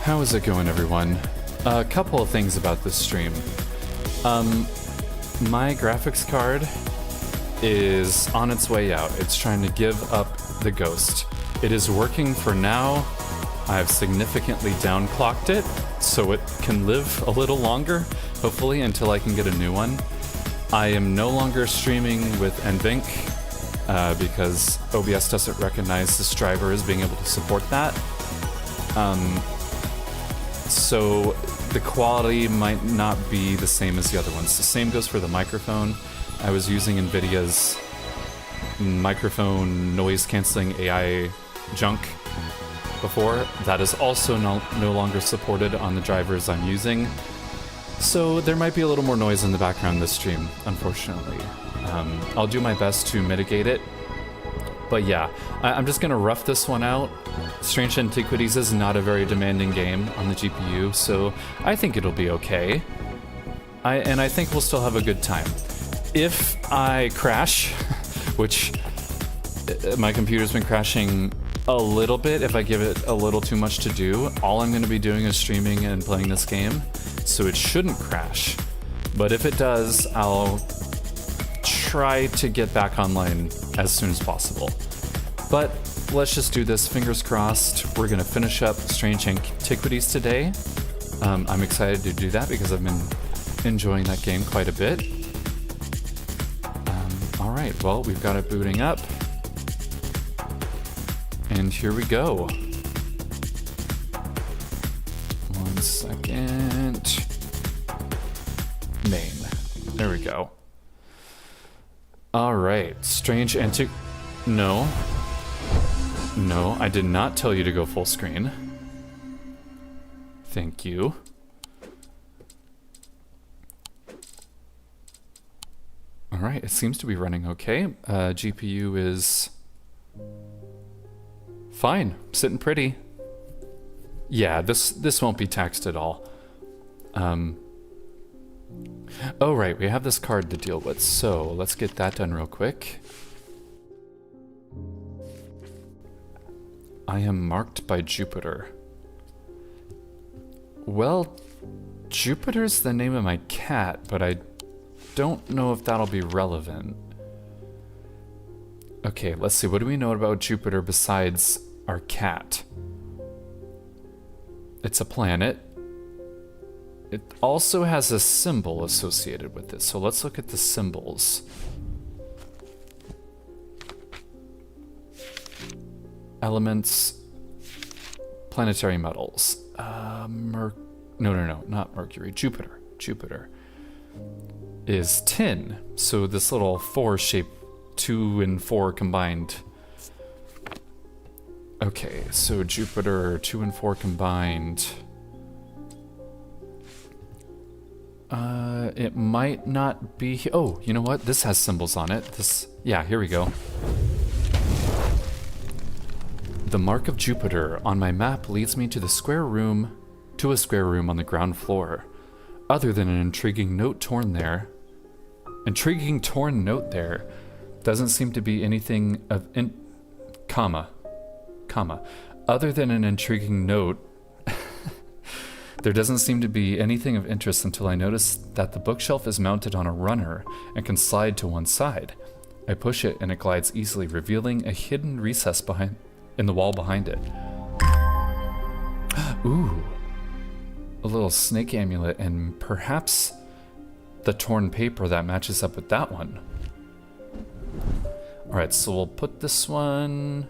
How is it going, everyone? A couple of things about this stream. My graphics card is on its way out. It's trying to give up the ghost. It is working for now. I've significantly downclocked it so it can live a little longer, hopefully, until I can get a new one. I am no longer streaming with NVENC because OBS doesn't recognize this driver as being able to support that. So the quality might not be the same as the other ones. The same goes for the microphone. I was using NVIDIA's microphone noise cancelling AI junk before. That is also no longer supported on the drivers I'm using. So there might be a little more noise in the background this stream, unfortunately. I'll do my best to mitigate it. But yeah, I'm just gonna rough this one out. Strange Antiquities is not a very demanding game on the GPU, so I think it'll be okay. And I think we'll still have a good time. If I crash, which my computer's been crashing a little bit if I give it a little too much to do, all I'm gonna be doing is streaming and playing this game, so it shouldn't crash. But if it does, I'll try to get back online as soon as possible. But let's just do this, fingers crossed. We're gonna finish up Strange Antiquities today. I'm excited to do that because I've been enjoying that game quite a bit. Alright, well, we've got it booting up. And here we go. 1 second. Main. There we go. Alright, Strange Antique... No. No, I did not tell you to go full screen. Thank you. Alright, it seems to be running okay. GPU is... fine, sitting pretty. Yeah, this won't be taxed at all. Oh right, we have this card to deal with, so let's get that done real quick. I am marked by Jupiter. Well, Jupiter's the name of my cat, but I don't know if that'll be relevant. Okay, let's see, what do we know about Jupiter besides our cat? It's a planet. It also has a symbol associated with it, so let's look at the symbols. Elements, planetary metals. No, not Mercury. Jupiter. Jupiter is tin, so this little 4 shape, 2 and 4 combined. Okay, so Jupiter, 2 and 4 combined. It might not be... Oh, you know what? This has symbols on it. Yeah, here we go. The mark of Jupiter on my map leads me to a square room on the ground floor. Other than an intriguing torn note there, doesn't seem to be anything of other than an intriguing note, there doesn't seem to be anything of interest until I notice that the bookshelf is mounted on a runner and can slide to one side. I push it and it glides easily, revealing a hidden recess in the wall behind it. Ooh, a little snake amulet and perhaps the torn paper that matches up with that one. Alright, so we'll put this one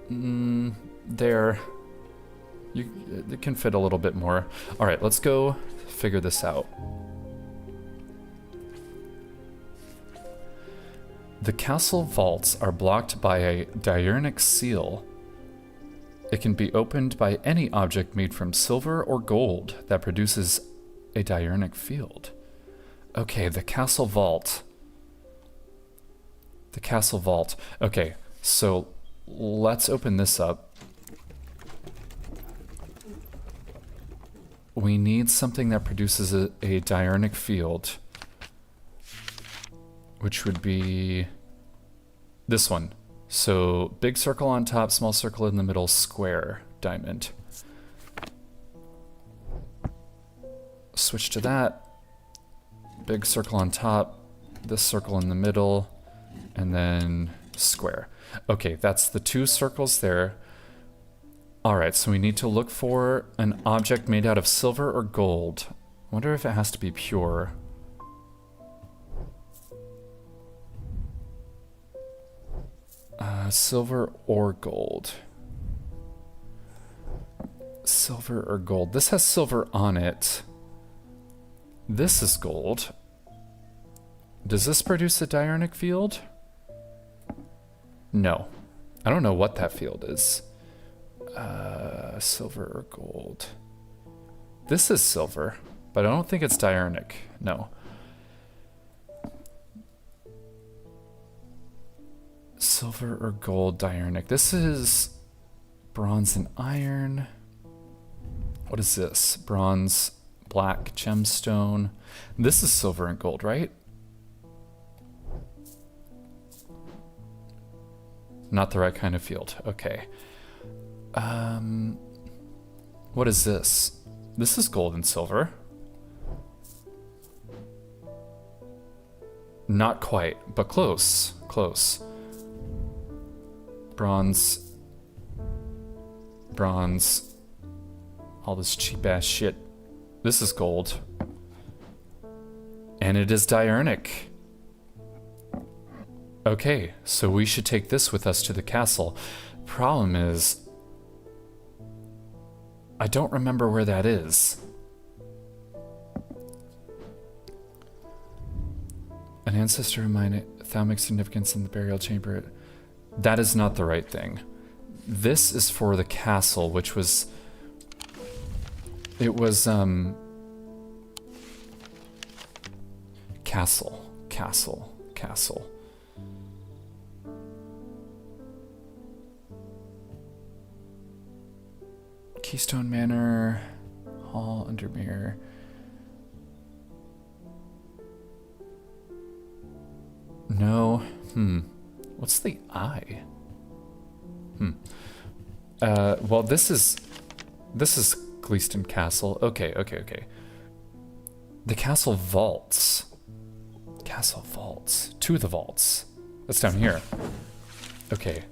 there. It can fit a little bit more. Alright, let's go figure this out. The castle vaults are blocked by a diurnal seal. It can be opened by any object made from silver or gold that produces a diurnal field. Okay, the castle vault. The castle vault. Okay, so let's open this up. We need something that produces a diurnal field, which would be this one. So big circle on top, small circle in the middle, square, diamond. switch to that. Big circle on top, this circle in the middle, and then square. Okay, that's the 2 circles there. Alright, so we need to look for an object made out of silver or gold. I wonder if it has to be pure. Silver or gold. Silver or gold. This has silver on it. This is gold. Does this produce a diurnic field? No. I don't know what that field is. Silver or gold. This is silver, but I don't think it's diurnic. No. Silver or gold diurnic. This is bronze and iron. What is this? Bronze, black, gemstone. This is silver and gold, right? Not the right kind of field. Okay. What is this? This is gold and silver. Not quite, but close. Close. Bronze. Bronze. All this cheap ass shit. This is gold. And it is diurnic. Okay, so we should take this with us to the castle. Problem is, I don't remember where that is. An ancestor of mine, thalamic significance in the burial chamber. That is not the right thing. This is for the castle, which was... It was, Castle. Keystone Manor, Hall, Undermere. No. What's the I? Well, this is Gleaston Castle. Okay. The castle vaults. To the vaults. That's down here. Okay.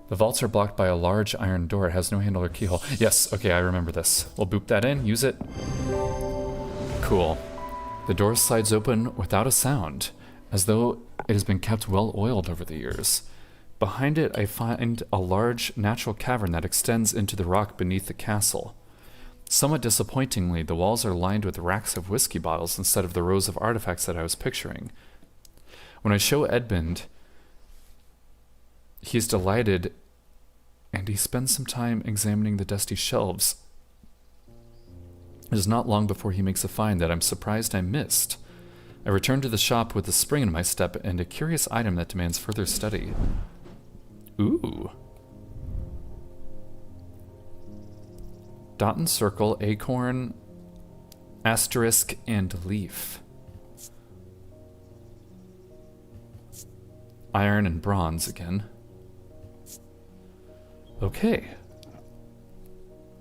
The vaults are blocked by a large iron door. It has no handle or keyhole. Yes, okay, I remember this. We'll boop that in, use it. Cool. The door slides open without a sound, as though it has been kept well oiled over the years. Behind it, I find a large natural cavern that extends into the rock beneath the castle. Somewhat disappointingly, the walls are lined with racks of whiskey bottles instead of the rows of artifacts that I was picturing. When I show Edmund, he's delighted, and he spends some time examining the dusty shelves. It is not long before he makes a find that I'm surprised I missed. I return to the shop with a spring in my step and a curious item that demands further study. Ooh. Dot and circle, acorn, asterisk, and leaf. Iron and bronze again. Okay.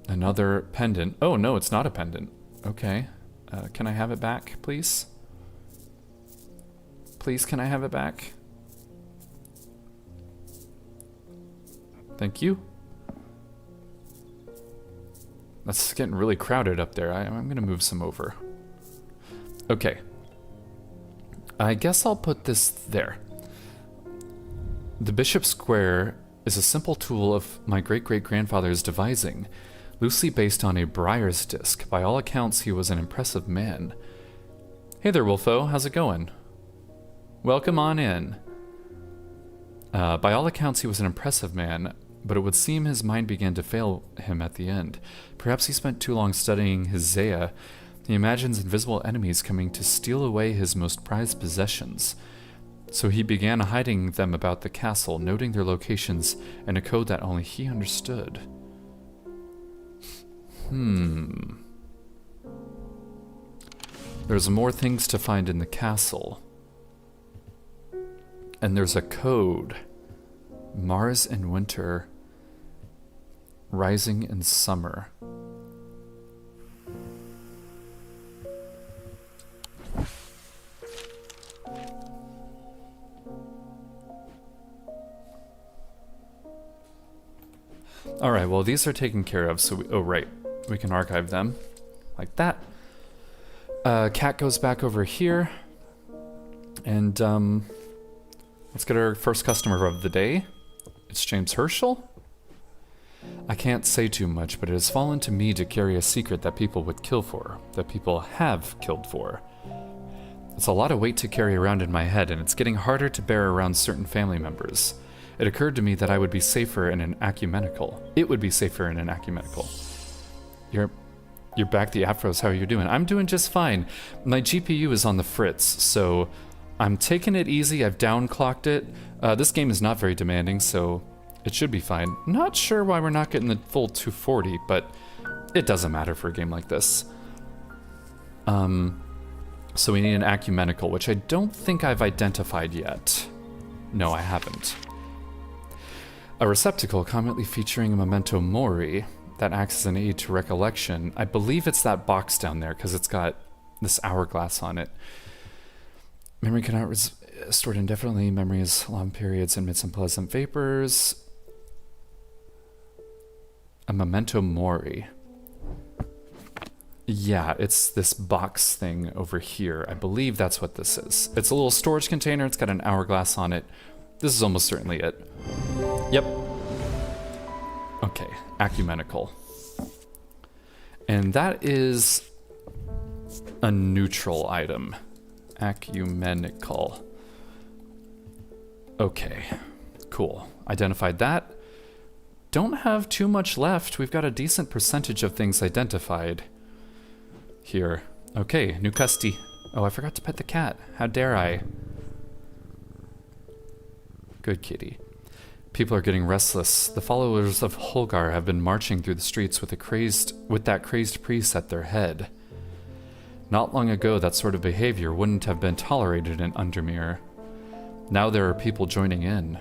Another pendant. Oh, no, it's not a pendant. Okay. Can I have it back, please? Please, can I have it back? Thank you. That's getting really crowded up there. I'm gonna move some over. Okay. I guess I'll put this there. The Bishop Square is a simple tool of my great-great-grandfather's devising, loosely based on a Briar's disc. By all accounts, he was an impressive man. Hey there, Wolfo. How's it going? Welcome on in. By all accounts, he was an impressive man, but it would seem his mind began to fail him at the end. Perhaps he spent too long studying his Zaya. He imagines invisible enemies coming to steal away his most prized possessions. So he began hiding them about the castle, noting their locations in a code that only he understood. There's more things to find in the castle. And there's a code. Mars in winter, rising in summer. Alright, well these are taken care of, so oh right, we can archive them. Like that. Cat goes back over here. And let's get our first customer of the day. It's James Herschel. I can't say too much, but it has fallen to me to carry a secret that people would kill for, that people have killed for. It's a lot of weight to carry around in my head, and it's getting harder to bear around certain family members. It occurred to me that I would be safer in an ecumenical. It would be safer in an ecumenical. You're back, the afros. How are you doing? I'm doing just fine. My GPU is on the fritz, so I'm taking it easy. I've downclocked it. This game is not very demanding, so it should be fine. Not sure why we're not getting the full 240, but it doesn't matter for a game like this. So we need an ecumenical, which I don't think I've identified yet. No, I haven't. A receptacle commonly featuring a memento mori that acts as an aid to recollection. I believe it's that box down there because it's got this hourglass on it. Memory cannot be stored indefinitely. Memory is long periods emits unpleasant vapors. A memento mori. Yeah, it's this box thing over here. I believe that's what this is. It's a little storage container. It's got an hourglass on it. This is almost certainly it. Yep. Okay, ecumenical. And that is a neutral item. Ecumenical. Okay, cool. Identified that. Don't have too much left. We've got a decent percentage of things identified here. Okay, new custy. Oh, I forgot to pet the cat. How dare I? Good kitty. People are getting restless. The followers of Holgar have been marching through the streets with that crazed priest at their head. Not long ago, that sort of behavior wouldn't have been tolerated in Undermere. Now there are people joining in.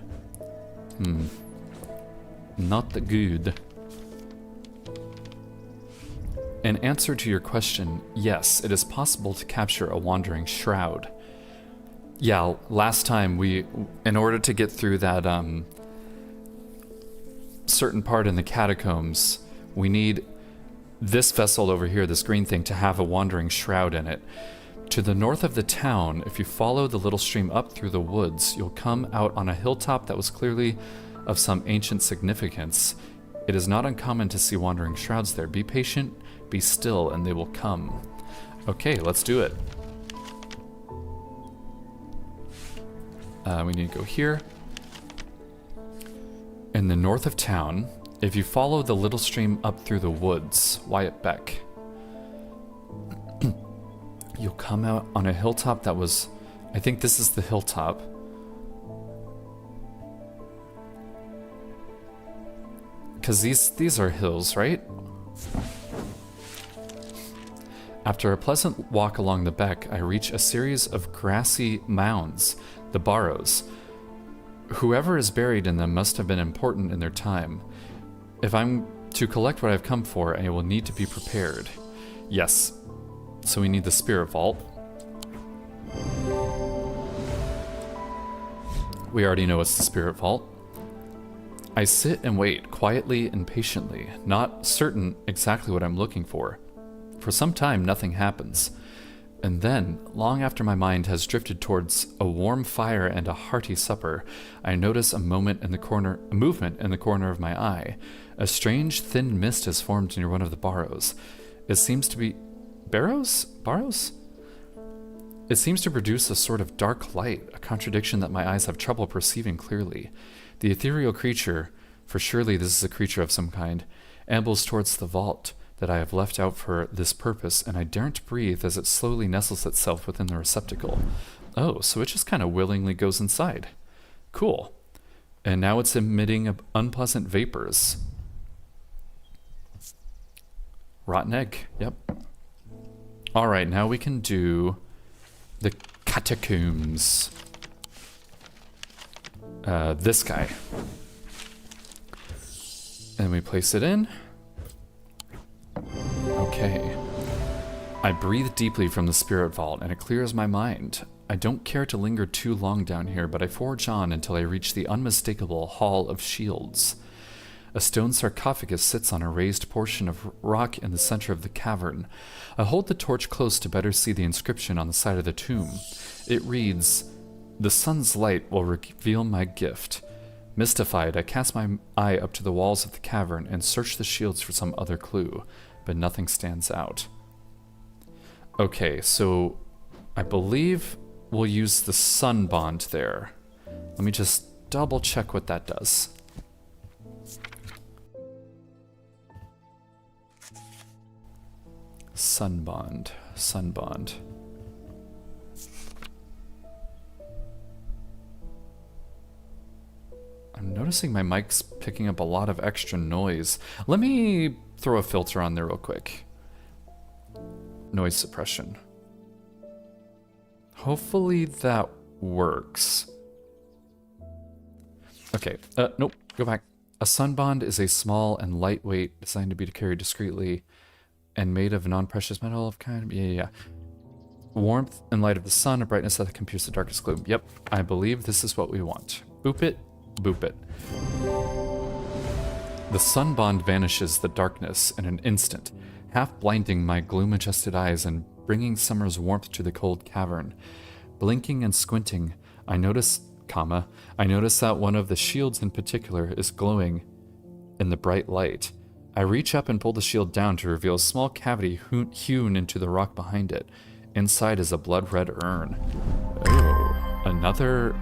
Not the good. In answer to your question, yes, it is possible to capture a wandering shroud. Yeah, last time in order to get through that certain part in the catacombs, we need this vessel over here, this green thing, to have a wandering shroud in it. To the north of the town, if you follow the little stream up through the woods, you'll come out on a hilltop that was clearly of some ancient significance. It is not uncommon to see wandering shrouds there. Be patient, be still, and they will come. Okay, let's do it. We need to go here. In the north of town, if you follow the little stream up through the woods, Wyatt Beck, you'll come out on a hilltop that was... I think this is the hilltop. Because these are hills, right? After a pleasant walk along the beck, I reach a series of grassy mounds, the barrows. Whoever is buried in them must have been important in their time. If I'm to collect what I've come for, I will need to be prepared. Yes. So we need the spirit vault. We already know it's the spirit vault. I sit and wait, quietly and patiently, not certain exactly what I'm looking for. For some time, nothing happens. And then, long after my mind has drifted towards a warm fire and a hearty supper, I notice a movement in the corner of my eye. A strange, thin mist has formed near one of the barrows. It seems to be... Barrows? Barrows? It seems to produce a sort of dark light, a contradiction that my eyes have trouble perceiving clearly. The ethereal creature, for surely this is a creature of some kind, ambles towards the vault that I have left out for this purpose, and I daren't breathe as it slowly nestles itself within the receptacle. Oh, so it just kind of willingly goes inside. Cool. And now it's emitting unpleasant vapors. Rotten egg, yep. Alright, now we can do the catacombs. This guy. And we place it in. Okay. I breathe deeply from the spirit vault, and it clears my mind. I don't care to linger too long down here, but I forge on until I reach the unmistakable Hall of Shields. A stone sarcophagus sits on a raised portion of rock in the center of the cavern. I hold the torch close to better see the inscription on the side of the tomb. It reads, "The sun's light will reveal my gift." Mystified, I cast my eye up to the walls of the cavern and search the shields for some other clue, but nothing stands out. Okay, so I believe we'll use the sun bond there. Let me just double check what that does. Sun bond, sun bond. I'm noticing my mic's picking up a lot of extra noise. Let me throw a filter on there real quick. Noise suppression. Hopefully that works. Okay, nope, go back. A sun bond is a small and lightweight, designed to be carried discreetly, and made of non-precious metal of kind. Yeah. Warmth and light of the sun, a brightness that can pierce the darkest gloom. Yep, I believe this is what we want. Boop it, boop it. The sun bond vanishes the darkness in an instant, half blinding my gloom-adjusted eyes and bringing summer's warmth to the cold cavern. Blinking and squinting, I notice that one of the shields in particular is glowing in the bright light. I reach up and pull the shield down to reveal a small cavity hewn into the rock behind it. Inside is a blood-red urn. Oh, another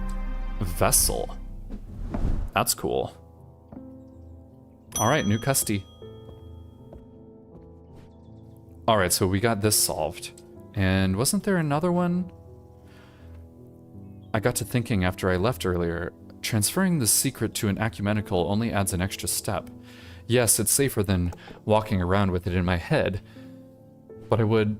vessel. That's cool. Alright, new custody. Alright, so we got this solved. And wasn't there another one? I got to thinking after I left earlier, transferring the secret to an ecumenical only adds an extra step. Yes, it's safer than walking around with it in my head, but I would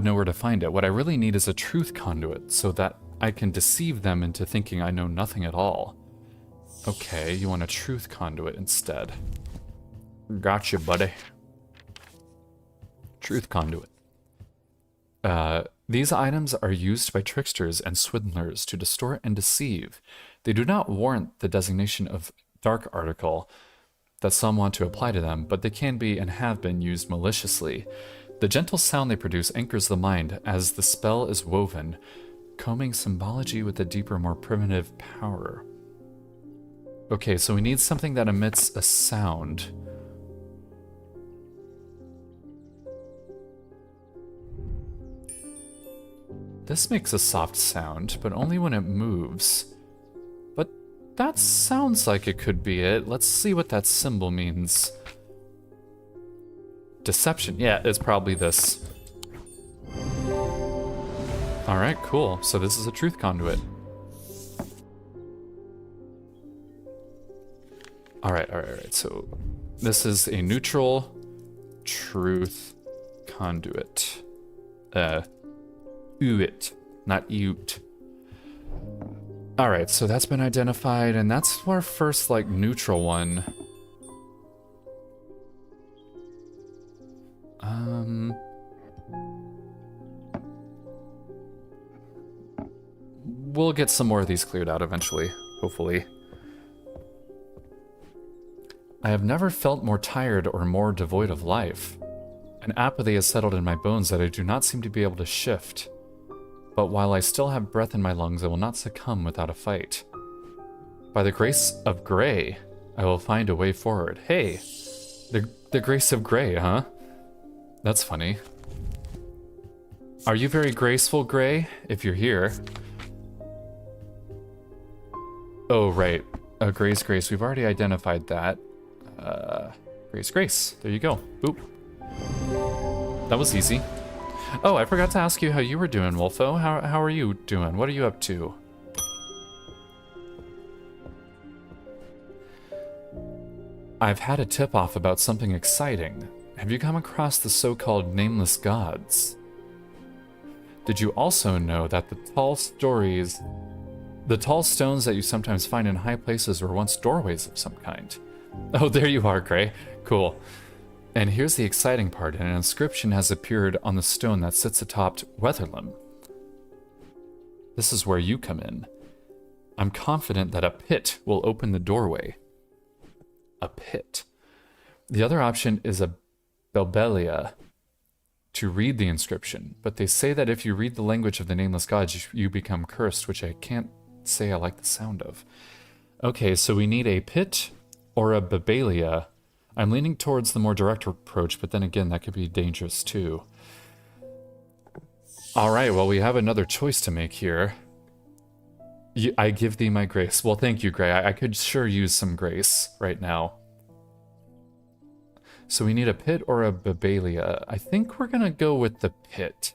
know where to find it. What I really need is a truth conduit so that I can deceive them into thinking I know nothing at all. Okay, you want a truth conduit instead. Gotcha, buddy. Truth conduit. These items are used by tricksters and swindlers to distort and deceive. They do not warrant the designation of dark article that some want to apply to them, but they can be and have been used maliciously. The gentle sound they produce anchors the mind as the spell is woven, combing symbology with a deeper, more primitive power. Okay, so we need something that emits a sound. This makes a soft sound, but only when it moves. But that sounds like it could be it. Let's see what that symbol means. Deception. Yeah, it's probably this. Alright, cool. So this is a truth conduit. Alright. So this is a neutral truth conduit. Uit, not ute. Alright, so that's been identified, and that's our first, like, neutral one. We'll get some more of these cleared out eventually, hopefully. I have never felt more tired or more devoid of life. An apathy has settled in my bones that I do not seem to be able to shift. But while I still have breath in my lungs, I will not succumb without a fight. By the grace of Grey, I will find a way forward. Hey, the grace of Grey, huh? That's funny. Are you very graceful, Grey, if you're here? Oh, right. Gray's grace. We've already identified that. Gray's grace. There you go. Boop. That was easy. Oh, I forgot to ask you how you were doing, Wolfo. How are you doing? What are you up to? I've had a tip-off about something exciting. Have you come across the so-called nameless gods? Did you also know that the tall stones that you sometimes find in high places were once doorways of some kind? Oh, there you are, Gray. Cool. And here's the exciting part. An inscription has appeared on the stone that sits atop Weatherlam. This is where you come in. I'm confident that a pit will open the doorway. a pit. The other option is a Belbelia, to read the inscription, but they say that if you read the language of the nameless gods, you become cursed, which I can't say I like the sound of. Okay, so we need a pit or a Babelia. I'm leaning towards the more direct approach, but then again, that could be dangerous too. All right, well, we have another choice to make here. I give thee my grace. Well, thank you, Gray. I could sure use some grace right now. So we need a pit or a Babelia. I think we're gonna go with the pit.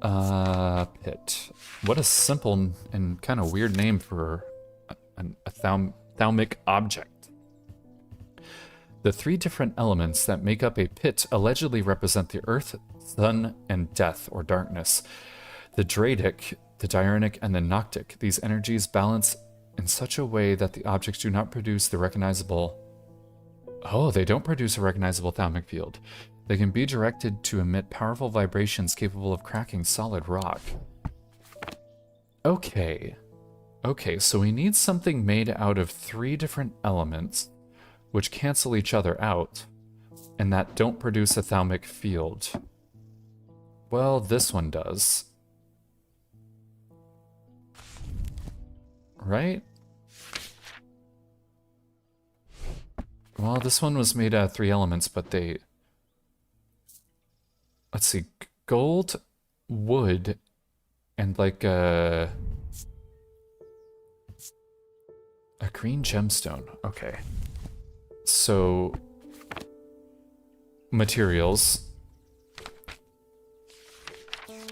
Pit. What a simple and kind of weird name for a thaumic object. The three different elements that make up a pit allegedly represent the earth, sun, and death or darkness. The Dradic, the Diurnic, and the Noctic. These energies balance in such a way that the objects do not produce the recognizable... Oh, they don't produce a recognizable thaumic field. They can be directed to emit powerful vibrations capable of cracking solid rock. Okay. Okay, so we need something made out of three different elements which cancel each other out and that don't produce a thaumic field. Well, this one does. Right? Well, this one was made out of three elements, but they... Let's see. Gold, wood, and like a green gemstone. Okay. So... Materials.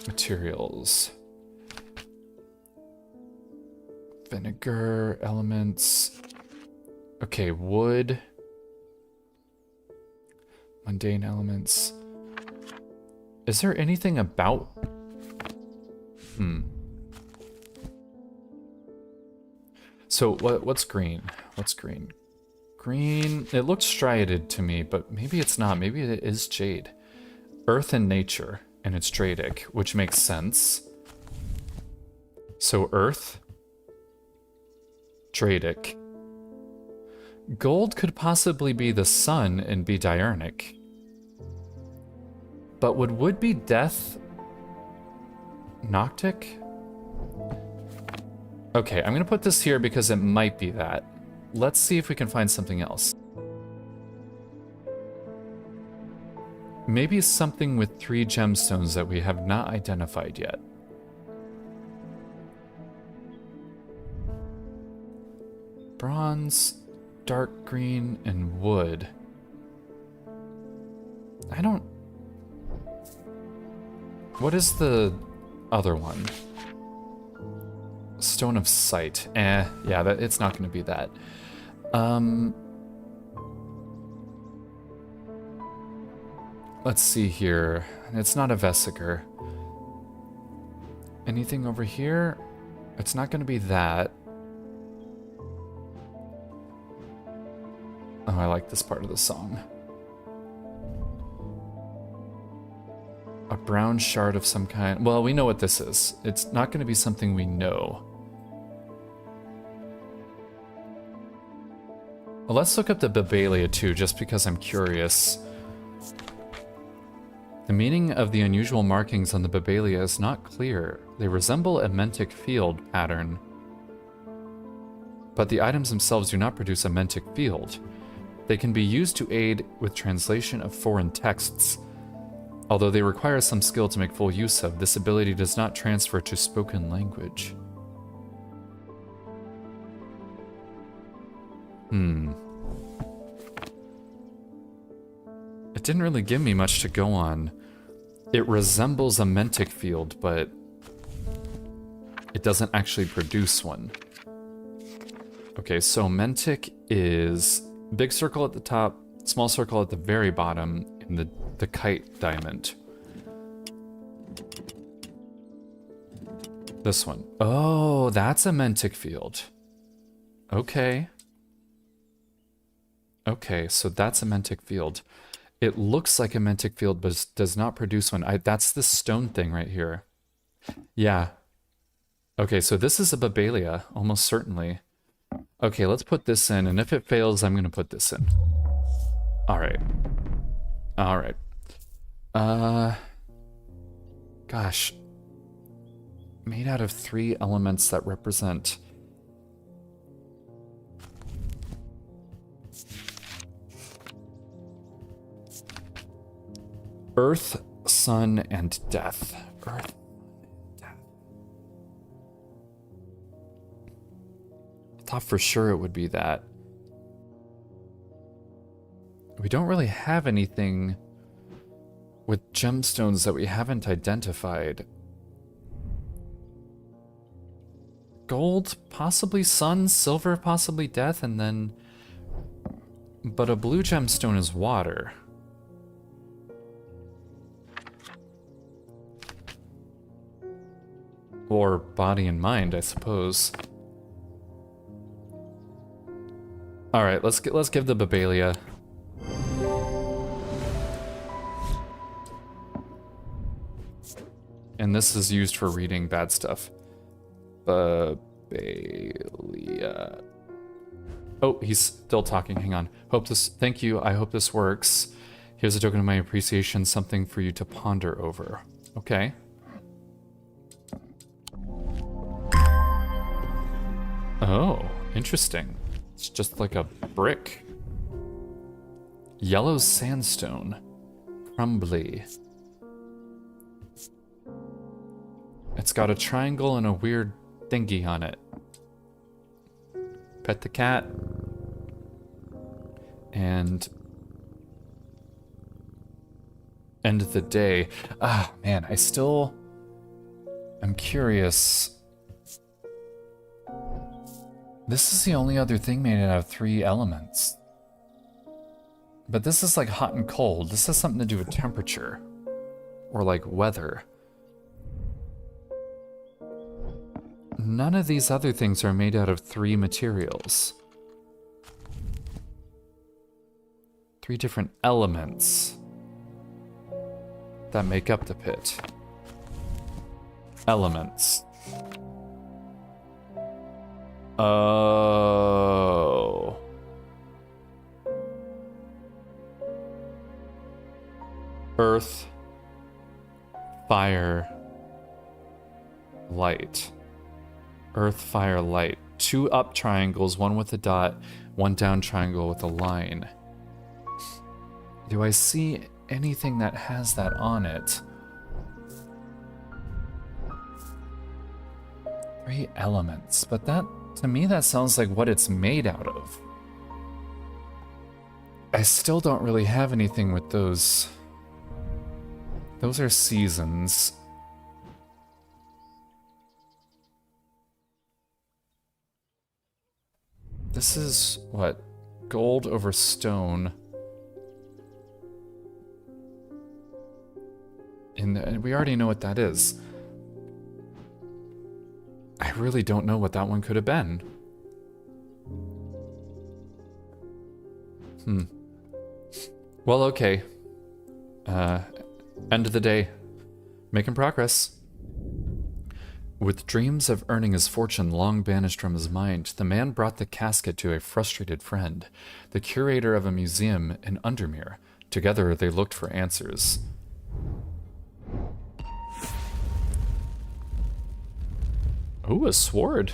Materials. Vinegar, elements. Okay, wood... Mundane elements. Is there anything about... So, what's green? What's green? Green... It looks striated to me, but maybe it's not. Maybe it is jade. Earth and nature, and it's Dradic, which makes sense. So, earth. Dradic. Gold could possibly be the sun and be Diurnic. But would wood be death? Noctic? Okay, I'm gonna put this here because it might be that. Let's see if we can find something else. Maybe something with three gemstones that we have not identified yet. Bronze, dark green, and wood. I don't... What is the other one? Stone of Sight. Yeah, it's not going to be that. Let's see here. It's not a Vesiger. Anything over here? It's not going to be that. Oh, I like this part of the song. A brown shard of some kind. Well, we know what this is. It's not going to be something we know. Well, let's look up the Babelia too, just because I'm curious. The meaning of the unusual markings on the Babelia is not clear. They resemble a mentic field pattern, but the items themselves do not produce a mentic field. They can be used to aid with translation of foreign texts. Although they require some skill to make full use of, this ability does not transfer to spoken language. It didn't really give me much to go on. It resembles a mentic field, but it doesn't actually produce one. Okay, so mentic is big circle at the top, small circle at the very bottom, and the kite diamond. This one. Oh, that's a mentic field. Okay. Okay, so that's a mentic field. It looks like a mentic field, but does not produce one. That's this stone thing right here. Yeah. Okay, so this is a Babelia, almost certainly. Okay, let's put this in, and if it fails, I'm gonna put this in. Alright. Alright. Gosh. Made out of 3 elements that represent... Earth, sun, and death. Earth, death. I thought for sure it would be that. We don't really have anything with gemstones that we haven't identified. Gold, possibly sun, silver, possibly death, and then... But a blue gemstone is water. Or body and mind, I suppose. Alright, let's give the Babalia. And this is used for reading bad stuff. Babalia. Oh, he's still talking. Hang on. Thank you. I hope this works. Here's a token of my appreciation, something for you to ponder over. Okay. Oh, interesting. It's just like a brick. Yellow sandstone. Crumbly. It's got a triangle and a weird thingy on it. Pet the cat. And end of the day. Ah, man, I'm curious. This is the only other thing made out of 3 elements. But this is like hot and cold. This has something to do with temperature. Or like weather. None of these other things are made out of 3 materials. 3 different elements that make up the pit. Elements. Oh. Earth, fire, light. Earth, fire, light. 2 up triangles, 1 with a dot, 1 down triangle with a line. Do I see anything that has that on it? 3 elements, but that, to me, that sounds like what it's made out of. I still don't really have anything with those. Those are seasons. This is, what, gold over stone. And we already know what that is. I really don't know what that one could have been. Well, okay. End of the day. Making progress. With dreams of earning his fortune long banished from his mind, the man brought the casket to a frustrated friend, the curator of a museum in Undermere. Together they looked for answers. Ooh, a sword.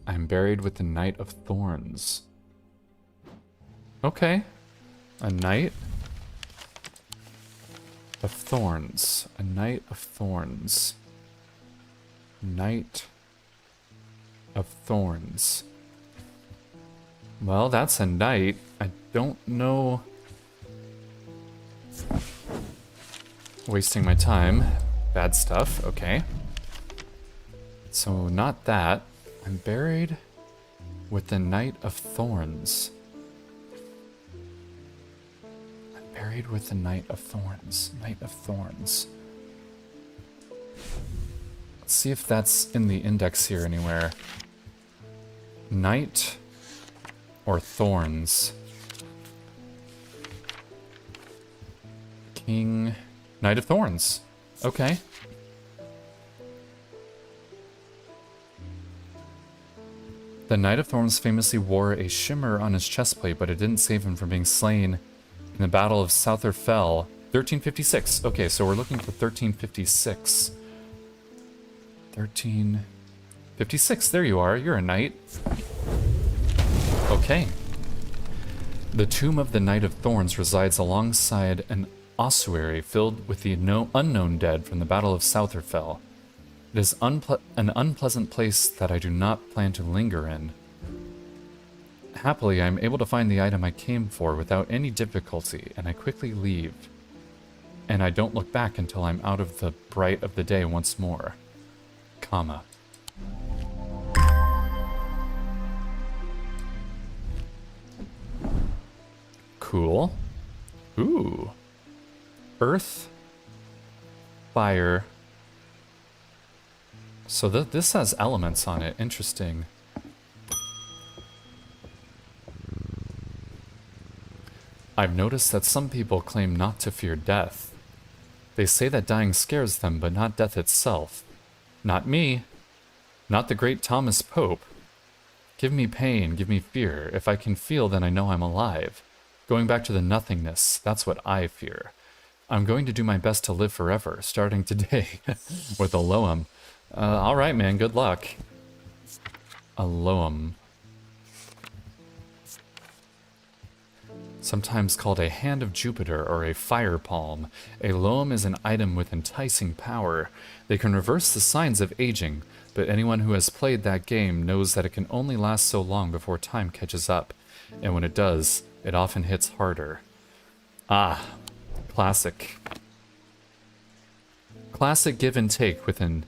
I'm buried with the Knight of Thorns. Okay. A Knight of Thorns. A Knight of Thorns. Knight of Thorns. Well, that's a knight. I don't know... Wasting my time. Bad stuff. Okay. So, not that. I'm buried with the Knight of Thorns. I'm buried with the Knight of Thorns. Knight of Thorns. Let's see if that's in the index here anywhere. Knight or Thorns. King... Knight of Thorns. Okay. The Knight of Thorns famously wore a shimmer on his chestplate, but it didn't save him from being slain in the Battle of Souther Fell. 1356. Okay, so we're looking for 1356. 1356. There you are. You're a knight. Okay. The tomb of the Knight of Thorns resides alongside an ossuary filled with the unknown dead from the Battle of Souther Fell. It is an unpleasant place that I do not plan to linger in. Happily, I am able to find the item I came for without any difficulty, and I quickly leave. And I don't look back until I'm out of the bright of the day once more. Comma. Cool. Ooh. Earth. Fire. So this has elements on it. Interesting. I've noticed that some people claim not to fear death. They say that dying scares them, but not death itself. Not me. Not the great Thomas Pope. Give me pain, give me fear. If I can feel, then I know I'm alive. Going back to the nothingness, that's what I fear. I'm going to do my best to live forever, starting today with a Loam. Alright, man, good luck. A Loam. Sometimes called a hand of Jupiter or a fire palm, a loam is an item with enticing power. They can reverse the signs of aging, but anyone who has played that game knows that it can only last so long before time catches up, and when it does, it often hits harder. Ah, classic. Classic give and take with an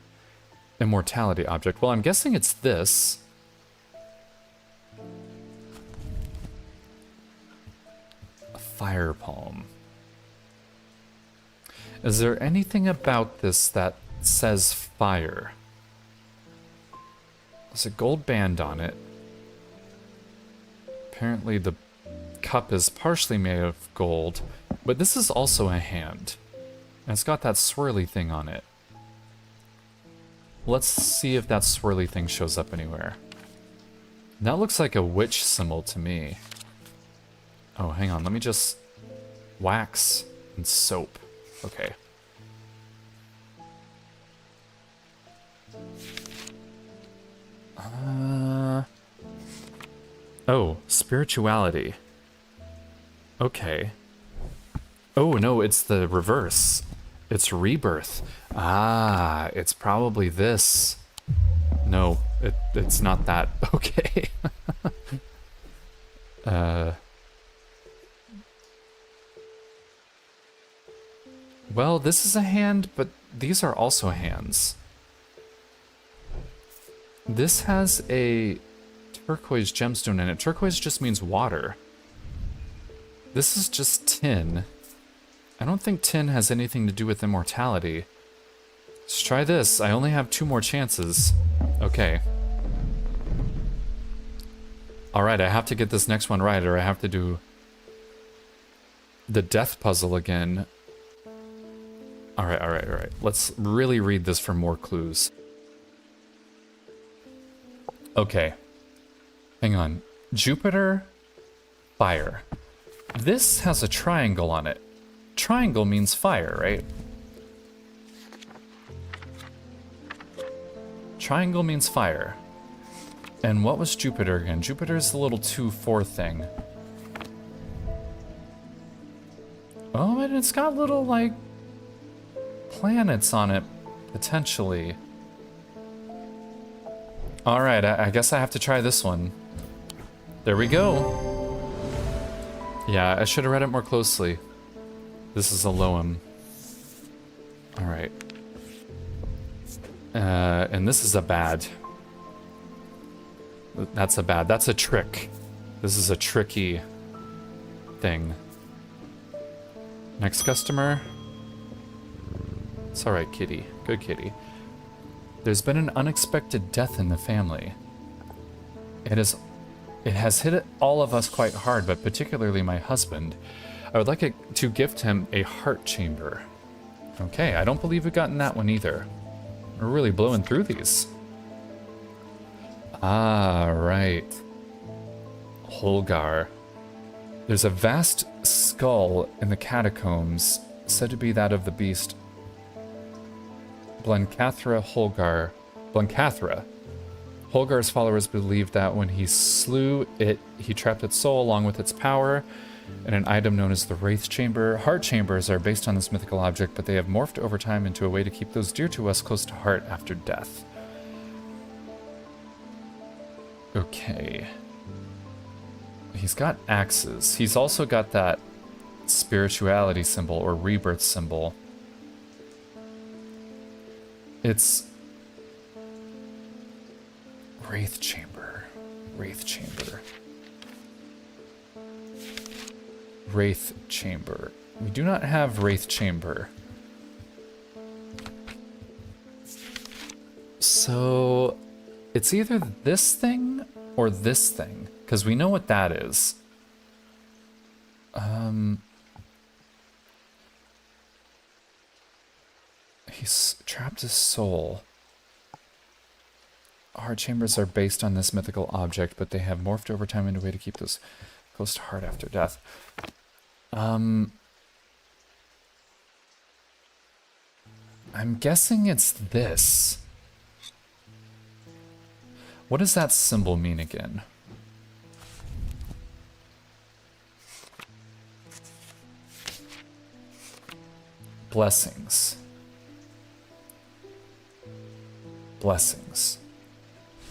immortality object. Well, I'm guessing it's this. Fire palm. Is there anything about this that says fire? There's a gold band on it. Apparently the cup is partially made of gold, but this is also a hand. And it's got that swirly thing on it. Let's see if that swirly thing shows up anywhere. That looks like a witch symbol to me. Oh, hang on. Let me just... wax and soap. Okay. Oh, spirituality. Okay. Oh, no, it's the reverse. It's rebirth. Ah, it's probably this. No, it's not that. Okay. Well, this is a hand, but these are also hands. This has a turquoise gemstone in it. Turquoise just means water. This is just tin. I don't think tin has anything to do with immortality. Let's try this. I only have 2 more chances. Okay. Alright, I have to get this next one right, or I have to do the death puzzle again. Alright. Let's really read this for more clues. Okay. Hang on. Jupiter, fire. This has a triangle on it. Triangle means fire, right? Triangle means fire. And what was Jupiter again? Jupiter's the little 2-4 thing. Oh, and it's got little, like, planets on it, potentially. Alright, I guess I have to try this one. There we go. Yeah, I should have read it more closely. This is a Loam. Alright. And this is a bad. That's a bad. That's a trick. This is a tricky thing. Next customer. It's alright, kitty. Good kitty. There's been an unexpected death in the family. It has hit all of us quite hard, but particularly my husband. I would like to gift him a heart chamber. Okay, I don't believe we've gotten that one either. We're really blowing through these. Ah, right. Holgar. There's a vast skull in the catacombs, said to be that of the beast Blencathra Holgar. Blencathra. Holgar's followers believed that when he slew it, he trapped its soul along with its power in an item known as the Wraith Chamber. Heart chambers are based on this mythical object, but they have morphed over time into a way to keep those dear to us close to heart after death. Okay. He's got axes. He's also got that spirituality symbol or rebirth symbol. It's Wraith Chamber. Wraith Chamber. Wraith Chamber. We do not have Wraith Chamber. So it's either this thing or this thing, because we know what that is. He's trapped his soul. Heart chambers are based on this mythical object, but they have morphed over time into a way to keep those close to heart after death. I'm guessing it's this. What does that symbol mean again? Blessings. Blessings.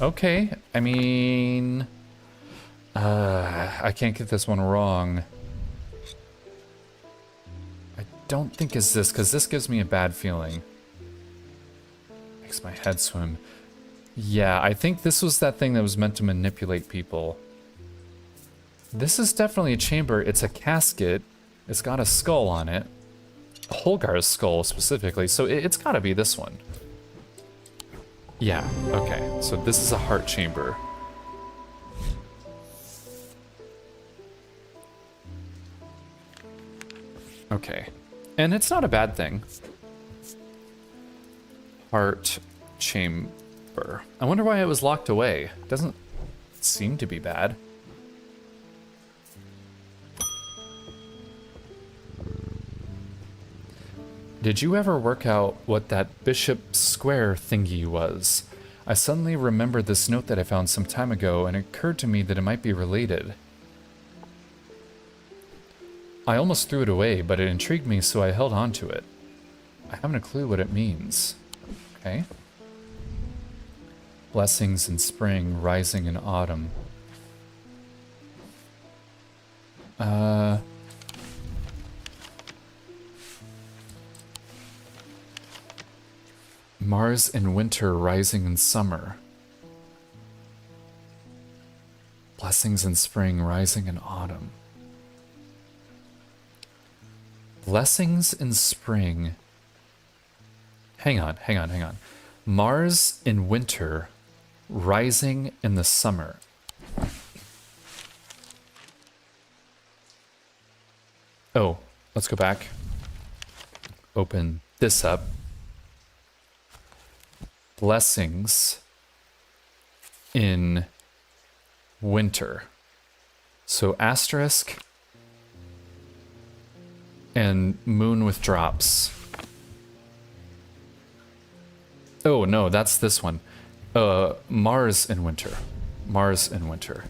Okay, I mean... I can't get this one wrong. I don't think it's this, because this gives me a bad feeling. Makes my head swim. Yeah, I think this was that thing that was meant to manipulate people. This is definitely a chamber. It's a casket. It's got a skull on it. Holgar's skull, specifically. So it's gotta be this one. Yeah, okay. So this is a heart chamber. Okay. And it's not a bad thing. Heart chamber. I wonder why it was locked away. It doesn't seem to be bad. Did you ever work out what that Bishop Square thingy was? I suddenly remembered this note that I found some time ago, and it occurred to me that it might be related. I almost threw it away, but it intrigued me, so I held on to it. I haven't a clue what it means. Okay. Blessings in spring, rising in autumn. Mars in winter, rising in summer. Blessings in spring, rising in autumn. Blessings in spring. Hang on. Mars in winter, rising in the summer. Oh, let's go back. Open this up. Blessings in winter. So asterisk and moon with drops. Oh no, that's this one. Mars in winter. Mars in winter.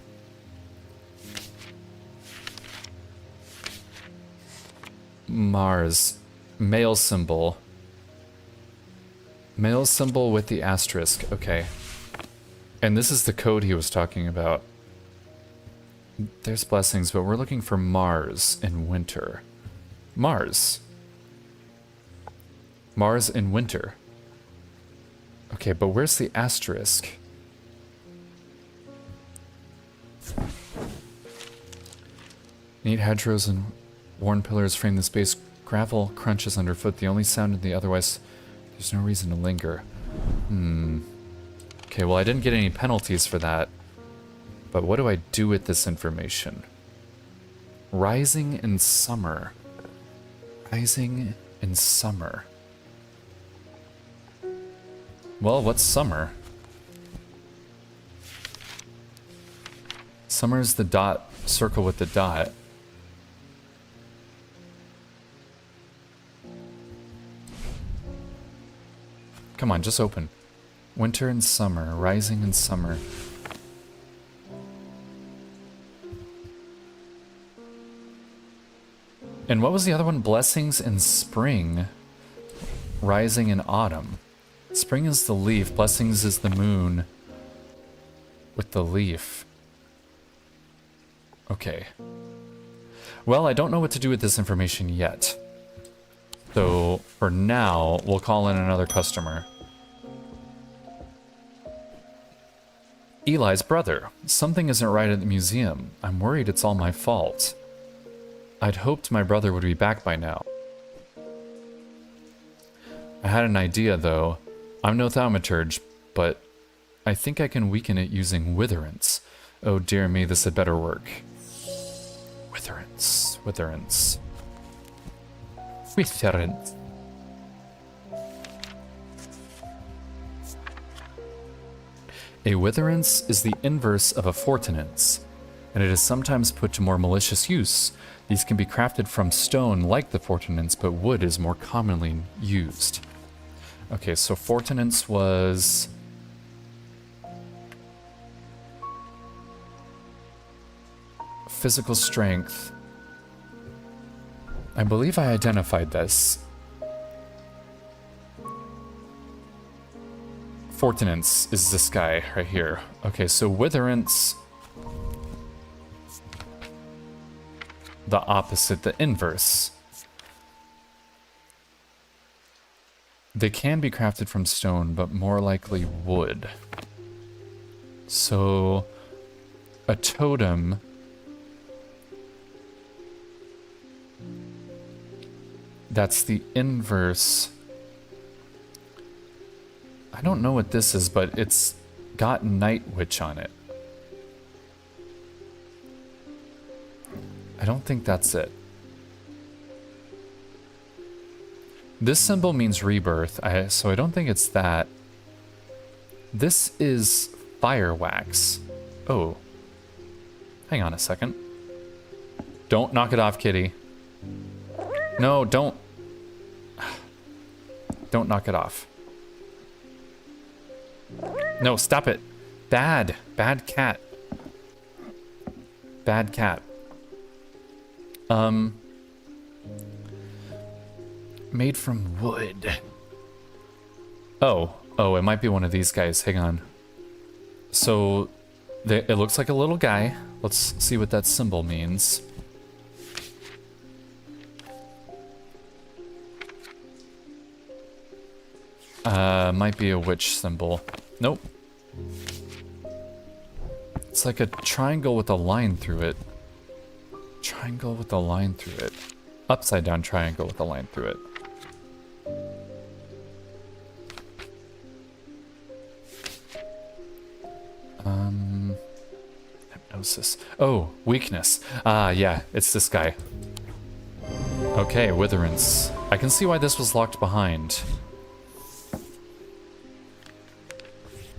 Mars. Male symbol. Male symbol with the asterisk. Okay. And this is the code he was talking about. There's blessings, but we're looking for Mars in winter. Mars. Mars in winter. Okay, but where's the asterisk? Neat hedgerows and worn pillars frame the space. Gravel crunches underfoot, the only sound in the otherwise... There's no reason to linger. Okay, well I didn't get any penalties for that. But what do I do with this information? Rising in summer. Rising in summer. Well, what's summer? Summer's the dot, circle with the dot. Come on, just open. Winter and summer, rising in summer. And what was the other one? Blessings in spring, rising in autumn. Spring is the leaf, blessings is the moon with the leaf. Okay. Well, I don't know what to do with this information yet. So, for now, we'll call in another customer. Eli's brother. Something isn't right at the museum. I'm worried it's all my fault. I'd hoped my brother would be back by now. I had an idea, though. I'm no thaumaturge, but I think I can weaken it using witherance. Oh dear me, this had better work. Witherance, witherance. Witherance. A witherance is the inverse of a fortinance, and it is sometimes put to more malicious use. These can be crafted from stone like the fortinance, but wood is more commonly used. Okay, so fortinance was... physical strength. I believe I identified this. Fortinance is this guy right here. Okay, so witherance... the opposite, the inverse. They can be crafted from stone, but more likely wood. So, a totem... that's the inverse. I don't know what this is, but it's got Night Witch on it. I don't think that's it. This symbol means rebirth, so I don't think it's that. This is fire wax. Oh. Hang on a second. Don't knock it off, kitty. No, don't. Don't knock it off. No, stop it. Bad. Bad cat. Bad cat. Made from wood. Oh, it might be one of these guys. Hang on. So, it looks like a little guy. Let's see what that symbol means. Might be a witch symbol. Nope. It's like a triangle with a line through it. Triangle with a line through it. Upside down triangle with a line through it. Hypnosis. Oh, weakness. Ah, yeah, it's this guy. Okay, witherance. I can see why this was locked behind.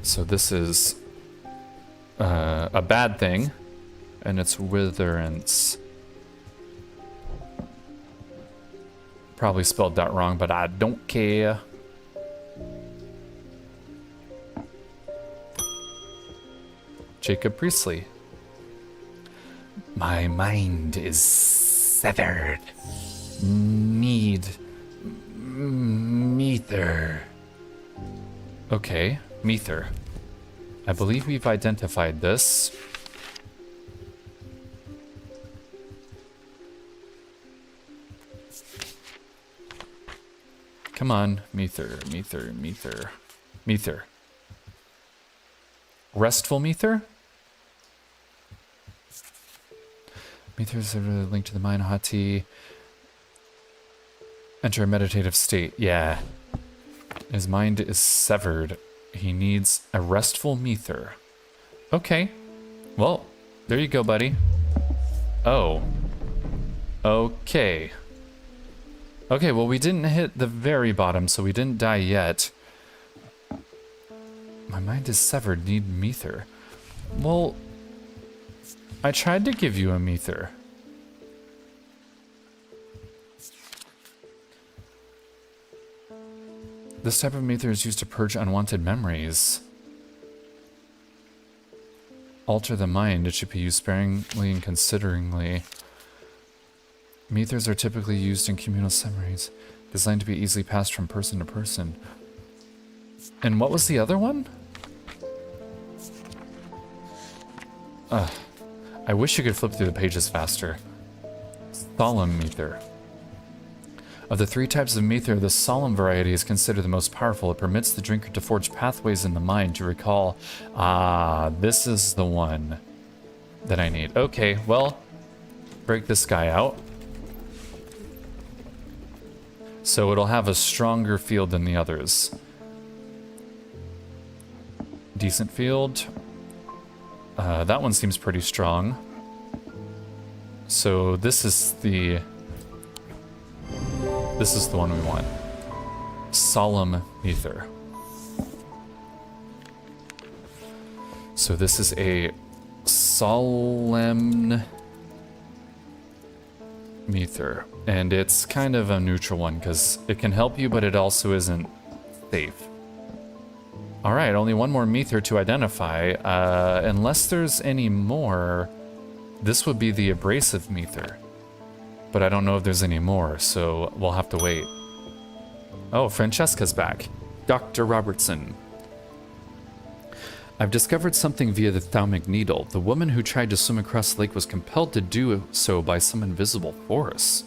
So this is a bad thing, and it's witherance. Probably spelled that wrong, but I don't care. Jacob Priestley. My mind is severed. Need Mether. Okay, Mether. I believe we've identified this. Come on, Mether, Mether, Mether, Mether. Restful Mether? Mether is a link to the mind, Hati. Enter a meditative state. Yeah. His mind is severed. He needs a restful Mether. Okay. Well, there you go, buddy. Oh. Okay. Okay, well, we didn't hit the very bottom, so we didn't die yet. My mind is severed, need mether. Well, I tried to give you a mether. This type of mether is used to purge unwanted memories. Alter the mind. It should be used sparingly and consideringly. Methers are typically used in communal summaries, designed to be easily passed from person to person. And what was the other one? I wish you could flip through the pages faster. Solemn mether. Of the 3 types of mether, the solemn variety is considered the most powerful. It permits the drinker to forge pathways in the mind to recall, this is the one that I need. Okay, well, break this guy out. So it'll have a stronger field than the others. Decent field. That one seems pretty strong. So this is the one we want. Solemn ether. So this is a solemn ether, and it's kind of a neutral one because it can help you, but it also isn't safe. All right, only one more mether to identify. Unless there's any more, this would be the abrasive mether. But I don't know if there's any more, so we'll have to wait. Oh, Francesca's back. Dr. Robertson. I've discovered something via the thalmic needle. The woman who tried to swim across the lake was compelled to do so by some invisible force.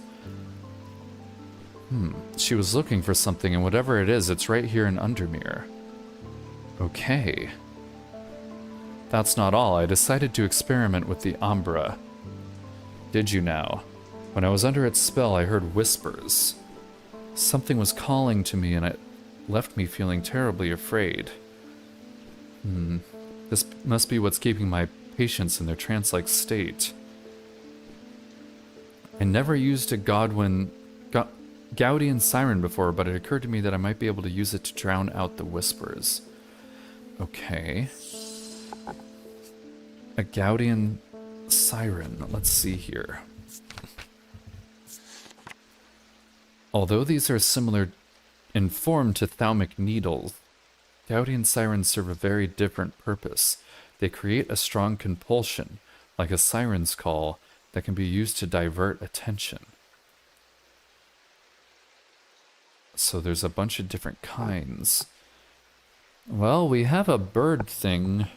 She was looking for something, and whatever it is, it's right here in Undermere. Okay. That's not all. I decided to experiment with the Umbra. Did you now? When I was under its spell, I heard whispers. Something was calling to me, and it left me feeling terribly afraid. This must be what's keeping my patients in their trance-like state. I never used a Gaudian siren before, but it occurred to me that I might be able to use it to drown out the whispers. Okay. A Gaudian siren. Let's see here. Although these are similar in form to thalmic needles, Gaudian sirens serve a very different purpose. They create a strong compulsion, like a siren's call, that can be used to divert attention. So there's a bunch of different kinds. Well, we have a bird thing.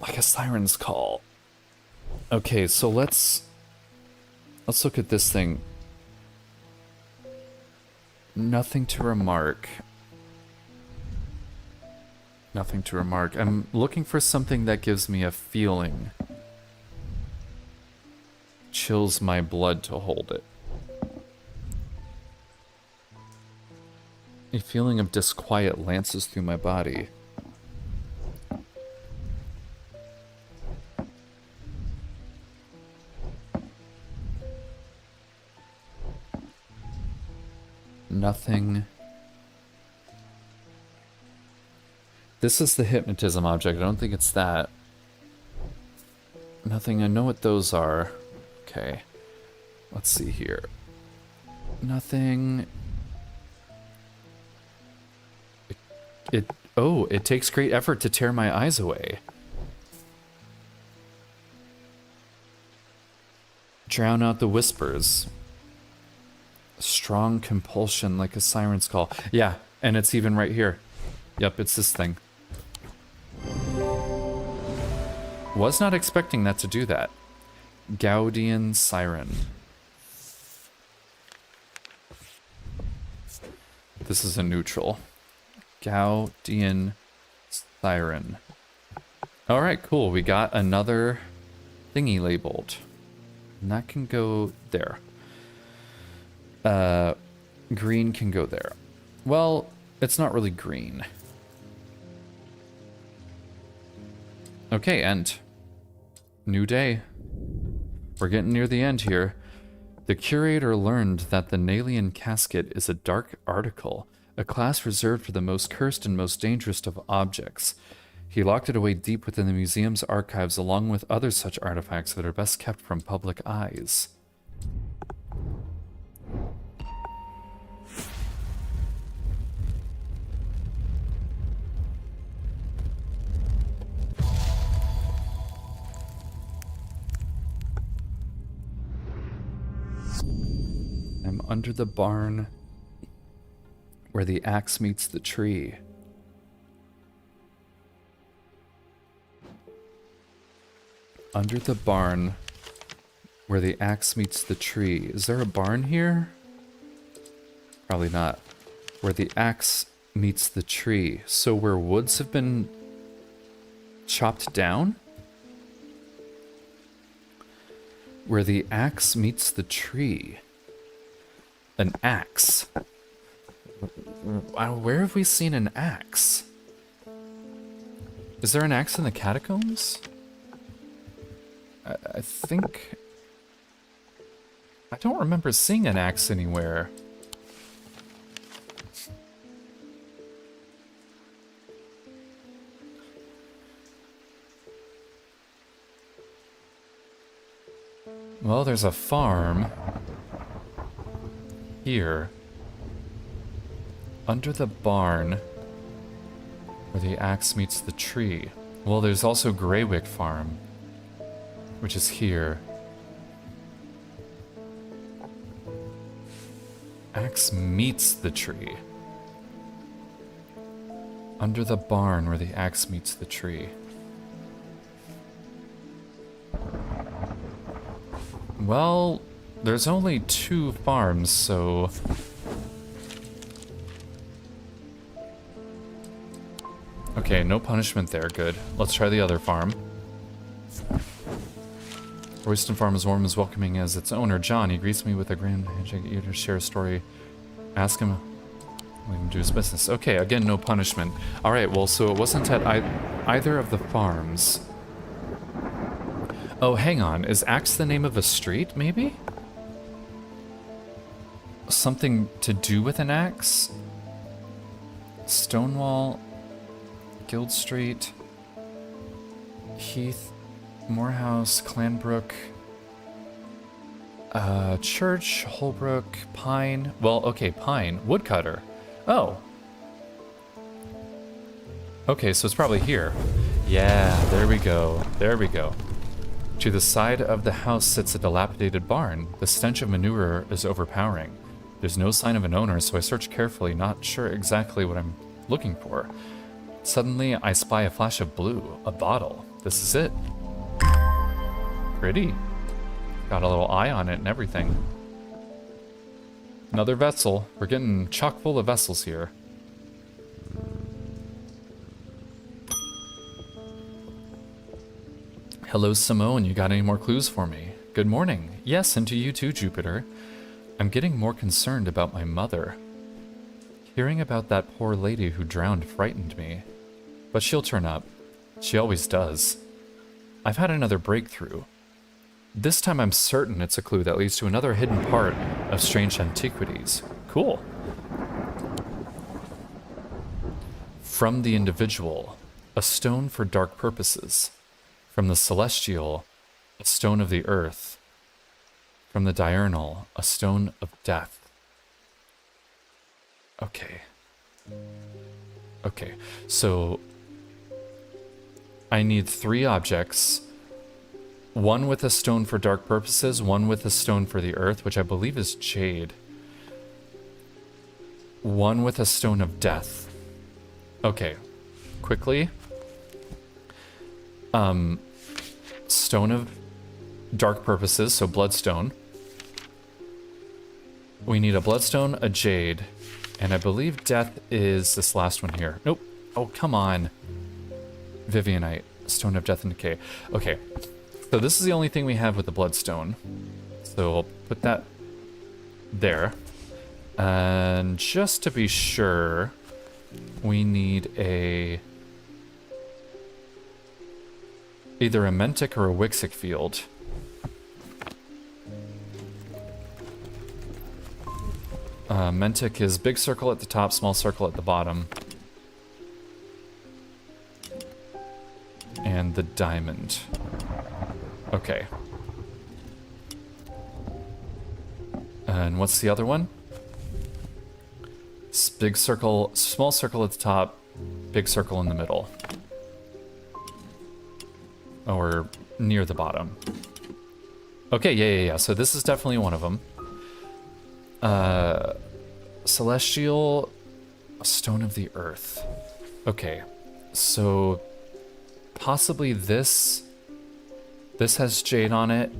Like a siren's call. Okay, so let's look at this thing. Nothing to remark. Nothing to remark. I'm looking for something that gives me a feeling. Chills my blood to hold it. A feeling of disquiet lances through my body. Nothing. This is the hypnotism object. I don't think it's that. Nothing. I know what those are. Okay. Let's see here. Nothing. It takes great effort to tear my eyes away. Drown out the whispers. Strong compulsion like a siren's call. Yeah, and it's even right here. Yep, it's this thing. Was not expecting that to do that. Gaudian siren. This is a neutral. Gaudian siren. Alright, cool. We got another thingy labeled. And that can go there. Green can go there. Well, it's not really green. Okay, and new day. We're getting near the end here. The curator learned that the Nalian casket is a dark article, a class reserved for the most cursed and most dangerous of objects. He locked it away deep within the museum's archives along with other such artifacts that are best kept from public eyes. I'm under the barn where the axe meets the tree. Under the barn where the axe meets the tree. Is there a barn here? Probably not. Where the axe meets the tree. So where woods have been chopped down? Where the axe meets the tree. An axe. Where have we seen an axe? Is there an axe in the catacombs? I think... I don't remember seeing an axe anywhere. Well, there's a farm here under the barn where the axe meets the tree. Well, there's also Greywick Farm, which is here. Axe meets the tree. Under the barn where the axe meets the tree. Well, there's only 2 farms, so... Okay, no punishment there, good. Let's try the other farm. Royston Farm is warm as welcoming as its owner, John. He greets me with a grand handshake, eager to share a story. Ask him, let him do his business. Okay, again, no punishment. Alright, well, so it wasn't at either of the farms. Oh, hang on. Is Axe the name of a street, maybe? Something to do with an axe? Stonewall, Guild Street, Heath, Morehouse, Clanbrook, Church, Holbrook, Pine. Well, okay, Pine. Woodcutter. Oh. Okay, so it's probably here. Yeah, there we go. There we go. To the side of the house sits a dilapidated barn. The stench of manure is overpowering. There's no sign of an owner, so I search carefully, not sure exactly what I'm looking for. Suddenly, I spy a flash of blue. A bottle. This is it. Pretty. Got a little eye on it and everything. Another vessel. We're getting chock full of vessels here. Hello, Simone. You got any more clues for me? Good morning. Yes, and to you too, Jupiter. I'm getting more concerned about my mother. Hearing about that poor lady who drowned frightened me. But she'll turn up. She always does. I've had another breakthrough. This time I'm certain it's a clue that leads to another hidden part of Strange Antiquities. Cool. From the individual, a stone for dark purposes. From the celestial, a stone of the earth. From the diurnal, a stone of death. Okay. Okay, so I need 3 objects. 1 with a stone for dark purposes, 1 with a stone for the earth, which I believe is jade. 1 with a stone of death. Okay, quickly. Stone of dark purposes, so bloodstone. We need a bloodstone, a jade, and I believe death is this last one here. Nope. Oh, come on. Vivianite, stone of death and decay. Okay, so this is the only thing we have with the bloodstone. So I'll put that there. And just to be sure, we need a... either a Mentic or a Wixic field. Mentic is big circle at the top, small circle at the bottom. And the diamond. Okay. And what's the other one? It's big circle, small circle at the top, big circle in the middle. Or near the bottom. Okay, yeah. So this is definitely one of them. Celestial Stone of the Earth. Okay, so possibly this has jade on it.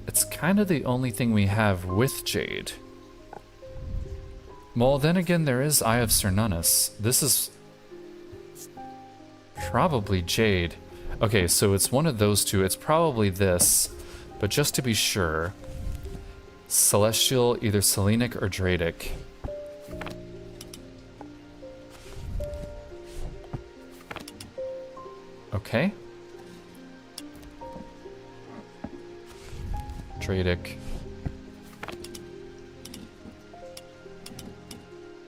It's kind of the only thing we have with jade. Well, then again, there is Eye of Cernunnos. This is probably jade. Okay, so it's one of those two. It's probably this, but just to be sure, Celestial, either Selenic or Dradic. Okay. Dradic.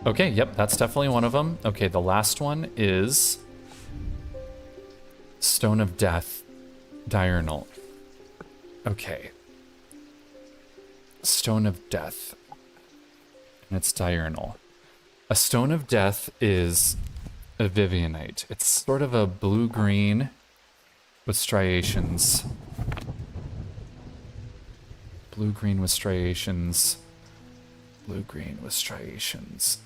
Okay, yep, that's definitely one of them. Okay, the last one is Stone of Death, Diurnal. Okay. Stone of Death. And it's diurnal. A Stone of Death is a Vivianite. It's sort of a blue-green with striations. Blue-green with striations. Blue-green with striations.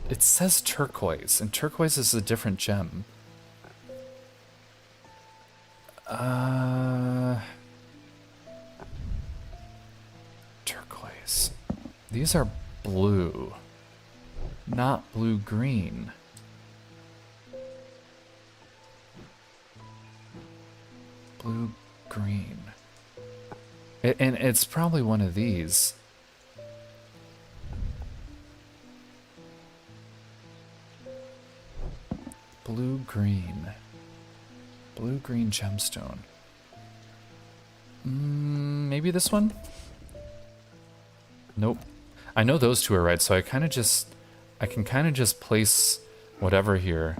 It says turquoise, and turquoise is a different gem. Turquoise. These are blue, not blue-green. Blue-green. And it's probably one of these. Blue-green. Blue-green gemstone. Maybe this one? Nope. I know those two are right, so I can kind of just place whatever here.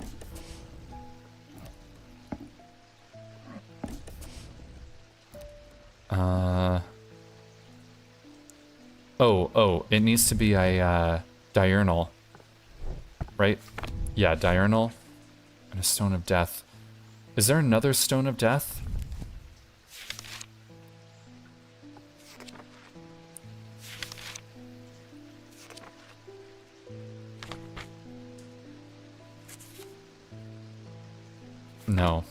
Oh, it needs to be a diurnal. Right? Yeah, diurnal. And a Stone of Death. Is there another Stone of Death? No.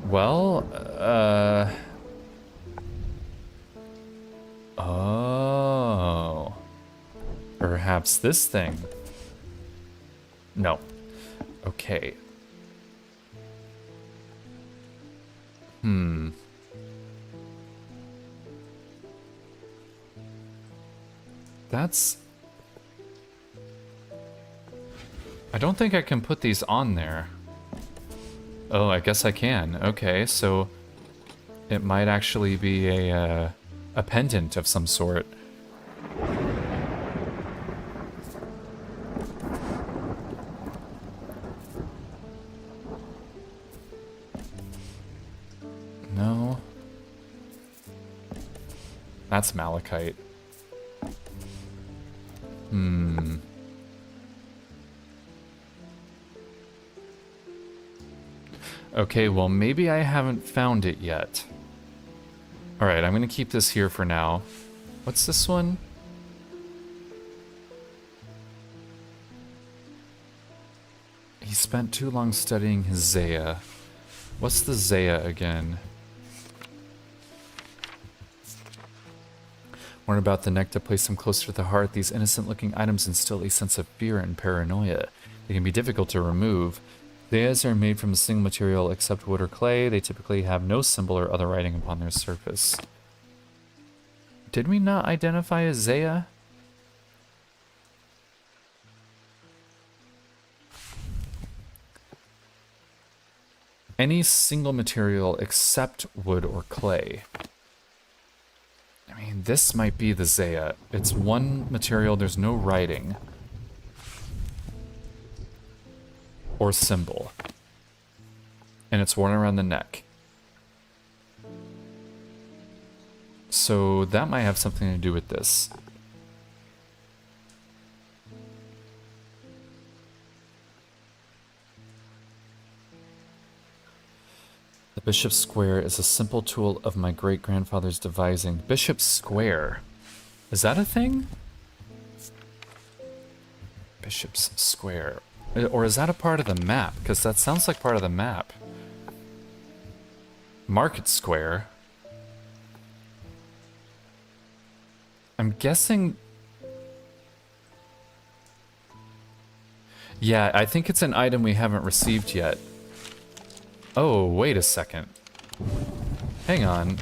Well, oh. Perhaps this thing. No. Okay. That's... I don't think I can put these on there. Oh, I guess I can. Okay, so it might actually be a pendant of some sort. No. That's malachite. Okay, well, maybe I haven't found it yet. Alright, I'm gonna keep this here for now. What's this one? He spent too long studying his Zaya. What's the Zaya again? Warn about the neck to place them closer to the heart. These innocent-looking items instill a sense of fear and paranoia. They can be difficult to remove. Zayas are made from a single material except wood or clay. They typically have no symbol or other writing upon their surface. Did we not identify a Zaya? Any single material except wood or clay. I mean, this might be the Zaya. It's one material, there's no writing. Or symbol. And it's worn around the neck. So that might have something to do with this. The Bishop's Square is a simple tool of my great-grandfather's devising. Bishop's Square. Is that a thing? Bishop's Square. Or is that a part of the map? Because that sounds like part of the map. Market Square. I'm guessing... Yeah, I think it's an item we haven't received yet. Oh, wait a second. Hang on.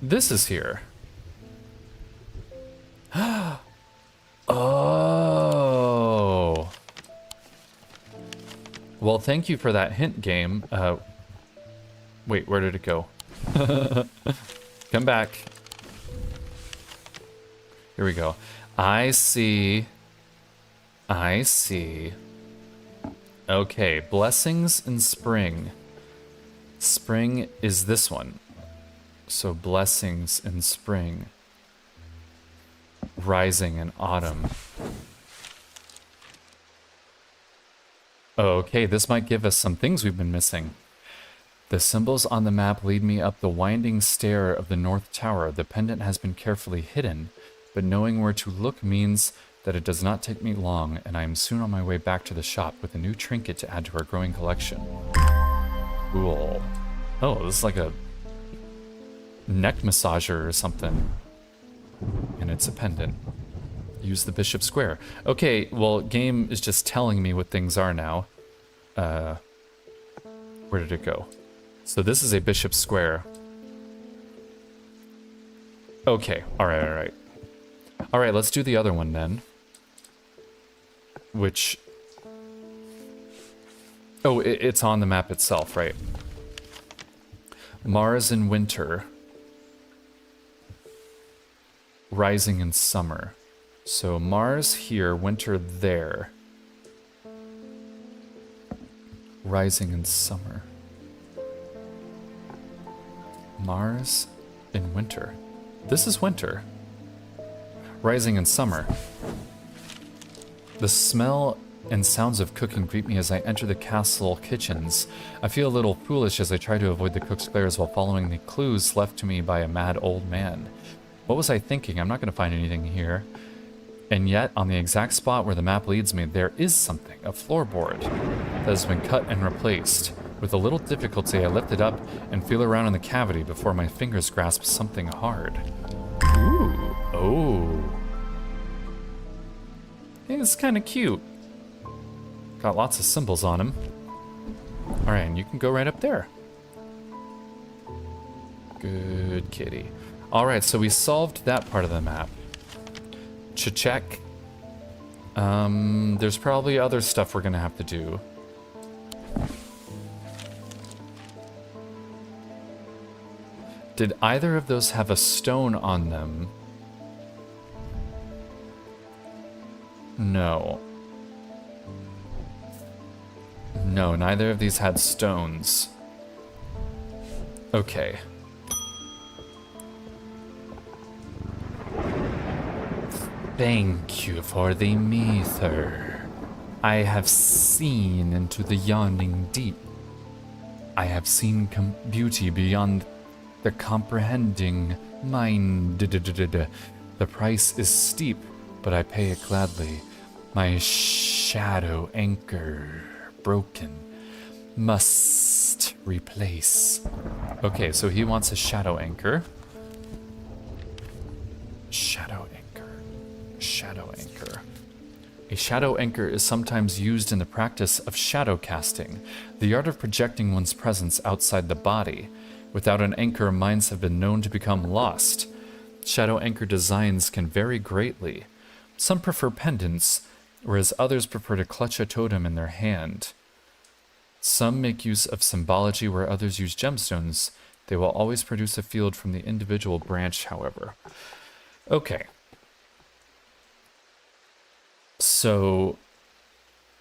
This is here. Oh. Well, thank you for that hint, game. Wait, where did it go? Come back. Here we go. I see. I see. Okay, blessings in spring. Spring is this one. So blessings in spring. Rising in autumn. Okay, this might give us some things we've been missing. The symbols on the map lead me up the winding stair of the North Tower. The pendant has been carefully hidden, but knowing where to look means that it does not take me long, and I am soon on my way back to the shop with a new trinket to add to our growing collection. Cool. Oh, this is like a neck massager or something. And it's a pendant. Use the Bishop Square. Okay, well, game is just telling me what things are now. Where did it go? So this is a Bishop Square. Okay, alright, alright. Alright, let's do the other one then. Which... Oh, it's on the map itself, right? Mars in winter. Rising in summer. So Mars here, winter there. Rising in summer. Mars in winter. This is winter. Rising in summer. The smell and sounds of cooking greet me as I enter the castle kitchens. I feel a little foolish as I try to avoid the cook's glares while following the clues left to me by a mad old man. What was I thinking? I'm not going to find anything here. And yet, on the exact spot where the map leads me, there is something, a floorboard, that has been cut and replaced. With a little difficulty, I lift it up and feel around in the cavity before my fingers grasp something hard. Ooh. Oh. It's kind of cute. Got lots of symbols on him. Alright, and you can go right up there. Good kitty. Alright, so we solved that part of the map. Check. There's probably other stuff we're gonna have to do. Did either of those have a stone on them? No. No, neither of these had stones. Okay. Thank you for the meter. I have seen into the yawning deep. I have seen beauty beyond the comprehending mind. The price is steep, but I pay it gladly. My shadow anchor broken. Must replace. Okay, so he wants a shadow anchor. Shadow anchor. Shadow anchor. A shadow anchor is sometimes used in the practice of shadow casting, the art of projecting one's presence outside the body. Without an anchor, minds have been known to become lost. Shadow anchor designs can vary greatly. Some prefer pendants, whereas others prefer to clutch a totem in their hand. Some make use of symbology where others use gemstones. They will always produce a field from the individual branch, however. Okay. So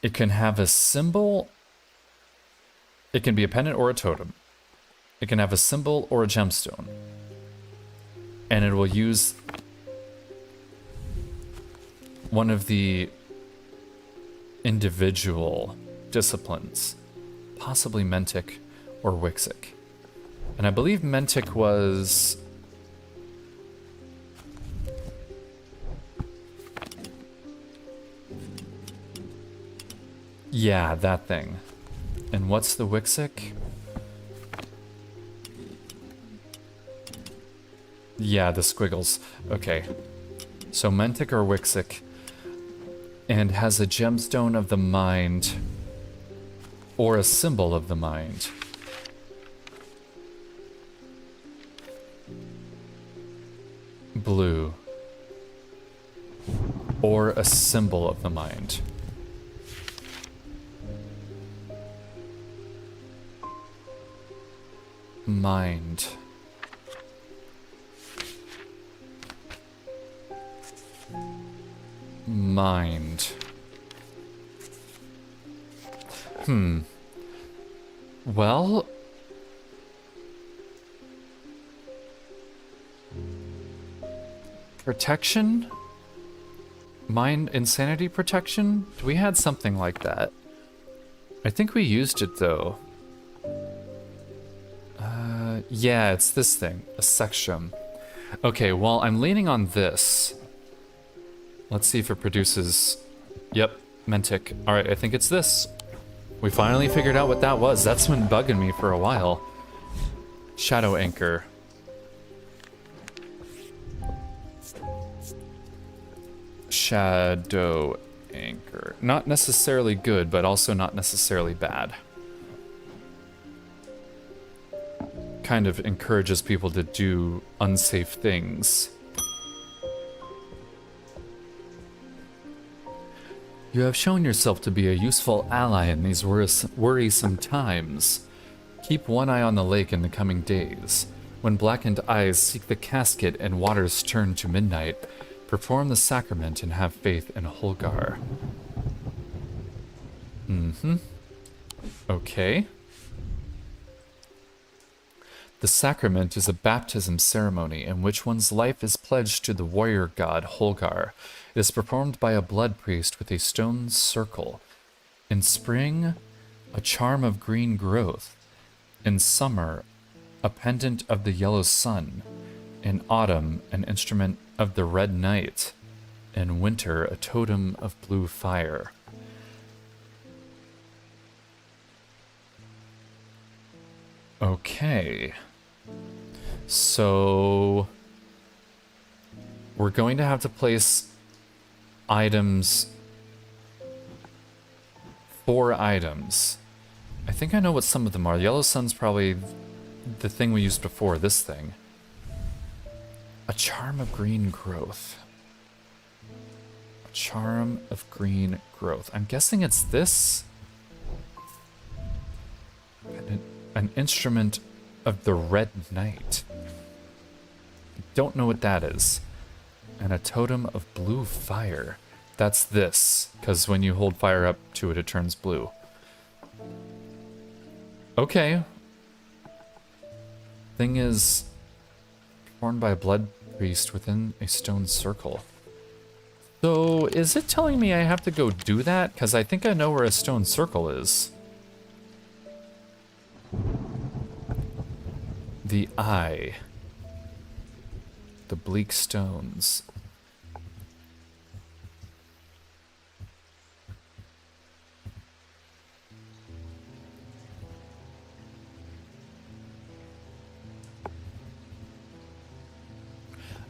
it can have a symbol. It can be a pendant or a totem. It can have a symbol or a gemstone. And it will use one of the individual disciplines, possibly Mentic or Wixic. And I believe Mentic was... yeah, that thing. And what's the Wixic? Yeah, the squiggles. Okay. So Mentic or Wixic. And has a gemstone of the mind. Or a symbol of the mind. Blue. Or a symbol of the mind. Mind. Mind. Well... protection? Mind insanity protection? We had something like that. I think we used it though. Yeah, it's this thing. A sextrum. Okay, well, I'm leaning on this. Let's see if it produces... Yep, Mentic. Alright, I think it's this. We finally figured out what that was. That's been bugging me for a while. Shadow Anchor. Shadow Anchor. Not necessarily good, but also not necessarily bad. Kind of encourages people to do unsafe things. You have shown yourself to be a useful ally in these worrisome times. Keep one eye on the lake in the coming days. When blackened eyes seek the casket and waters turn to midnight, perform the sacrament and have faith in Holgar. Okay. The sacrament is a baptism ceremony in which one's life is pledged to the warrior god Holgar. It is performed by a blood priest with a stone circle. In spring, a charm of green growth. In summer, a pendant of the yellow sun. In autumn, an instrument of the red night. In winter, a totem of blue fire. Okay. So we're going to have to place items, 4 items. I think I know what some of them are. Yellow sun's probably the thing we used before, this thing. A charm of green growth. A charm of green growth. I'm guessing it's this. An instrument of the red night. Don't know what that is. And a totem of blue fire. That's this, because when you hold fire up to it, it turns blue. Okay. Thing is formed by a blood priest within a stone circle. So, is it telling me I have to go do that? Because I think I know where a stone circle is. The eye. The bleak stones.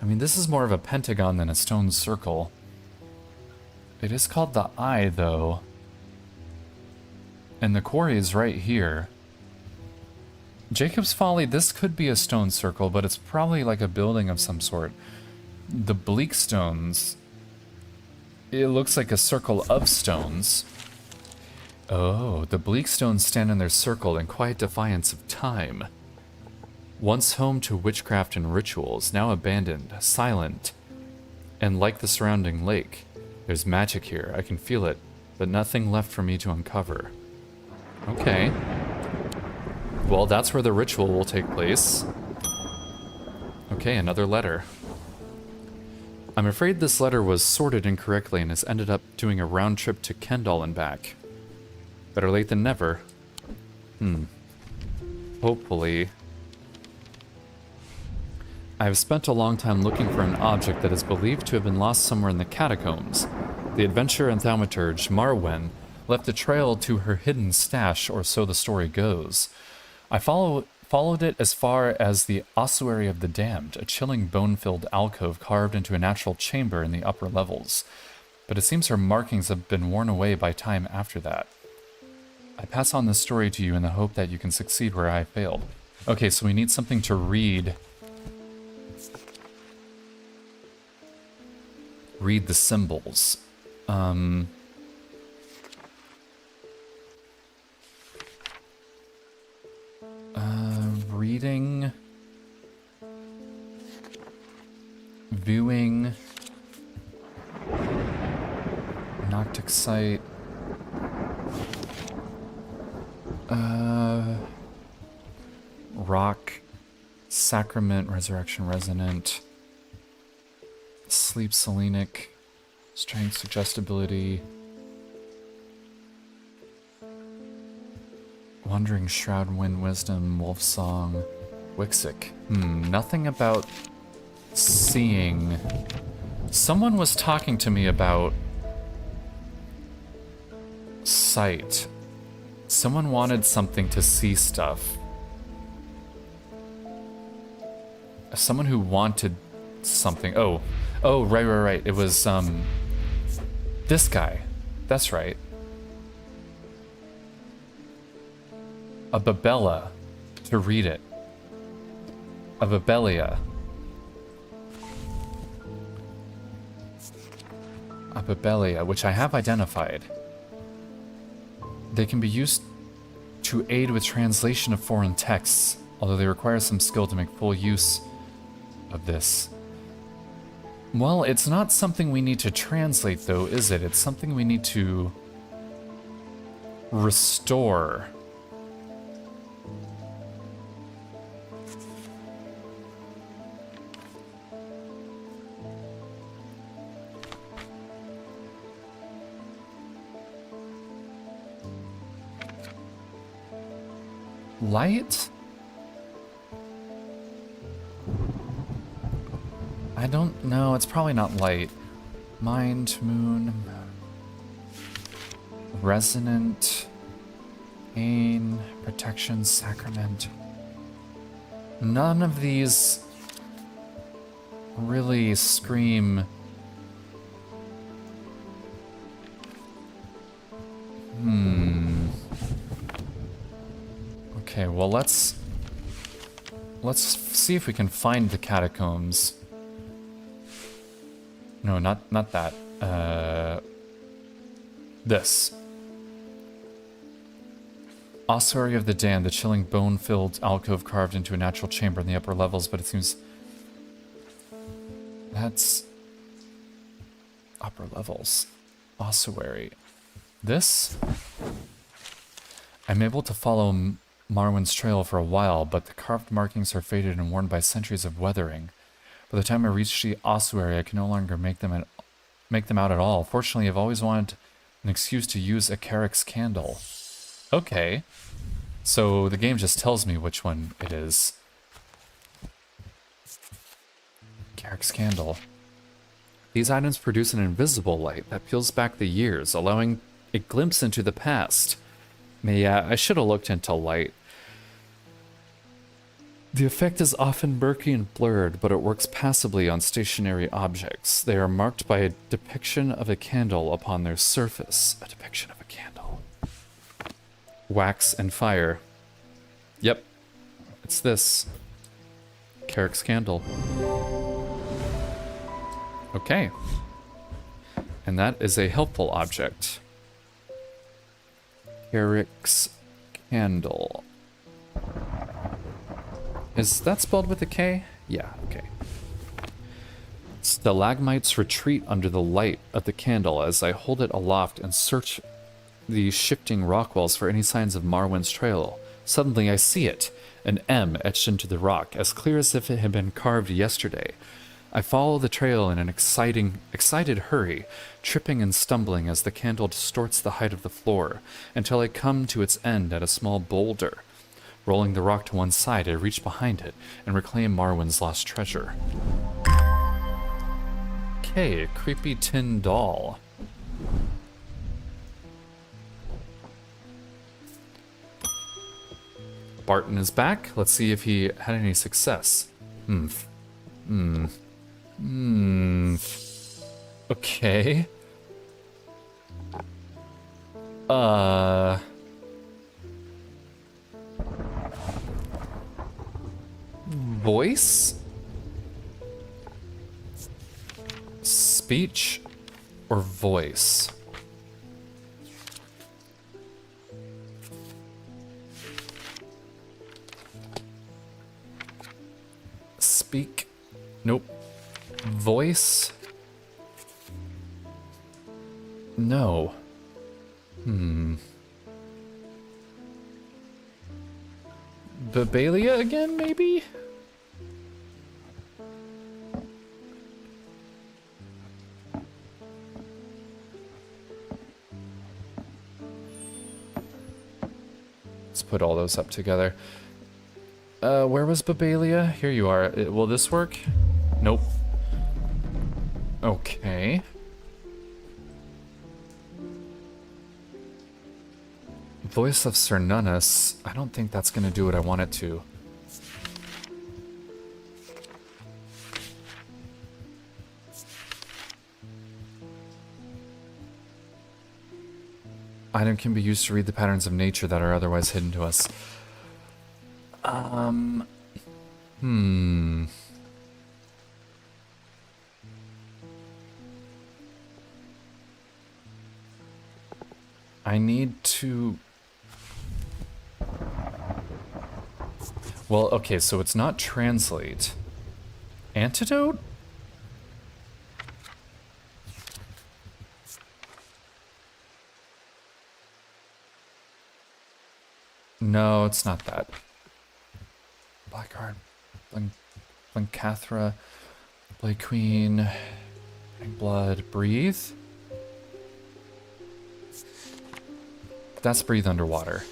I mean, this is more of a pentagon than a stone circle. It is called the Eye, though. And the quarry is right here. Jacob's Folly, this could be a stone circle, but it's probably like a building of some sort. The bleak stones, it looks like a circle of stones. Oh, the bleak stones stand in their circle in quiet defiance of time. Once home to witchcraft and rituals, now abandoned, silent, and like the surrounding lake. There's magic here, I can feel it, but nothing left for me to uncover. Okay. Well, that's where the ritual will take place. Okay, another letter. I'm afraid this letter was sorted incorrectly and has ended up doing a round trip to Kendall and back. Better late than never. Hopefully. I have spent a long time looking for an object that is believed to have been lost somewhere in the catacombs. The adventurer and thaumaturge, Marwen, left a trail to her hidden stash, or so the story goes. I followed it as far as the ossuary of the damned, a chilling bone-filled alcove carved into a natural chamber in the upper levels. But it seems her markings have been worn away by time after that. I pass on this story to you in the hope that you can succeed where I failed. Okay, so we need something to read. Read the symbols. Reading. Viewing. Noctic sight. Rock. Sacrament, resurrection, resonant. Sleep, selenic. Strength, suggestibility. Wandering Shroud, Wind, Wisdom, Wolf Song, Wixic. Nothing about seeing. Someone was talking to me about sight. Someone wanted something to see stuff. Someone who wanted something. Oh, right. It was, this guy. That's right. A Babella, to read it. A Babelia. A Babelia, which I have identified. They can be used to aid with translation of foreign texts, although they require some skill to make full use of this. Well, it's not something we need to translate, though, is it? It's something we need to restore. Light? I don't know, it's probably not light. Mind, moon, resonant, pain, protection, sacrament. None of these really scream. Okay, well let's see if we can find the catacombs. No, not that. This. Ossuary of the Damned, the chilling bone-filled alcove carved into a natural chamber in the upper levels, but it seems that's upper levels. Ossuary. This? I'm able to follow Marwen's trail for a while, but the carved markings are faded and worn by centuries of weathering. By the time I reach the ossuary, I can no longer make them out at all. Fortunately, I've always wanted an excuse to use a Carrick's candle. Okay. So the game just tells me which one it is. Carrick's candle. These items produce an invisible light that peels back the years, allowing a glimpse into the past. Yeah, I should have looked into light. The effect is often murky and blurred, but it works passively on stationary objects. They are marked by a depiction of a candle upon their surface. A depiction of a candle. Wax and fire. Yep. It's this. Carrick's candle. Okay. And that is a helpful object. Eric's candle. Is that spelled with a K? Yeah, okay. Stalagmites retreat under the light of the candle as I hold it aloft and search the shifting rock walls for any signs of Marwyn's trail. Suddenly I see it, an M etched into the rock, as clear as if it had been carved yesterday. I follow the trail in an excited hurry, tripping and stumbling as the candle distorts the height of the floor, until I come to its end at a small boulder. Rolling the rock to one side, I reach behind it and reclaim Marwyn's lost treasure. Okay, creepy tin doll. Barton is back. Let's see if he had any success. Okay. Voice? Speech or voice? Speak? Nope. Voice? No. Babelia again, maybe? Let's put all those up together. Where was Babelia? Here you are. Will this work? Nope. Okay. Voice of Cernunnos. I don't think that's going to do what I want it to. Item can be used to read the patterns of nature that are otherwise hidden to us. I need to... Well, okay, so it's not translate. Antidote? No, it's not that. Blackheart, Blancathra, Blade Queen, Blood, Breathe. That's breathe underwater.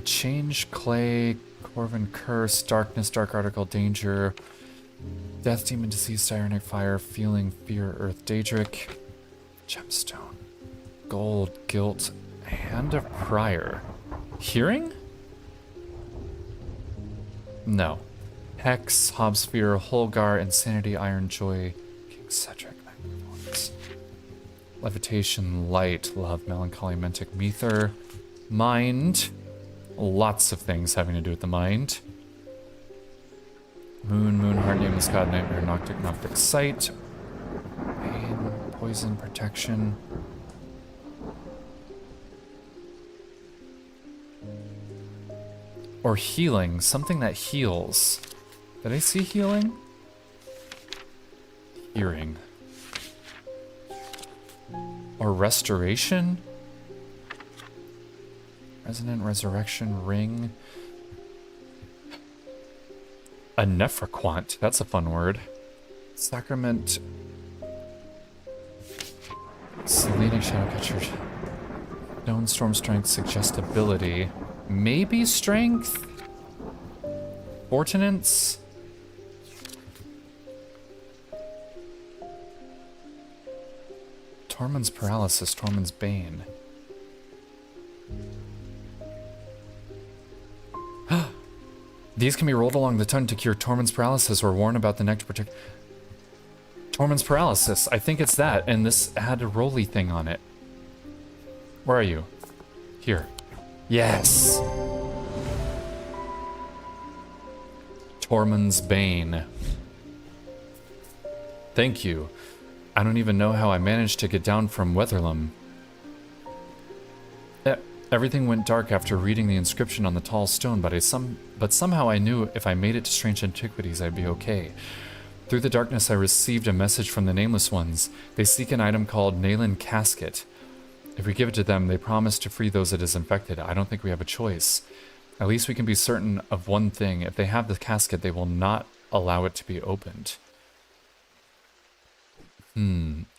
Change, clay, Corvin curse, darkness, dark article, danger, death, demon, disease, tyrannic fire, feeling, fear, earth, daedric, gemstone, gold, guilt, hand of prior, hearing? No. Hex, Hobsphere, Holgar, Insanity, Iron Joy, King Cedric, Magnificence. Levitation, Light, Love, Melancholy, Mentic, Mether, Mind. Lots of things having to do with the mind. Moon, Heart, Nameless God, Nightmare, Noctic, Sight. Pain, Poison, Protection. Or healing, something that heals. Did I see healing? Hearing. Or restoration? Resonant, resurrection, ring. A nephroquant, that's a fun word. Sacrament. Selenic, Shadowcatcher. Stone, Storm, Strength, Suggestibility. Maybe Strength? Ordinance? Tormund's Paralysis, Tormund's Bane. These can be rolled along the tongue to cure Tormund's Paralysis or warn about the next protect. Tormund's Paralysis, I think it's that, and this had a rolly thing on it. Where are you? Here. Yes! Tormund's Bane. Thank you. I don't even know how I managed to get down from Weatherlam. Everything went dark after reading the inscription on the tall stone, but somehow I knew if I made it to Strange Antiquities, I'd be okay. Through the darkness, I received a message from the Nameless Ones. They seek an item called Nayland Casket. If we give it to them, they promise to free those it has infected. I don't think we have a choice. At least we can be certain of one thing. If they have the casket, they will not allow it to be opened.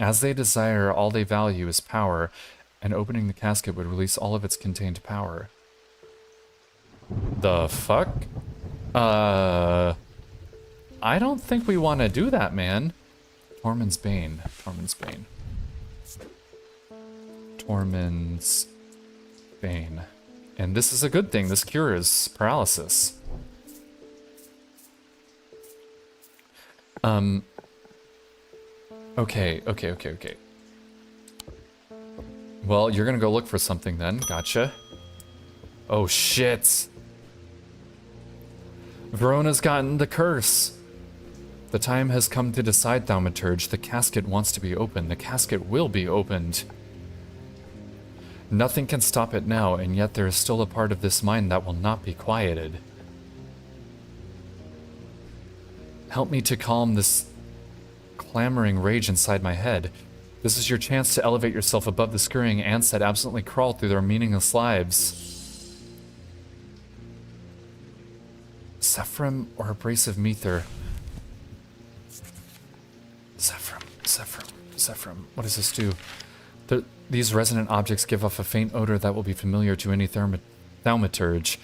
As they desire, all they value is power, and opening the casket would release all of its contained power. The fuck? I don't think we want to do that, man. Tormund's Bane. Tormund's Bane. Tormund's Bane. And this is a good thing. This cures paralysis. Okay. Well, you're gonna go look for something then. Gotcha. Oh, shit. Verona's gotten the curse. The time has come to decide, Thaumaturge. The casket wants to be opened. The casket will be opened. Nothing can stop it now, and yet there is still a part of this mind that will not be quieted. Help me to calm this clamoring rage inside my head. This is your chance to elevate yourself above the scurrying ants that absently crawl through their meaningless lives. Sephram or abrasive mether? Sephram. What does this do? These resonant objects give off a faint odor that will be familiar to any thaumaturge.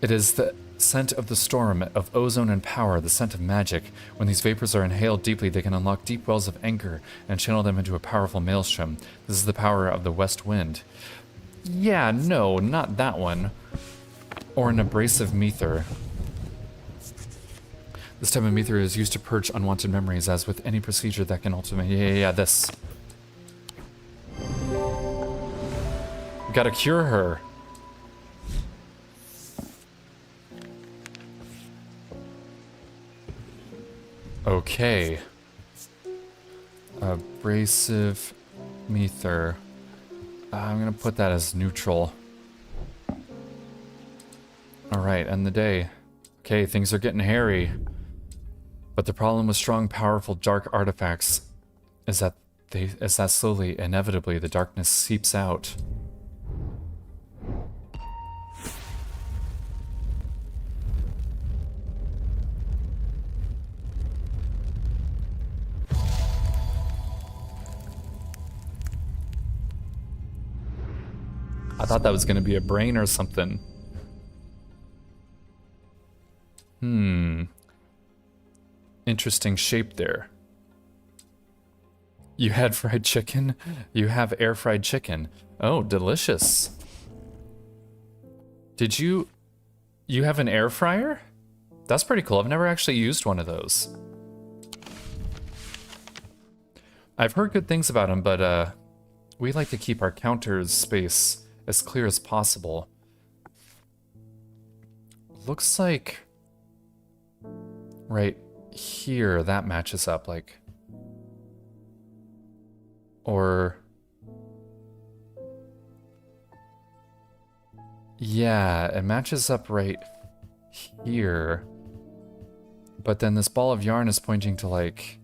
It is the scent of the storm, of ozone and power, the scent of magic. When these vapors are inhaled deeply, they can unlock deep wells of anger and channel them into a powerful maelstrom. This is the power of the west wind. Yeah, no, not that one. Or an abrasive mether. This type of mether is used to purge unwanted memories, as with any procedure that can ultimately... Yeah, this. Gotta cure her. Okay. Abrasive mether. I'm gonna put that as neutral. Alright, end the day. Okay, things are getting hairy. But the problem with strong, powerful, dark artifacts is that slowly, inevitably, the darkness seeps out. I thought that was going to be a brain or something. Interesting shape there. You had fried chicken? You have air fried chicken. Oh, delicious. Did you have an air fryer? That's pretty cool. I've never actually used one of those. I've heard good things about them, but we like to keep our counters space as clear as possible. Looks like right here that matches up, like, or yeah, it matches up right here, but then this ball of yarn is pointing to like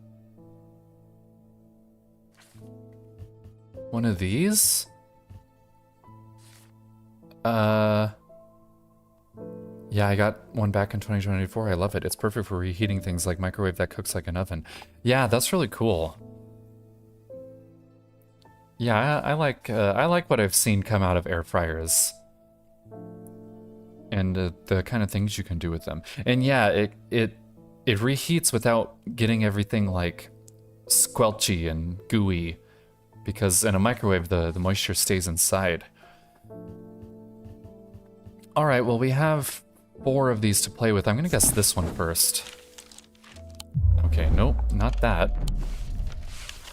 one of these. Yeah, I got one back in 2024. I love it. It's perfect for reheating things like microwave that cooks like an oven. Yeah, that's really cool. Yeah, I like what I've seen come out of air fryers, and the kind of things you can do with them. And yeah, it reheats without getting everything like squelchy and gooey, because in a microwave the moisture stays inside. All right, well, we have 4 of these to play with. I'm gonna guess this one first. Okay, nope, not that.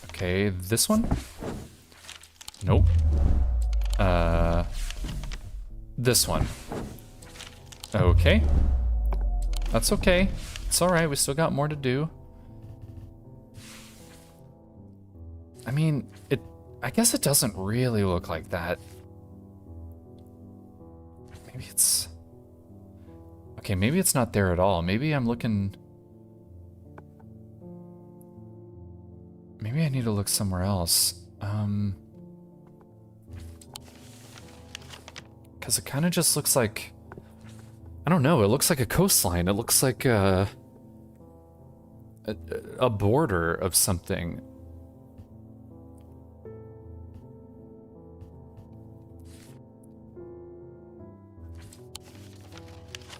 Okay, this one? Nope. This one. Okay. That's okay. It's alright, we still got more to do. I mean, I guess it doesn't really look like that. Maybe it's... Okay, maybe it's not there at all. Maybe I'm looking... Maybe I need to look somewhere else. Because it kind of just looks like... I don't know, it looks like a coastline. It looks like a border of something.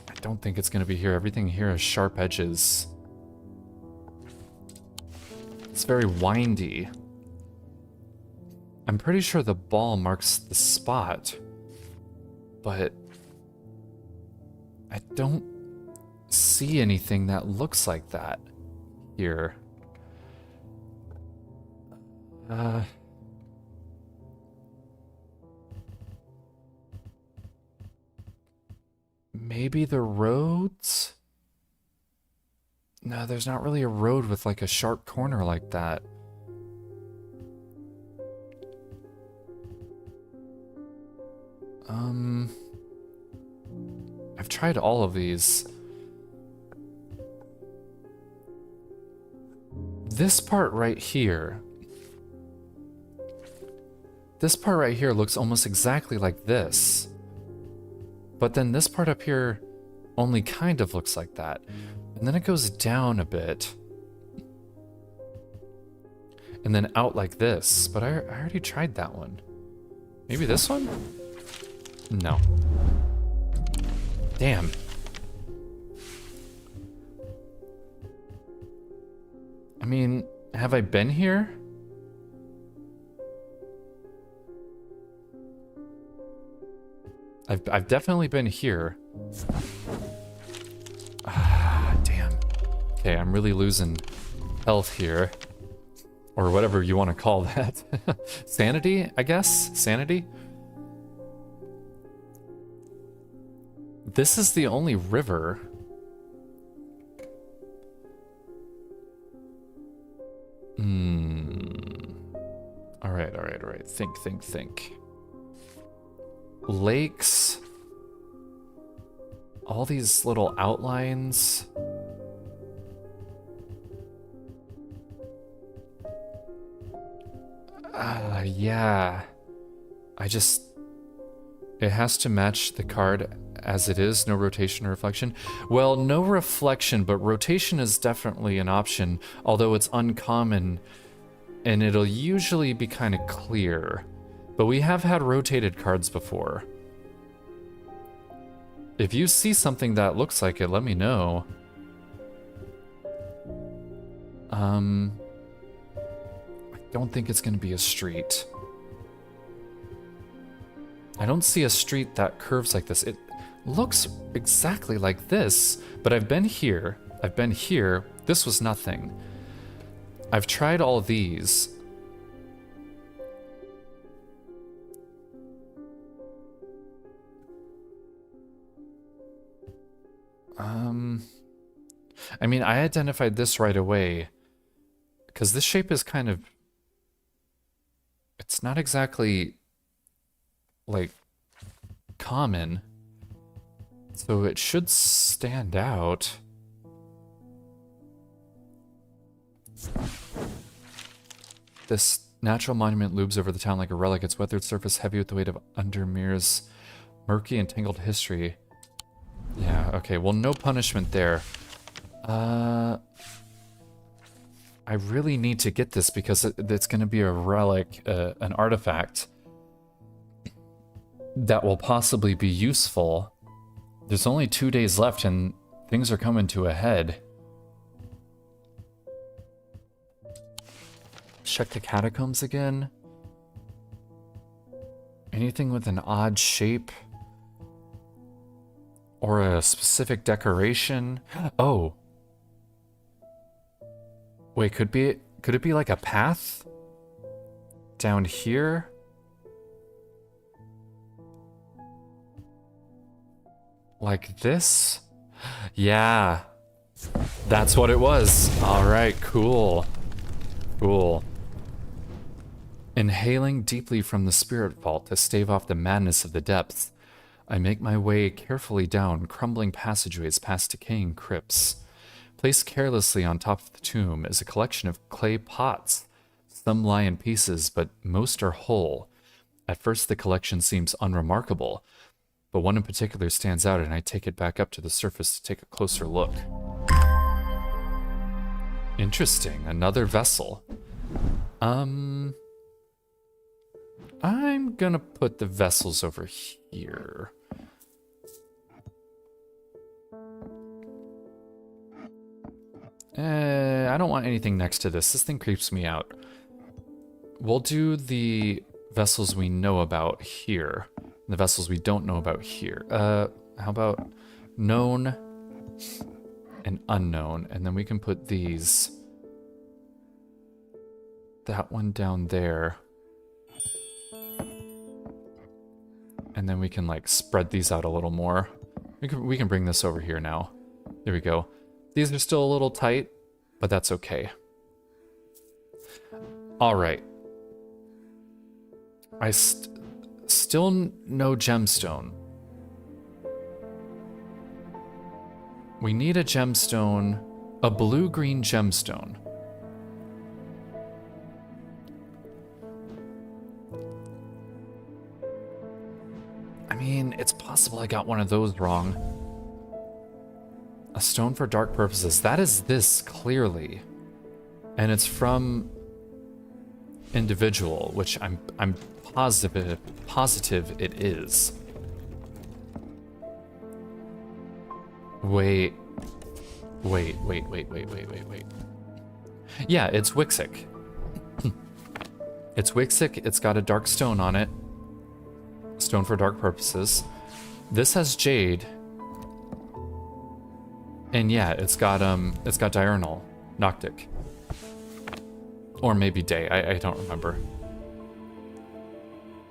I don't think it's going to be here. Everything here has sharp edges. It's very windy. I'm pretty sure the ball marks the spot, but I don't see anything that looks like that here. Maybe the roads? No, there's not really a road with like a sharp corner like that. I've tried all of these. This part right here. This part right here looks almost exactly like this. But then this part up here only kind of looks like that. And then it goes down a bit. And then out like this. But I already tried that one. Maybe this one? No. Damn. I mean, have I been here? I've definitely been here. Ah, damn. Okay, I'm really losing health here. Or whatever you want to call that. Sanity, I guess? Sanity? This is the only river. Alright. Think. Lakes. All these little outlines. Yeah. It has to match the card as it is, no rotation or reflection. Well, no reflection, but rotation is definitely an option, although it's uncommon, and it'll usually be kind of clear. But we have had rotated cards before. If you see something that looks like it, let me know. I don't think it's going to be a street. I don't see a street that curves like this. It looks exactly like this, but I've been here. This was nothing. I've tried all these. I mean, I identified this right away, because this shape is kind of... It's not exactly, like, common. So it should stand out. This natural monument looms over the town like a relic, its weathered surface heavy with the weight of Undermere's murky and tangled history. Yeah, okay, well, no punishment there. I really need to get this because it's going to be a relic, an artifact that will possibly be useful. There's only 2 days left and things are coming to a head. Check the catacombs again. Anything with an odd shape? Or a specific decoration? Oh. Wait, could it be like a path? Down here? Like this? Yeah. That's what it was. Alright, cool. Cool. Inhaling deeply from the spirit vault to stave off the madness of the depths. I make my way carefully down crumbling passageways past decaying crypts. Placed carelessly on top of the tomb is a collection of clay pots. Some lie in pieces, but most are whole. At first, the collection seems unremarkable, but one in particular stands out, and I take it back up to the surface to take a closer look. Interesting, another vessel. I'm gonna put the vessels over here. I don't want anything next to this. This thing creeps me out. We'll do the vessels we know about here. The vessels we don't know about here. How about known and unknown? And then we can put these. That one down there. And then we can like spread these out a little more. We can bring this over here now. There we go. These are still a little tight, but that's okay. All right. Still no gemstone. We need a gemstone, a blue-green gemstone. I mean, it's possible I got one of those wrong. A stone for dark purposes. That is this, clearly. And it's from individual, which I'm positive it is. Wait. Yeah, it's Wixic. It's Wixic, it's got a dark stone on it. Stone for dark purposes. This has jade. And yeah, it's got diurnal, noctic. Or maybe day, I don't remember.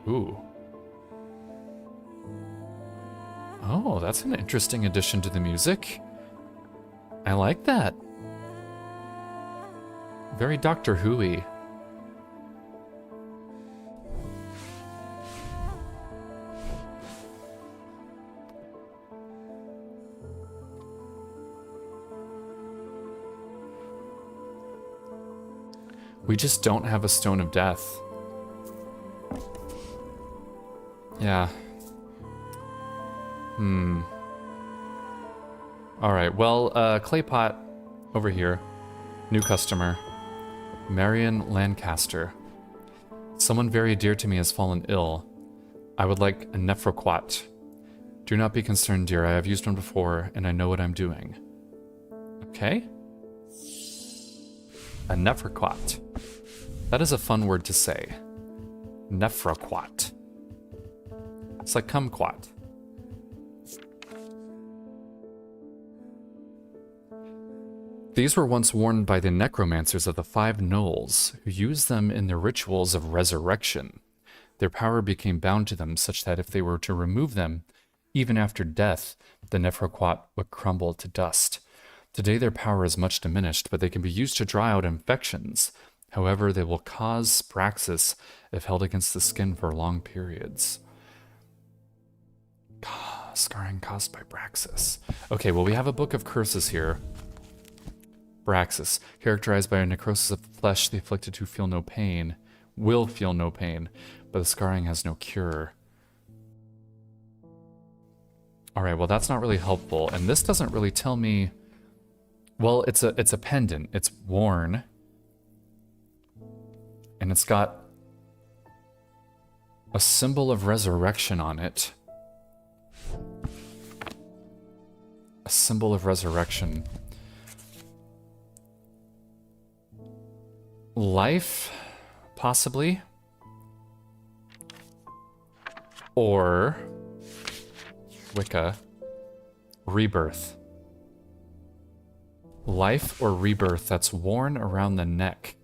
Ooh. Oh, that's an interesting addition to the music. I like that. Very Doctor Who-y. We just don't have a Stone of Death. Yeah. Alright, well, clay pot over here. New customer. Marion Lancaster. Someone very dear to me has fallen ill. I would like a nephroquat. Do not be concerned, dear. I have used one before, and I know what I'm doing. Okay. A nephroquat. That is a fun word to say. Nephroquat. It's like kumquat. These were once worn by the necromancers of the Five Knolls, who used them in their rituals of resurrection. Their power became bound to them such that if they were to remove them, even after death, the nephroquat would crumble to dust. Today their power is much diminished, but they can be used to draw out infections. However, they will cause spraxis if held against the skin for long periods. Scarring caused by Braxis. Okay, well, we have a book of curses here. Braxis, characterized by a necrosis of the flesh, the afflicted who feel no pain, will feel no pain, but the scarring has no cure. Alright, well, that's not really helpful, and this doesn't really tell me... Well, it's a pendant. It's worn. And it's got a symbol of resurrection on it. A symbol of resurrection. Life, possibly. Or Wicca. Rebirth. Life or rebirth that's worn around the neck.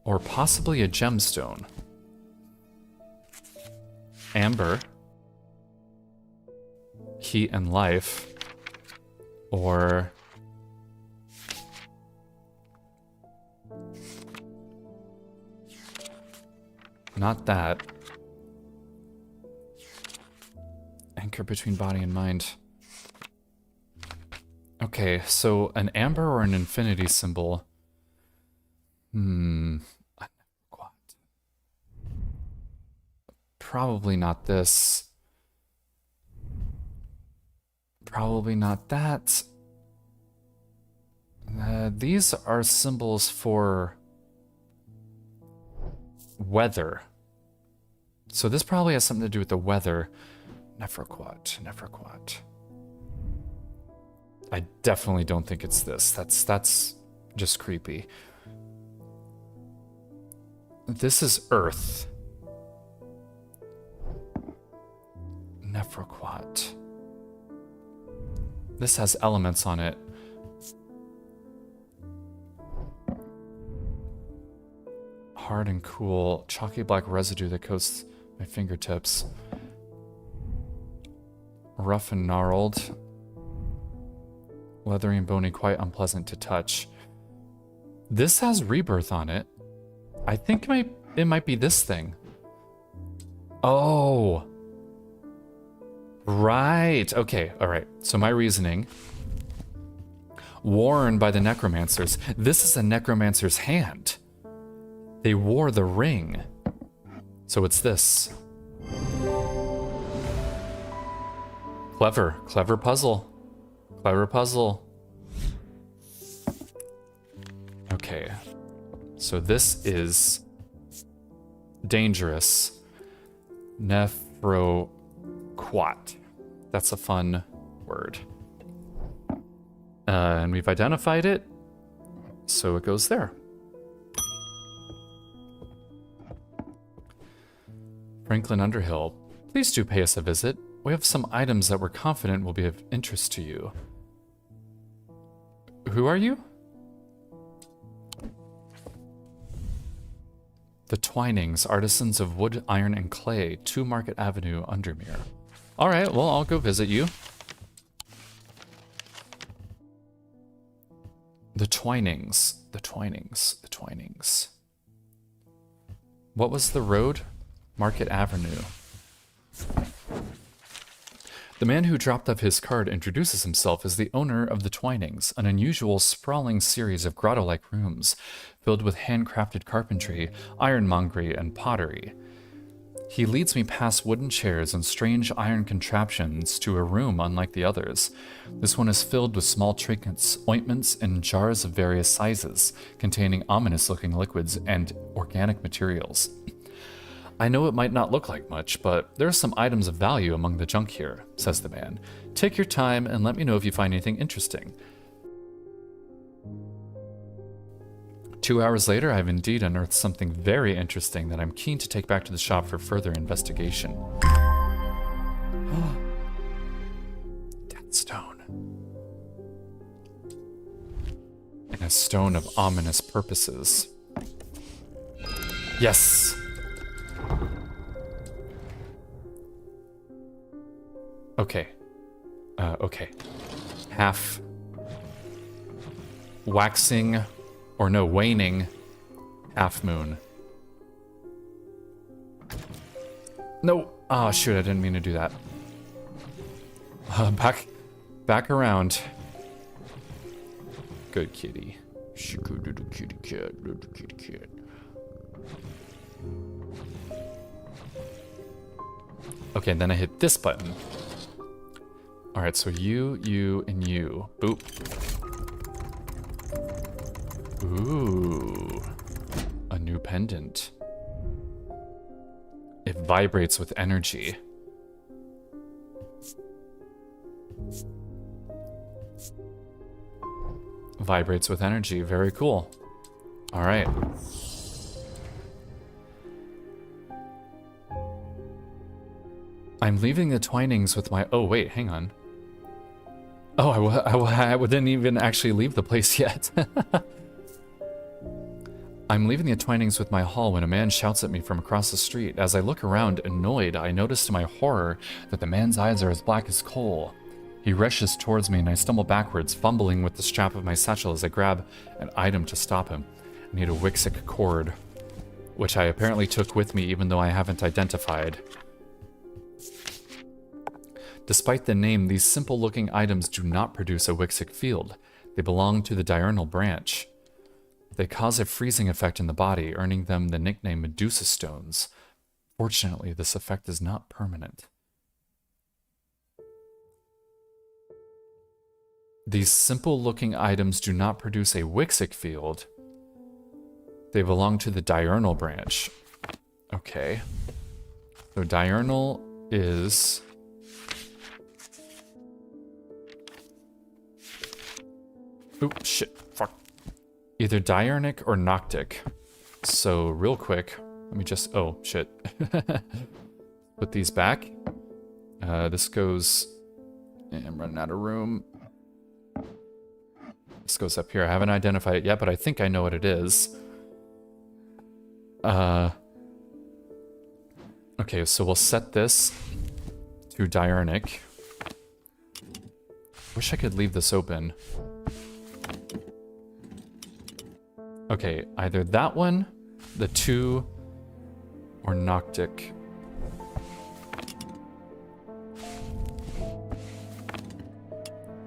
Or possibly a gemstone. Amber. Heat and life. Or... Not that. Anchor between body and mind. Okay, so an amber or an infinity symbol. Probably not this. Probably not that. These are symbols for weather. So this probably has something to do with the weather. Nephroquat. I definitely don't think it's this. That's just creepy. This is Earth. Nephroquat. This has elements on it. Hard and cool. Chalky black residue that coats my fingertips. Rough and gnarled. Leathery and bony, quite unpleasant to touch. This has rebirth on it. I think it might be this thing. Oh. Right. Okay. All right. So my reasoning. Worn by the necromancers. This is a necromancer's hand. They wore the ring. So it's this. Clever. Clever puzzle. Clever puzzle. Okay. So this is dangerous. Nephroquat. That's a fun word. And we've identified it. So it goes there. Franklin Underhill, please do pay us a visit. We have some items that we're confident will be of interest to you. Who are you? The Twinings, artisans of wood, iron, and clay, 2 Market Avenue, Undermere. Alright, well, I'll go visit you. The Twinings. The Twinings. The Twinings. What was the road? Market Avenue. The man who dropped off his card introduces himself as the owner of the Twinings, an unusual, sprawling series of grotto-like rooms filled with handcrafted carpentry, ironmongery, and pottery. He leads me past wooden chairs and strange iron contraptions to a room unlike the others. This one is filled with small trinkets, ointments, and jars of various sizes, containing ominous-looking liquids and organic materials. I know it might not look like much, but there are some items of value among the junk here, says the man. Take your time and let me know if you find anything interesting. 2 hours later, I've indeed unearthed something very interesting that I'm keen to take back to the shop for further investigation. Death stone. And a stone of ominous purposes. Yes! Okay. Okay. Half waxing, or no, waning half moon. No. Oh, shoot, I didn't mean to do that. Back around. Good kitty. Good little kitty cat, little kitty cat. Okay, and then I hit this button. Alright, so you, and you. Boop. Ooh. A new pendant. It vibrates with energy. Vibrates with energy. Very cool. Alright. I'm leaving the Twinings with my... Oh, wait, hang on. Oh, I didn't even actually leave the place yet. I'm leaving the Twinings with my haul when a man shouts at me from across the street. As I look around, annoyed, I notice to my horror that the man's eyes are as black as coal. He rushes towards me and I stumble backwards, fumbling with the strap of my satchel as I grab an item to stop him. I need a Wixic cord. which I apparently took with me even though I haven't identified. Despite the name, these simple-looking items do not produce a Wixic field. They belong to the diurnal branch. They cause a freezing effect in the body, earning them the nickname Medusa Stones. Fortunately, this effect is not permanent. These simple-looking items do not produce a Wixic field. They belong to the diurnal branch. Okay. So diurnal is... Oop, shit, fuck. Either diurnic or noctic. So real quick, let me just... Oh, shit. Put these back. This goes... I'm running out of room. This goes up here. I haven't identified it yet, but I think I know what it is. Okay, so we'll set this to diurnic. Wish I could leave this open. Okay, either that one, the 2, or noctic.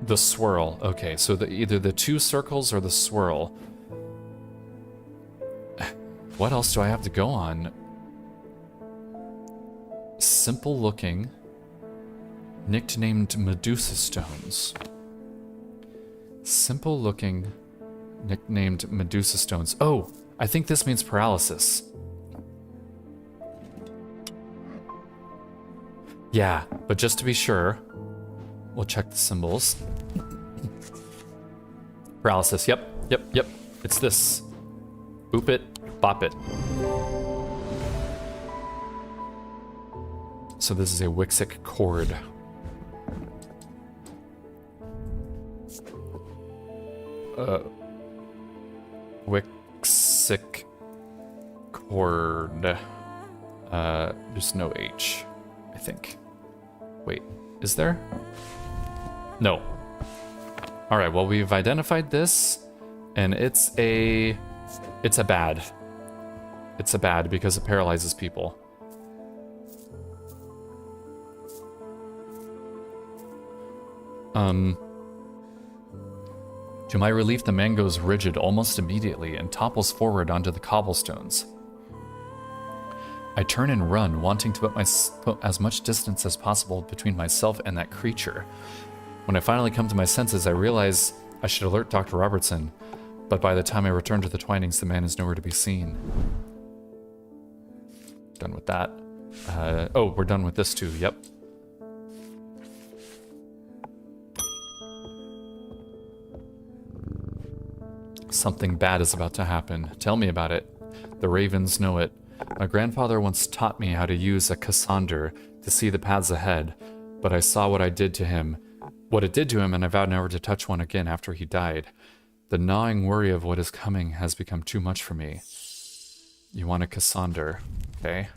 The swirl. Okay, so either the 2 circles or the swirl. What else do I have to go on? Simple looking, nicknamed Medusa Stones. Simple looking, nicknamed Medusa Stones. Oh, I think this means paralysis. Yeah, but just to be sure, we'll check the symbols. Paralysis, yep. It's this. Boop it, bop it. So this is a Wixic cord. Wixic cord. There's no H, I think. Wait, is there? No. Alright, well, we've identified this, and it's a bad. It's a bad because it paralyzes people. To my relief, the man goes rigid almost immediately and topples forward onto the cobblestones. I turn and run, wanting to put as much distance as possible between myself and that creature. When I finally come to my senses, I realize I should alert Dr. Robertson, but by the time I return to the Twinings, the man is nowhere to be seen. Done with that. Oh, we're done with this too, yep. Something bad is about to happen. Tell me about it. The ravens know it. My grandfather once taught me how to use a Cassander to see the paths ahead, but I saw what it did to him, and I vowed never to touch one again after he died. The gnawing worry of what is coming has become too much for me. You want a Cassander, okay?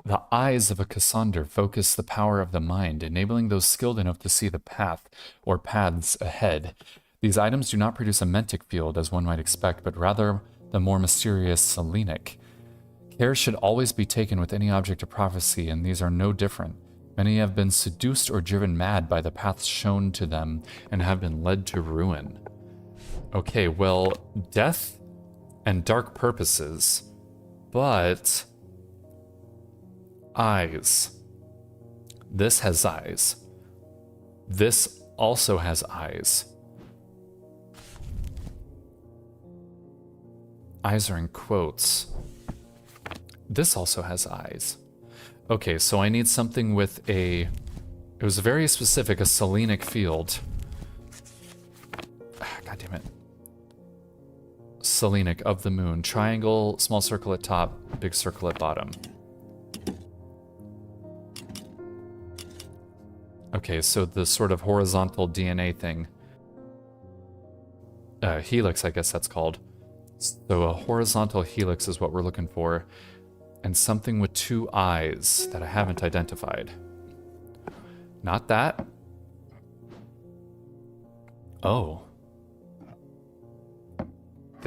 The eyes of a Cassander focus the power of the mind, enabling those skilled enough to see the path or paths ahead. These items do not produce a mentic field, as one might expect, but rather the more mysterious selenic. Care should always be taken with any object of prophecy, and these are no different. Many have been seduced or driven mad by the paths shown to them, and have been led to ruin. Okay, well, death and dark purposes, but... eyes. This has eyes. This also has eyes. Eyes are in quotes. This also has eyes. Okay, so I need something with a... It was very specific, a selenic field. God damn it. Selenic of the moon. Triangle, small circle at top, big circle at bottom. Okay, so the sort of horizontal DNA thing. Helix, I guess that's called. So a horizontal helix is what we're looking for. And something with 2 eyes that I haven't identified. Not that. Oh.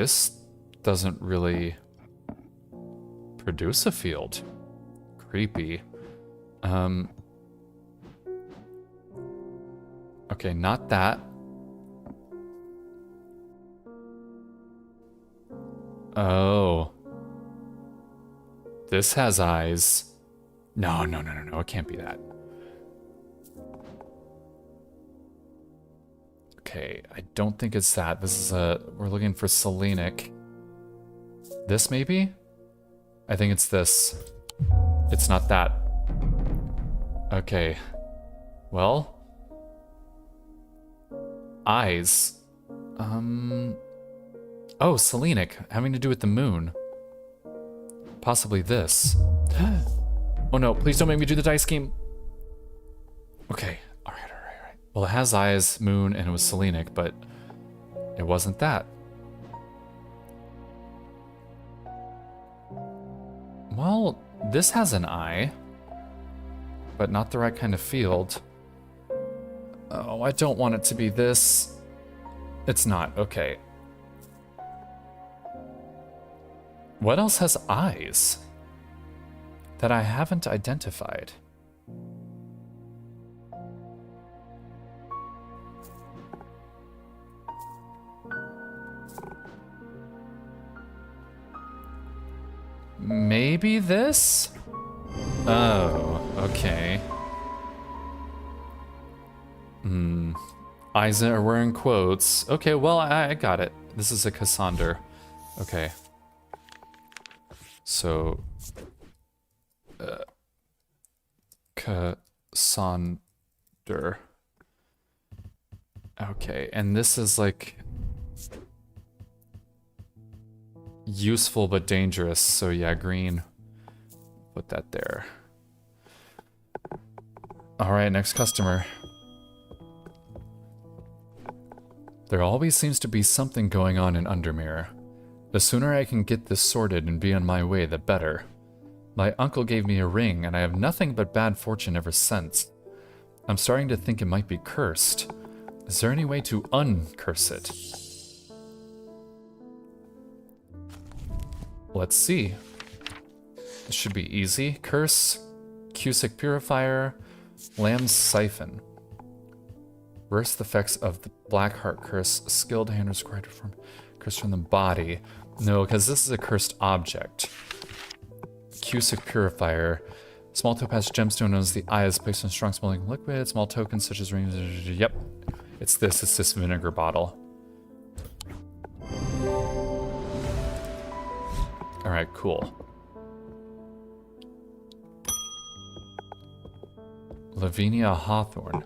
this doesn't really produce a field. Creepy. Okay, not that. Oh. This has eyes. No, no, no, no, no, it can't be that. Okay, I don't think it's that. This is we're looking for Selenic. This maybe? I think it's this. It's not that. Okay. Well. Eyes. Oh, Selenic, having to do with the moon. Possibly this. Oh no, please don't make me do the dice scheme. Okay, alright. Well, it has eyes, moon, and it was Selenic, but it wasn't that. Well, this has an eye, but not the right kind of field. Oh, I don't want it to be this. It's not, okay. What else has eyes that I haven't identified? Maybe this? Oh, okay. Eyes are wearing quotes. Okay, well, I got it. This is a Cassander. Okay. So, Cassander. Okay, and this is like useful but dangerous, so yeah, green. Put that there. Alright, next customer. There always seems to be something going on in Undermere. The sooner I can get this sorted and be on my way, the better. My uncle gave me a ring, and I have nothing but bad fortune ever since. I'm starting to think it might be cursed. Is there any way to uncurse it? Let's see. This should be easy. Curse, Cusick Purifier, Lamb's Siphon. Reverse the effects of the Black Heart Curse. Skilled hand is required to perform curse from the body. No, because this is a cursed object. Cusick Purifier. Small topaz gemstone known as the Eye is placed in strong smelling liquid. Small tokens such as rings. Yep. It's this vinegar bottle. Alright, cool. Lavinia Hawthorne.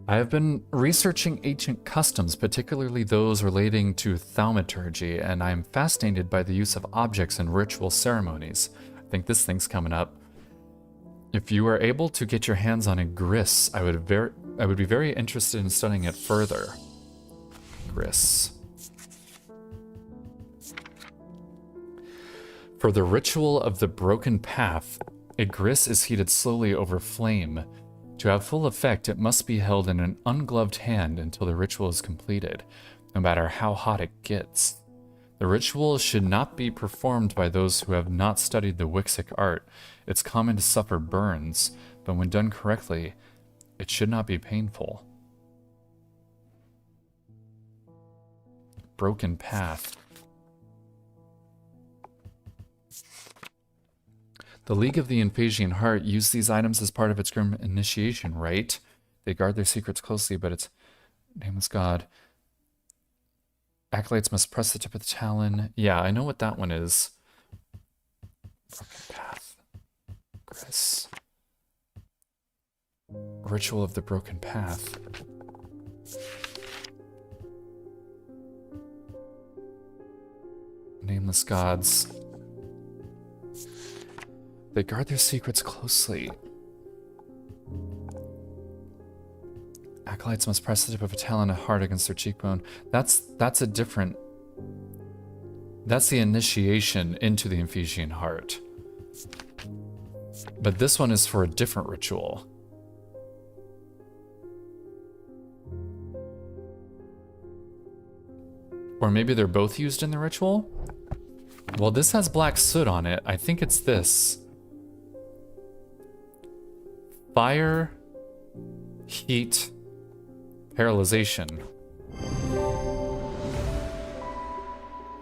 I have been researching ancient customs, particularly those relating to thaumaturgy, and I am fascinated by the use of objects in ritual ceremonies. I think this thing's coming up. If you are able to get your hands on a gris, I would be very interested in studying it further. Gris. For the ritual of the broken path, a gris is heated slowly over flame. To have full effect, it must be held in an ungloved hand until the ritual is completed, no matter how hot it gets. The ritual should not be performed by those who have not studied the Wixic art. It's common to suffer burns, but when done correctly, it should not be painful. Broken path. The League of the Ephesian Heart used these items as part of its grim initiation rite. They guard their secrets closely, but its nameless god. Acolytes must press the tip of the talon. Yeah, I know what that one is. Broken path. Gris. Ritual of the broken path. Nameless gods. They guard their secrets closely. Acolytes must press the tip of a talon hard against their cheekbone. That's a different... That's the initiation into the Ephesian heart. But this one is for a different ritual. Or maybe they're both used in the ritual? Well, this has black soot on it. I think it's this. Fire, heat, paralyzation.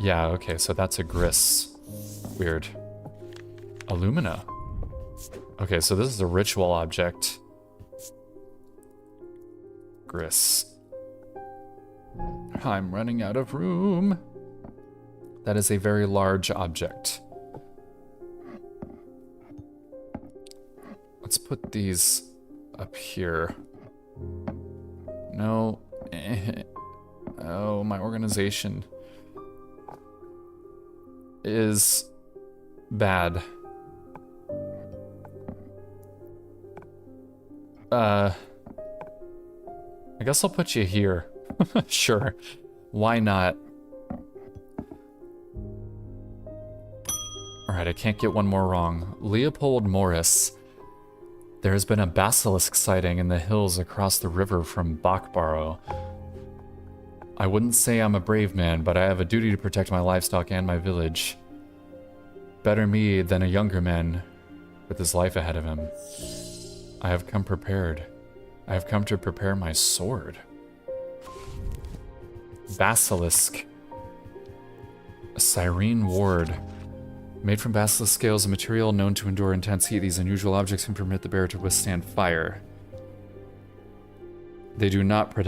Yeah, okay, so that's a gris. Weird. Alumina. Okay, so this is a ritual object. Gris. I'm running out of room. That is a very large object. Let's put these up here. No. Oh, my organization is bad. I guess I'll put you here. Sure. Why not? Alright, I can't get one more wrong. Leopold Morris. There has been a basilisk sighting in the hills across the river from Bachborough. I wouldn't say I'm a brave man, but I have a duty to protect my livestock and my village. Better me than a younger man with his life ahead of him. I have come prepared. I have come to prepare my sword. Basilisk. A Cyrene ward. Made from basilisk scales, a material known to endure intense heat, these unusual objects can permit the bearer to withstand fire. They do not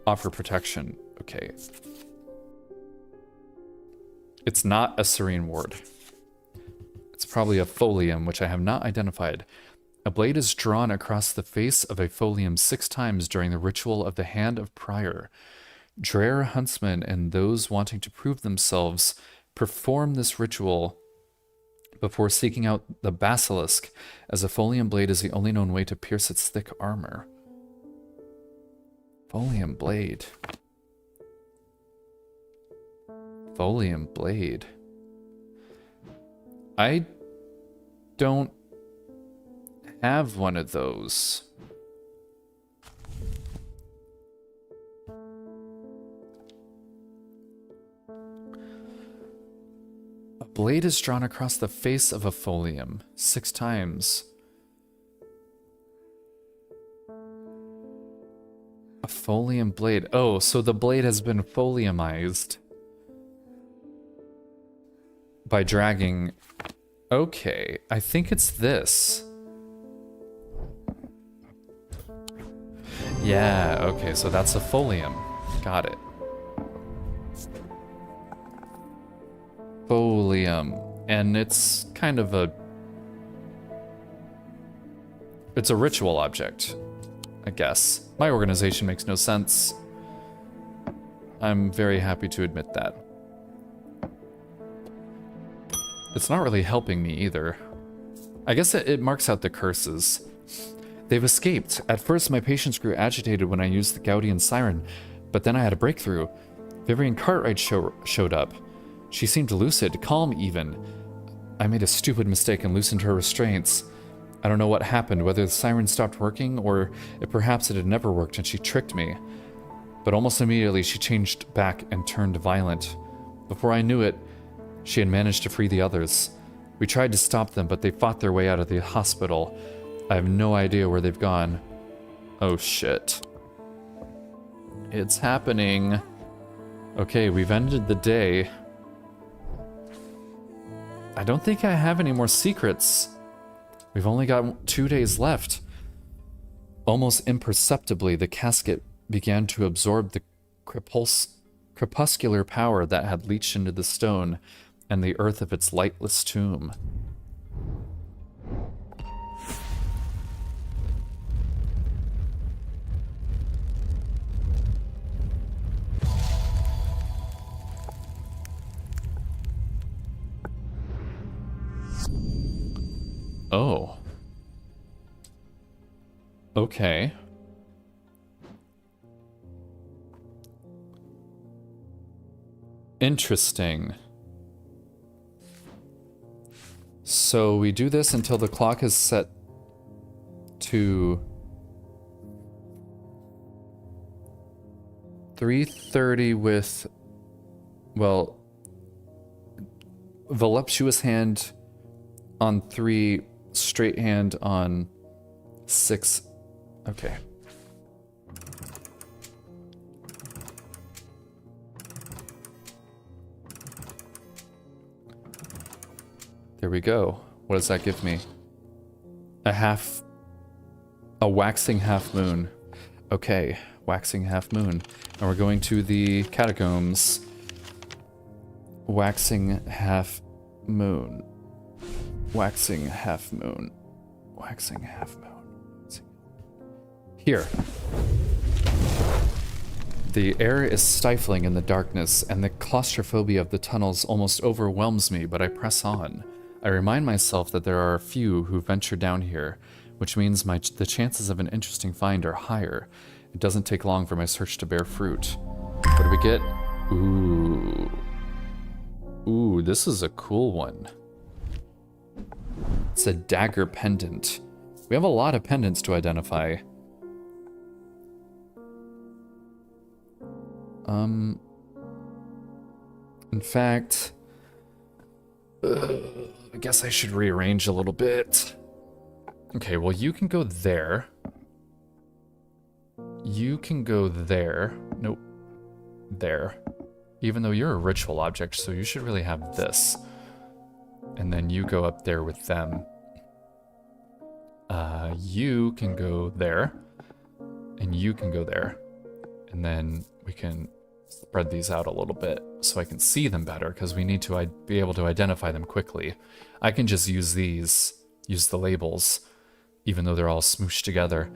offer protection. Okay. It's not a Serene ward. It's probably a folium, which I have not identified. A blade is drawn across the face of a folium 6 times during the ritual of the Hand of Prior. Dreher huntsmen and those wanting to prove themselves perform this ritual before seeking out the basilisk, as a folium blade is the only known way to pierce its thick armor. Folium blade. Folium blade. I don't have one of those. A blade is drawn across the face of a folium 6 times. A folium blade. Oh, so the blade has been foliumized by dragging. Okay, I think it's this. Yeah, okay, so that's a folium. Got it. Folium. And it's kind of a... It's a ritual object, I guess. My organization makes no sense. I'm very happy to admit that. It's not really helping me either. I guess it marks out the curses. They've escaped. At first, my patients grew agitated when I used the Gaudian siren, but then I had a breakthrough. Vivian Cartwright showed up. She seemed lucid, calm even. I made a stupid mistake and loosened her restraints. I don't know what happened, whether the siren stopped working or if perhaps it had never worked and she tricked me. But almost immediately she changed back and turned violent. Before I knew it, she had managed to free the others. We tried to stop them, but they fought their way out of the hospital. I have no idea where they've gone. Oh shit. It's happening. Okay, we've ended the day. I don't think I have any more secrets. We've only got 2 days left. Almost imperceptibly, the casket began to absorb the crepuscular power that had leached into the stone and the earth of its lightless tomb. Oh. Okay. Interesting. So we do this until the clock is set to 3:30 with Well, voluptuous hand on 3, straight hand on 6. Okay. There we go. What does that give me? A waxing half moon. Okay, waxing half moon. And we're going to the catacombs. Waxing half moon. Waxing half moon. Waxing half moon. Here. The air is stifling in the darkness, and the claustrophobia of the tunnels almost overwhelms me, but I press on. I remind myself that there are a few who venture down here, which means the chances of an interesting find are higher. It doesn't take long for my search to bear fruit. What do we get? Ooh. Ooh, this is a cool one. It's a dagger pendant. We have a lot of pendants to identify. In fact, I guess I should rearrange a little bit. Okay, well, you can go there. You can go there. Nope. There. Even though you're a ritual object, so you should really have this. And then you go up there with them. You can go there. And you can go there. And then we can spread these out a little bit so I can see them better, because we need to be able to identify them quickly. I can just use these, use the labels, even though they're all smooshed together.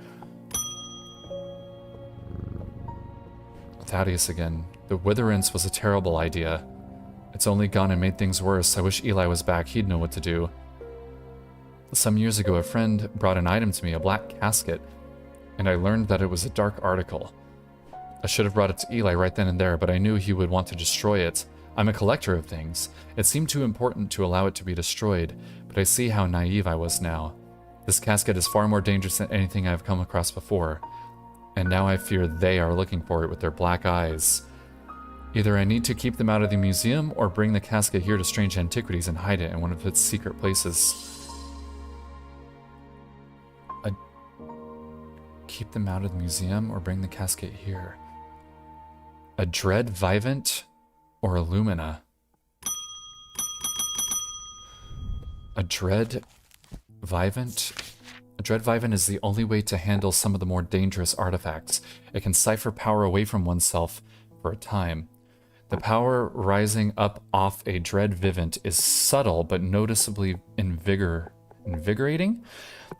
Thaddeus again. The witherance was a terrible idea. It's only gone and made things worse. I wish Eli was back. He'd know what to do. Some years ago, a friend brought an item to me, a black casket, and I learned that it was a dark article. I should have brought it to Eli right then and there, but I knew he would want to destroy it. I'm a collector of things. It seemed too important to allow it to be destroyed, but I see how naive I was now. This casket is far more dangerous than anything I've come across before, and now I fear they are looking for it with their black eyes. Either I need to keep them out of the museum, or bring the casket here to Strange Antiquities and hide it in one of its secret places. Keep them out of the museum, or bring the casket here. A Dread Vivant or Illumina? A Dread Vivant? A Dread Vivant is the only way to handle some of the more dangerous artifacts. It can cipher power away from oneself for a time. The power rising up off a Dread Vivant is subtle but noticeably invigorating.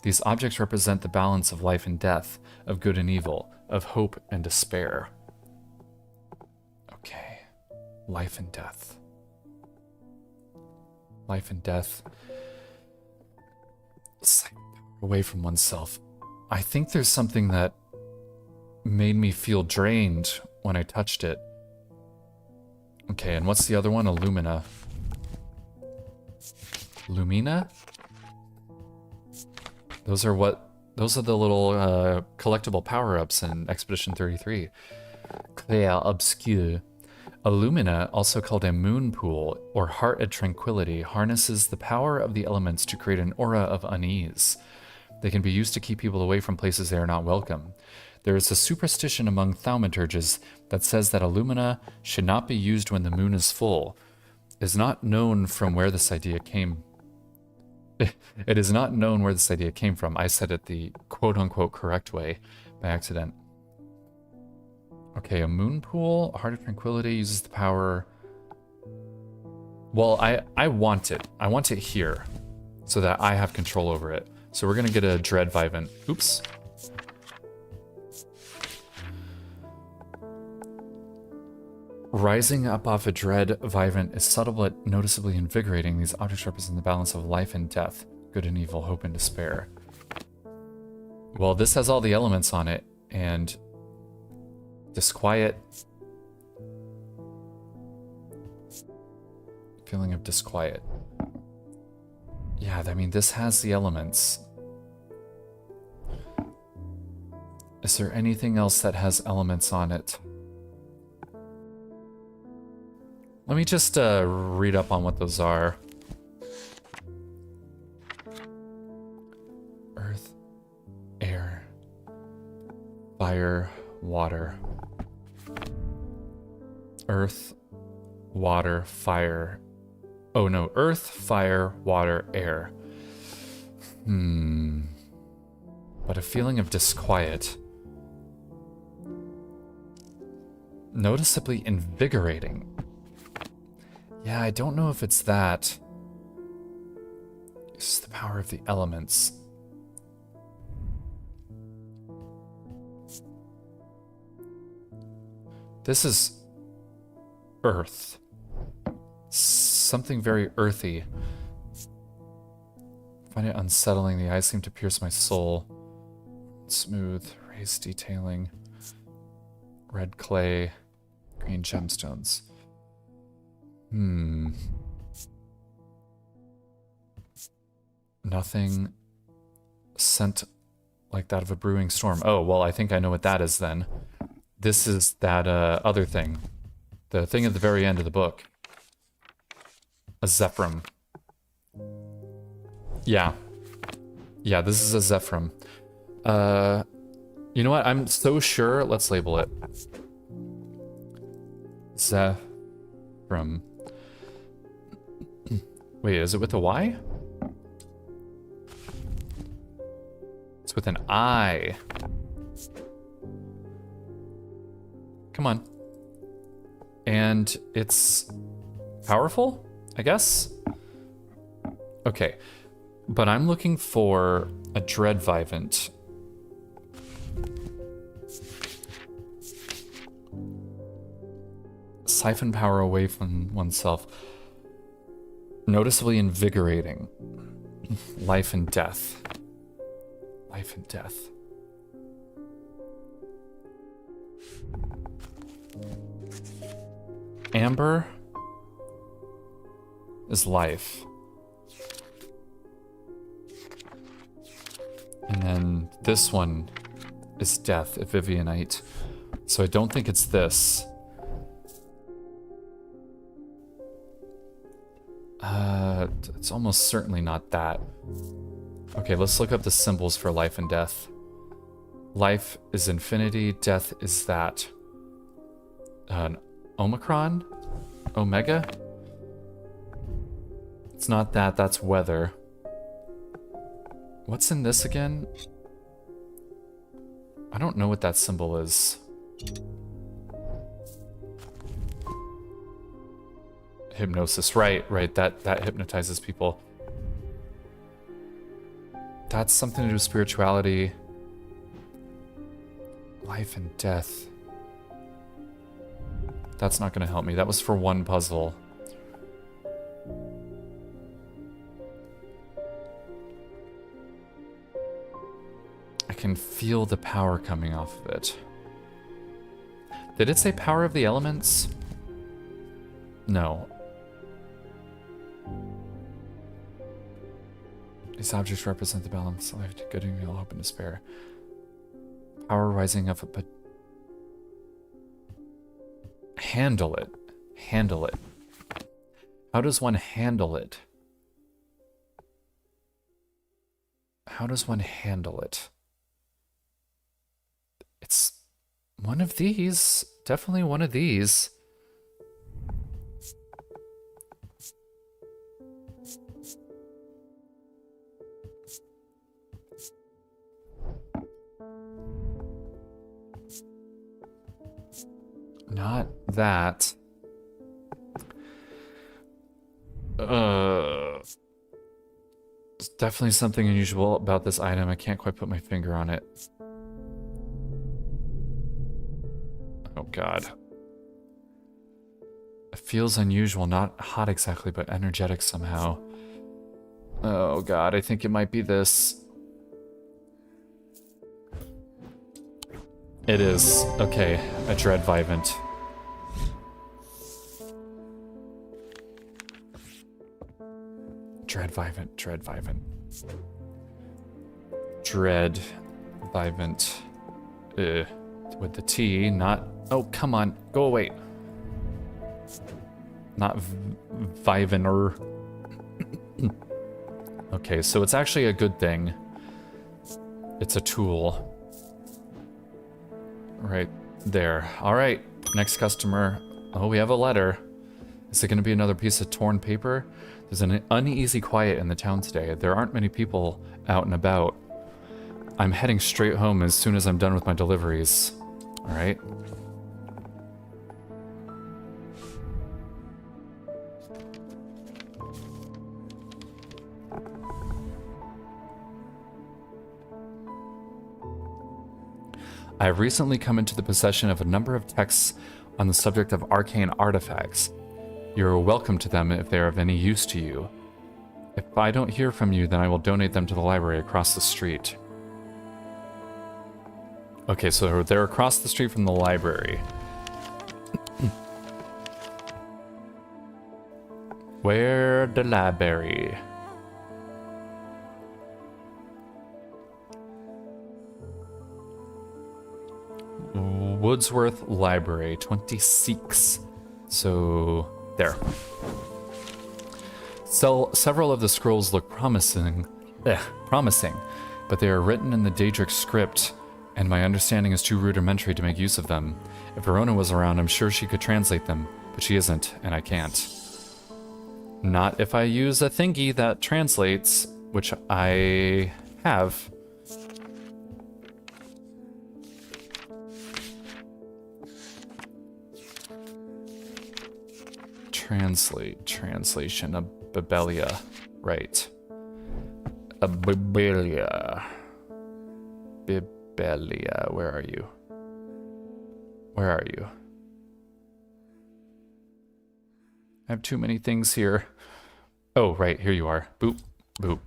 These objects represent the balance of life and death, of good and evil, of hope and despair. Okay. Life and death. Life and death. Away from oneself. I think there's something that made me feel drained when I touched it. Okay, and what's the other one? Illumina. Lumina? Those are the little collectible power-ups in Expedition 33. Clair Obscure. Illumina, also called a moon pool or heart of tranquility, harnesses the power of the elements to create an aura of unease. They can be used to keep people away from places they are not welcome. There is a superstition among thaumaturges that says that Illumina should not be used when the moon is full. It is not known from where this idea came. It is not known where this idea came from. I said it the quote-unquote correct way by accident. Okay, a moon pool, a heart of tranquility uses the power. Well, I want it. I want it here so that I have control over it. So we're going to get a Dread Vivant. Oops. Rising up off a Dread Vivant is subtle but noticeably invigorating. These objects represent the balance of life and death, good and evil, hope and despair. Well, this has all the elements on it, and disquiet. Feeling of disquiet. Yeah, I mean, this has the elements. Is there anything else that has elements on it? Let me just read up on what those are. Earth, air, fire, water. Earth, water, fire. Oh no, earth, fire, water, air. But a feeling of disquiet. Noticeably invigorating. Yeah, I don't know if it's that. This is the power of the elements. This is earth. Something very earthy. I find it unsettling. The eyes seem to pierce my soul. Smooth, raised detailing. Red clay. Green gemstones. Nothing. Scent like that of a brewing storm. Oh, well, I think I know what that is then. This is that other thing. The thing at the very end of the book. A Zephyrum. Yeah. Yeah, this is a Zephyrum. You know what? I'm so sure. Let's label it. Zephyrum. Wait, is it with a Y? It's with an I. Come on. And it's powerful, I guess? Okay. But I'm looking for a Dread Vivant. Siphon power away from oneself. Noticeably invigorating. Life and death. Life and death. Amber is life. And then this one is death, Vivianite. So I don't think it's this. It's almost certainly not that. Okay, let's look up the symbols for life and death. Life is infinity, death is that. An Omicron? Omega? It's not that, that's weather. What's in this again? I don't know what that symbol is. Hypnosis, right, that hypnotizes people. That's something to do with spirituality. Life and death. That's not gonna help me. That was for one puzzle. I can feel the power coming off of it. Did it say power of the elements? No. These objects represent the balance of life, good and evil, hope and despair. Power rising up, but handle it. Handle it. How does one handle it? How does one handle it? It's one of these. Definitely one of these. Not that. There's definitely something unusual about this item. I can't quite put my finger on it. Oh god. It feels unusual, not hot exactly, but energetic somehow. Oh god, I think it might be this. It is. Okay, a Dread Vivant. Dread Vivant, Dread Vivant. Dread Vivant. With the T, not... Oh, come on. Go away. Not Vivener. Okay, so it's actually a good thing. It's a tool. Right there. Alright, next customer. Oh, we have a letter. Is it going to be another piece of torn paper? There's an uneasy quiet in the town today. There aren't many people out and about. I'm heading straight home as soon as I'm done with my deliveries. Alright. I have recently come into the possession of a number of texts on the subject of arcane artifacts. You're welcome to them if they are of any use to you. If I don't hear from you, then I will donate them to the library across the street. Okay, so they're across the street from the library. Where the library? Woodsworth Library, 26. So, there. So, several of the scrolls look promising, but they are written in the Daedric script, and my understanding is too rudimentary to make use of them. If Verona was around, I'm sure she could translate them, but she isn't, and I can't. Not if I use a thingy that translates, which I have. Translation, a Bibelia, right. A Bibelia. Bibelia, where are you? Where are you? I have too many things here. Oh, right, here you are. Boop, boop.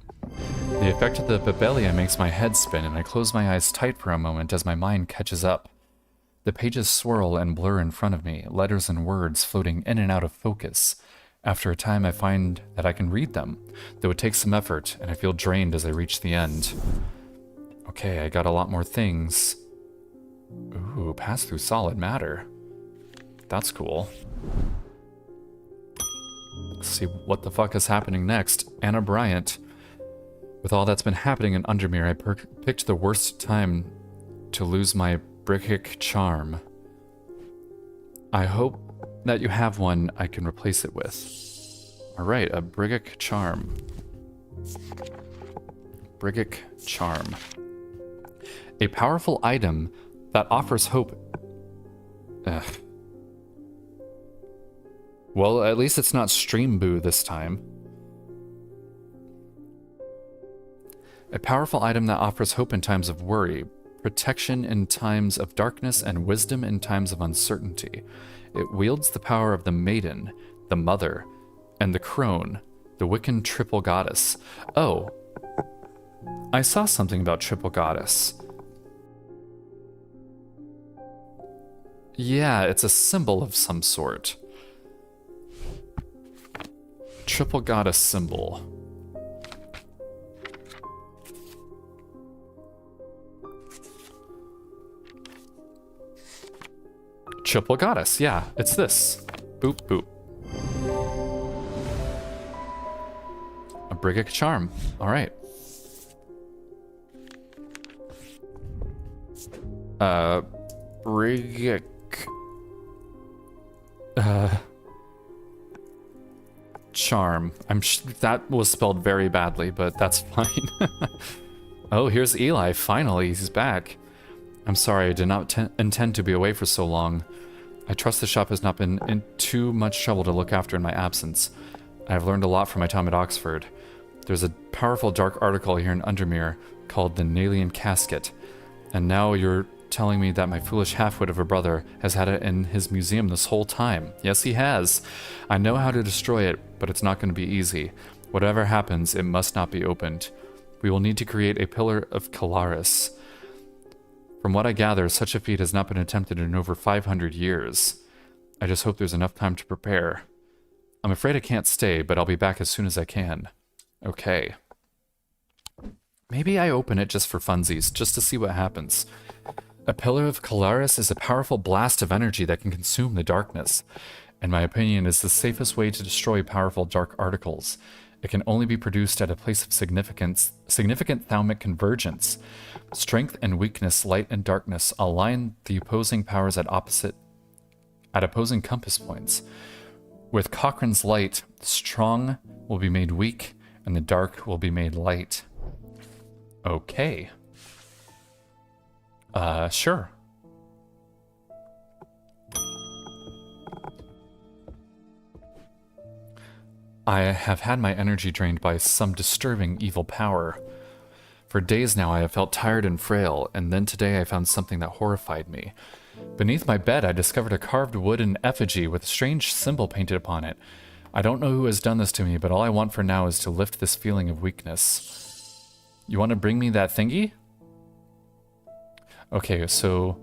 The effect of the Bibelia makes my head spin, and I close my eyes tight for a moment as my mind catches up. The pages swirl and blur in front of me, letters and words floating in and out of focus. After a time, I find that I can read them, though it takes some effort, and I feel drained as I reach the end. Okay, I got a lot more things. Ooh, pass through solid matter. That's cool. Let's see what the fuck is happening next. Anna Bryant. With all that's been happening in Undermere, I picked the worst time to lose my Brickic charm. I hope that you have one I can replace it with. Alright, a Brickic charm. Brickic charm. A powerful item that offers hope. Ugh. Well, at least it's not stream boo this time. A powerful item that offers hope in times of worry, protection in times of darkness, and wisdom in times of uncertainty. It wields the power of the maiden, the mother, and the crone, the Wiccan triple goddess. Oh, I saw something about triple goddess. Yeah, it's a symbol of some sort. Triple goddess symbol. Triple goddess, yeah, it's this. Boop, boop. A Brickic charm, alright. Brickic. Charm. That was spelled very badly, but that's fine. Oh, here's Eli, finally, he's back. I'm sorry, I did not intend to be away for so long. I trust the shop has not been in too much trouble to look after in my absence. I have learned a lot from my time at Oxford. There's a powerful dark article here in Undermere called the Nalian Casket, and now you're telling me that my foolish half-wit of a brother has had it in his museum this whole time. Yes, he has. I know how to destroy it, but it's not going to be easy. Whatever happens, it must not be opened. We will need to create a pillar of Calaris. From what I gather, such a feat has not been attempted in over 500 years. I just hope there's enough time to prepare. I'm afraid I can't stay, but I'll be back as soon as I can. Okay. Maybe I open it just for funsies, just to see what happens. A pillar of Calaris is a powerful blast of energy that can consume the darkness. In my opinion, is the safest way to destroy powerful dark articles. It can only be produced at a place of significant thaumic convergence. Strength and weakness, light and darkness align the opposing powers at opposing compass points. With Cochrane's light, the strong will be made weak, and the dark will be made light. Okay. Sure. I have had my energy drained by some disturbing evil power. For days now I have felt tired and frail, and then today I found something that horrified me. Beneath my bed I discovered a carved wooden effigy with a strange symbol painted upon it. I don't know who has done this to me, but all I want for now is to lift this feeling of weakness. You want to bring me that thingy? Okay, so...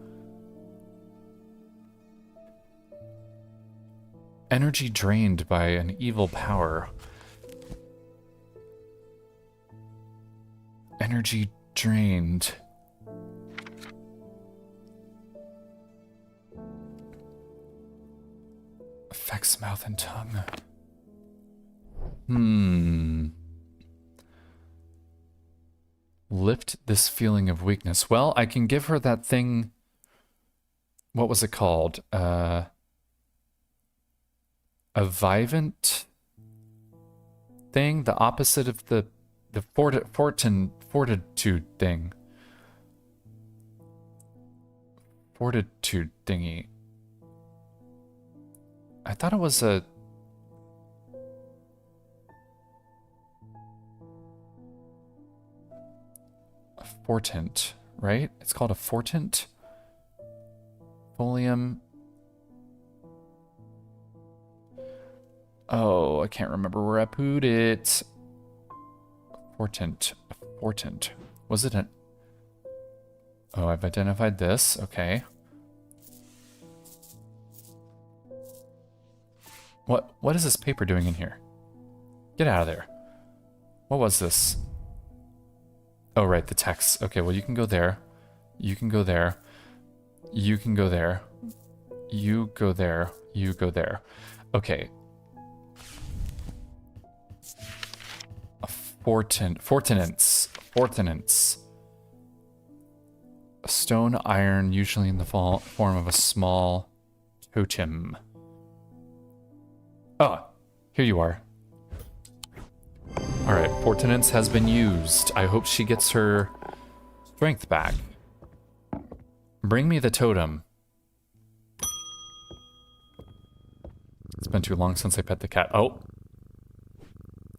energy drained by an evil power. Energy drained. Affects mouth and tongue. Lift this feeling of weakness. Well, I can give her that thing. What was it called? A vivant thing? The opposite of the fortitude thing. Fortitude thingy. I thought it was a... portent, right? It's called a portent. Folium. Oh, I can't remember where I put it. Portent. Portent. Was it an... oh, I've identified this. Okay. What is this paper doing in here? Get out of there. What was this? Oh, right, the text. Okay, well, you can go there. You can go there. You can go there. You go there. You go there. Okay. A fortenance. A stone iron, usually in the form of a small totem. Oh, here you are. Alright, Fortenance has been used. I hope she gets her strength back. Bring me the totem. It's been too long since I pet the cat. Oh!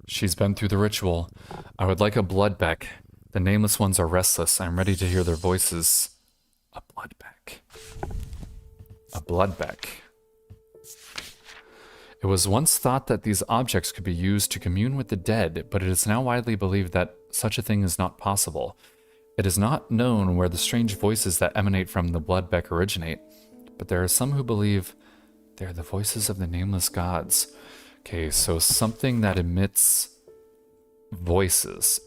She's been through the ritual. I would like a bloodbeck. The nameless ones are restless. I'm ready to hear their voices. A bloodbeck. A bloodbeck. It was once thought that these objects could be used to commune with the dead, but it is now widely believed that such a thing is not possible. It is not known where the strange voices that emanate from the bloodbeck originate, but there are some who believe they are the voices of the nameless gods. Okay, so something that emits voices.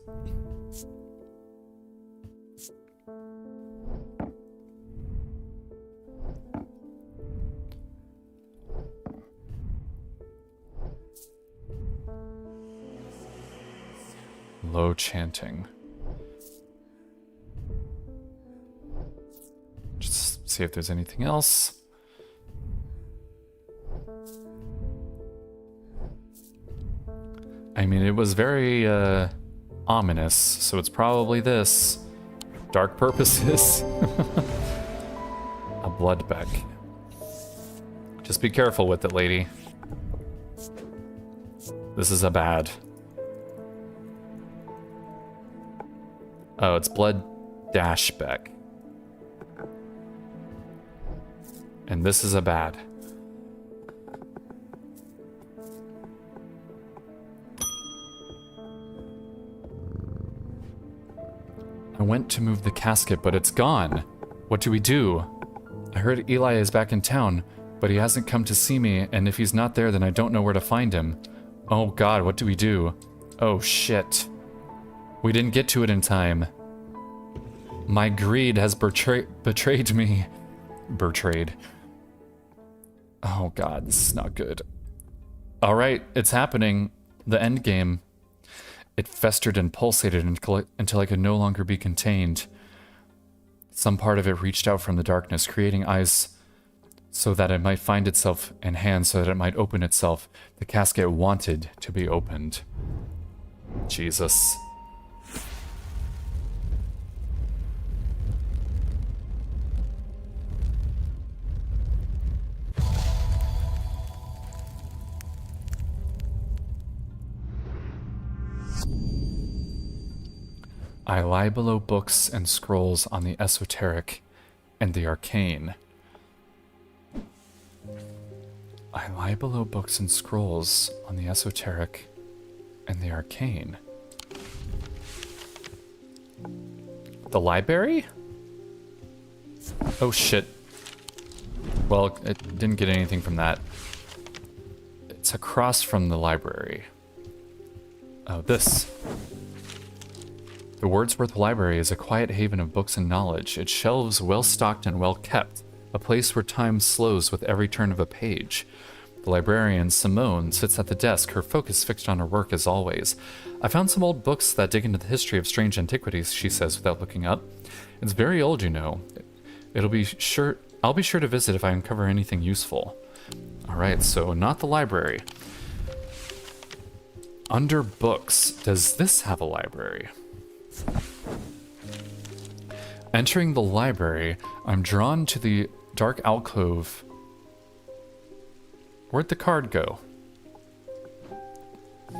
Low chanting. Just see if there's anything else. I mean, it was very ominous, so it's probably this. Dark purposes. A bloodbeck. Just be careful with it, lady. This is a bad. Oh, it's blood dashbeck. And this is a bad. I went to move the casket, but it's gone. What do we do? I heard Eli is back in town, but he hasn't come to see me, and if he's not there, then I don't know where to find him. Oh god, what do we do? Oh shit. We didn't get to it in time. My greed has betrayed me. Betrayed. Oh god, this is not good. Alright, it's happening. The end game. It festered and pulsated until I could no longer be contained. Some part of it reached out from the darkness, creating eyes so that it might find itself, and hands so that it might open itself. The casket wanted to be opened. Jesus. I lie below books and scrolls on the esoteric and the arcane. I lie below books and scrolls on the esoteric and the arcane. The library? Oh shit. Well, it didn't get anything from that. It's across from the library. Oh, this. The Wordsworth Library is a quiet haven of books and knowledge, its shelves well stocked and well kept, a place where time slows with every turn of a page. The librarian, Simone, sits at the desk, her focus fixed on her work as always. I found some old books that dig into the history of Strange Antiquities, she says without looking up. It's very old, you know. I'll be sure to visit if I uncover anything useful. Alright, so not the library. Under books, does this have a library? Entering the library, I'm drawn to the dark alcove. Where'd the card go?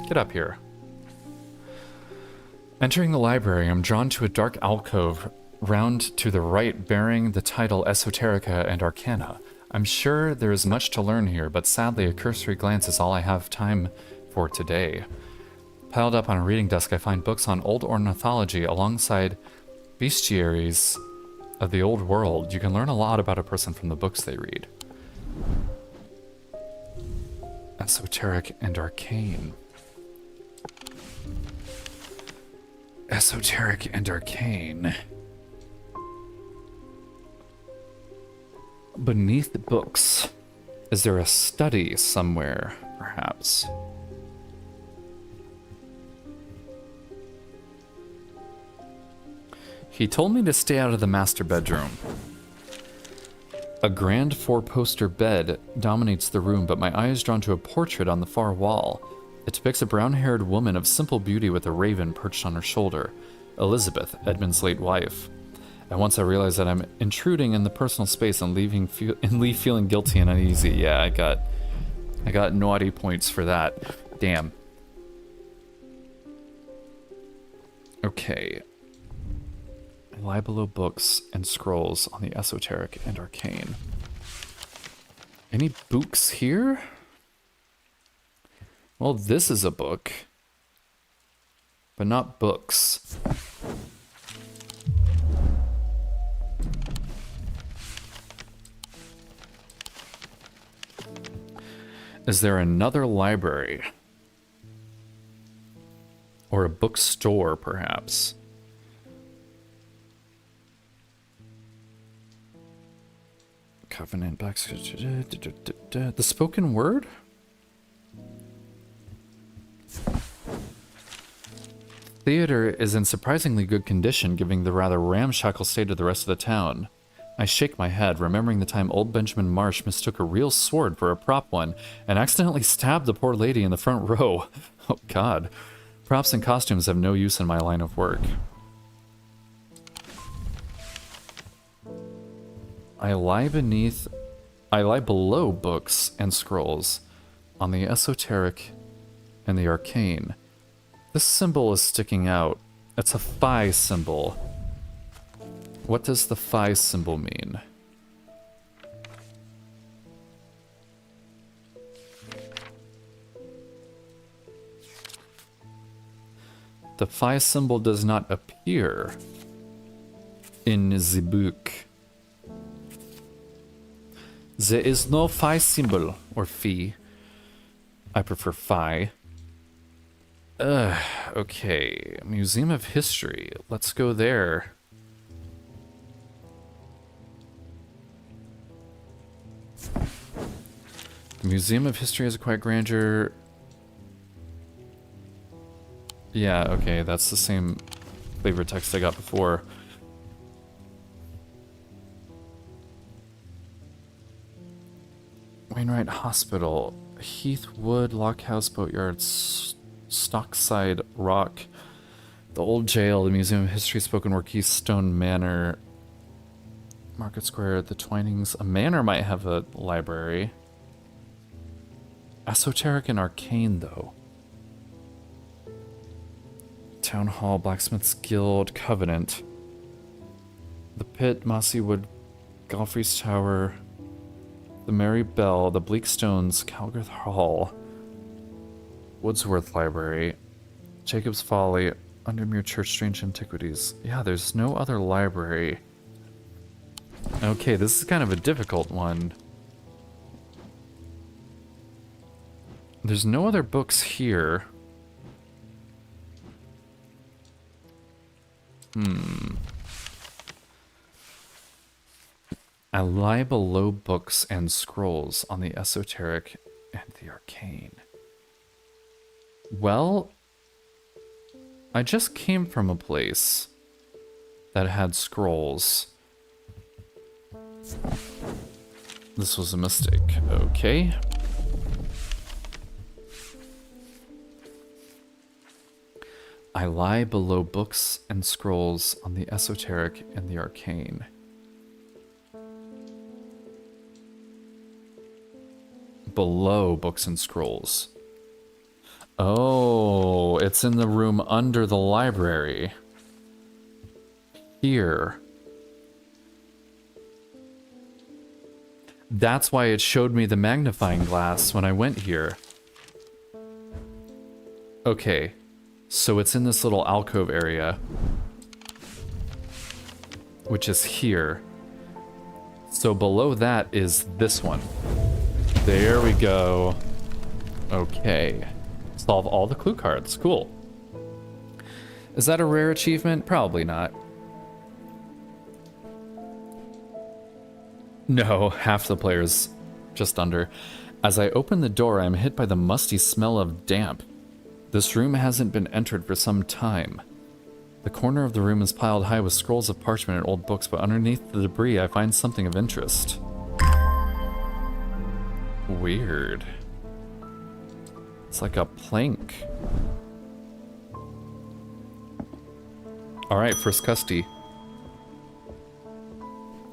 Get up here. Entering the library, I'm drawn to a dark alcove round to the right bearing the title Esoterica and Arcana. I'm sure there is much to learn here, but sadly a cursory glance is all I have time for today. Piled up on a reading desk, I find books on old ornithology alongside bestiaries of the old world. You can learn a lot about a person from the books they read. Esoteric and arcane. Esoteric and arcane. Beneath the books, is there a study somewhere, perhaps? He told me to stay out of the master bedroom. A grand four-poster bed dominates the room, but my eye is drawn to a portrait on the far wall. It depicts a brown-haired woman of simple beauty with a raven perched on her shoulder. Elizabeth, Edmund's late wife. At once I realize that I'm intruding in the personal space and leave feeling guilty and uneasy. Yeah, I got naughty points for that. Damn. Okay. I lie below books and scrolls on the esoteric and arcane. Any books here? Well, this is a book, but not books. Is there another library? Or a bookstore, perhaps? Covenant back. The spoken word? Theater is in surprisingly good condition, given the rather ramshackle state of the rest of the town. I shake my head, remembering the time old Benjamin Marsh mistook a real sword for a prop one, and accidentally stabbed the poor lady in the front row. Oh god. Props and costumes have no use in my line of work. I lie below books and scrolls on the esoteric and the arcane. This symbol is sticking out. It's a phi symbol. What does the phi symbol mean? The phi symbol does not appear in the book. There is no phi symbol, or phi. I prefer phi. Okay. Museum of History. Let's go there. The Museum of History has a quiet grandeur. Yeah, okay, that's the same flavor text I got before. Wainwright Hospital, Heathwood, Lockhouse, Boatyard, Stockside Rock, the Old Jail, the Museum of History, Spoken Word, Keystone Manor, Market Square, the Twinings. A manor might have a library. Esoteric and arcane, though. Town Hall, Blacksmith's Guild, Covenant. The Pit, Mossy Wood, Golfrey's Tower, the Mary Bell, the Bleak Stones, Calgarth Hall, Woodsworth Library, Jacob's Folly, Undermere Church, Strange Antiquities. Yeah, there's no other library. Okay, this is kind of a difficult one. There's no other books here. I lie below books and scrolls on the esoteric and the arcane. Well, I just came from a place that had scrolls. This was a mistake. Okay. I lie below books and scrolls on the esoteric and the arcane. Below books and scrolls. Oh, it's in the room under the library. Here. That's why it showed me the magnifying glass when I went here. Okay, so it's in this little alcove area, which is here. So below that is this one. There we go. Okay. Solve all the clue cards. Cool. Is that a rare achievement? Probably not. No, half the players. Just under. As I open the door, I'm hit by the musty smell of damp. This room hasn't been entered for some time. The corner of the room is piled high with scrolls of parchment and old books, but underneath the debris I find something of interest. Weird. It's like a plank. Alright, first custody.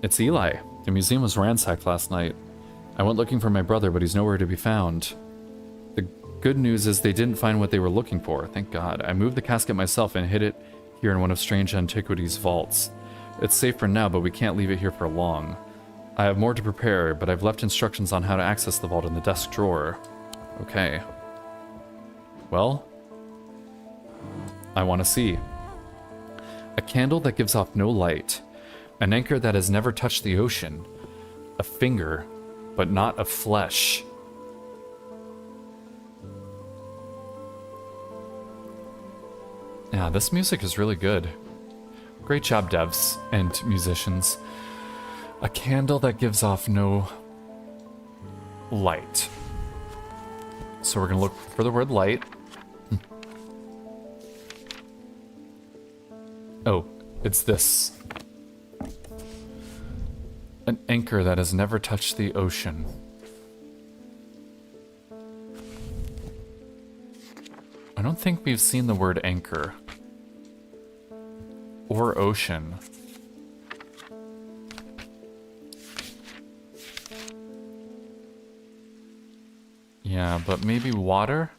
It's Eli. The museum was ransacked last night. I went looking for my brother, but he's nowhere to be found. The good news is they didn't find what they were looking for, thank God. I moved the casket myself and hid it here in one of Strange Antiquities' vaults. It's safe for now, but we can't leave it here for long. I have more to prepare, but I've left instructions on how to access the vault in the desk drawer. Okay. Well, I want to see. A candle that gives off no light. An anchor that has never touched the ocean. A finger, but not of flesh. Yeah, this music is really good. Great job, devs and musicians. A candle that gives off no light. So we're gonna look for the word light. Oh, it's this. An anchor that has never touched the ocean. I don't think we've seen the word anchor. Or ocean. Yeah, but maybe water?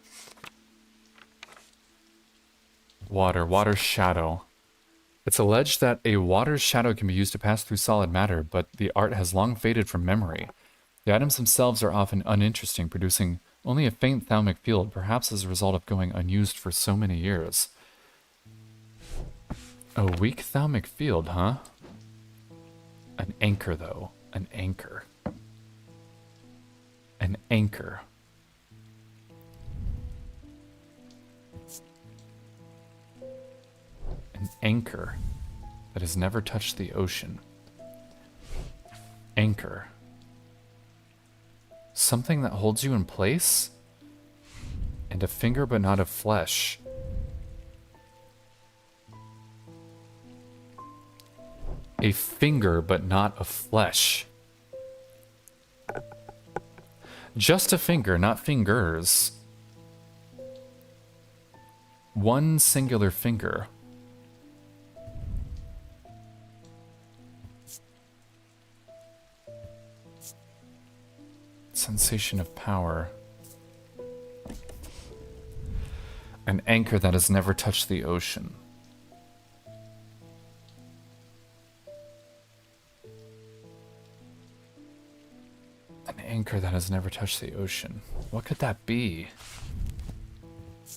Water shadow. It's alleged that a water's shadow can be used to pass through solid matter, but the art has long faded from memory. The items themselves are often uninteresting, producing only a faint thalamic field, perhaps as a result of going unused for so many years. A weak thalamic field, huh? An anchor, though. An anchor. An anchor. An anchor that has never touched the ocean. Anchor. Something that holds you in place? And a finger but not of flesh. A finger but not of flesh. Just a finger, not fingers. One singular finger. Sensation of power. An anchor that has never touched the ocean. An anchor that has never touched the ocean. What could that be?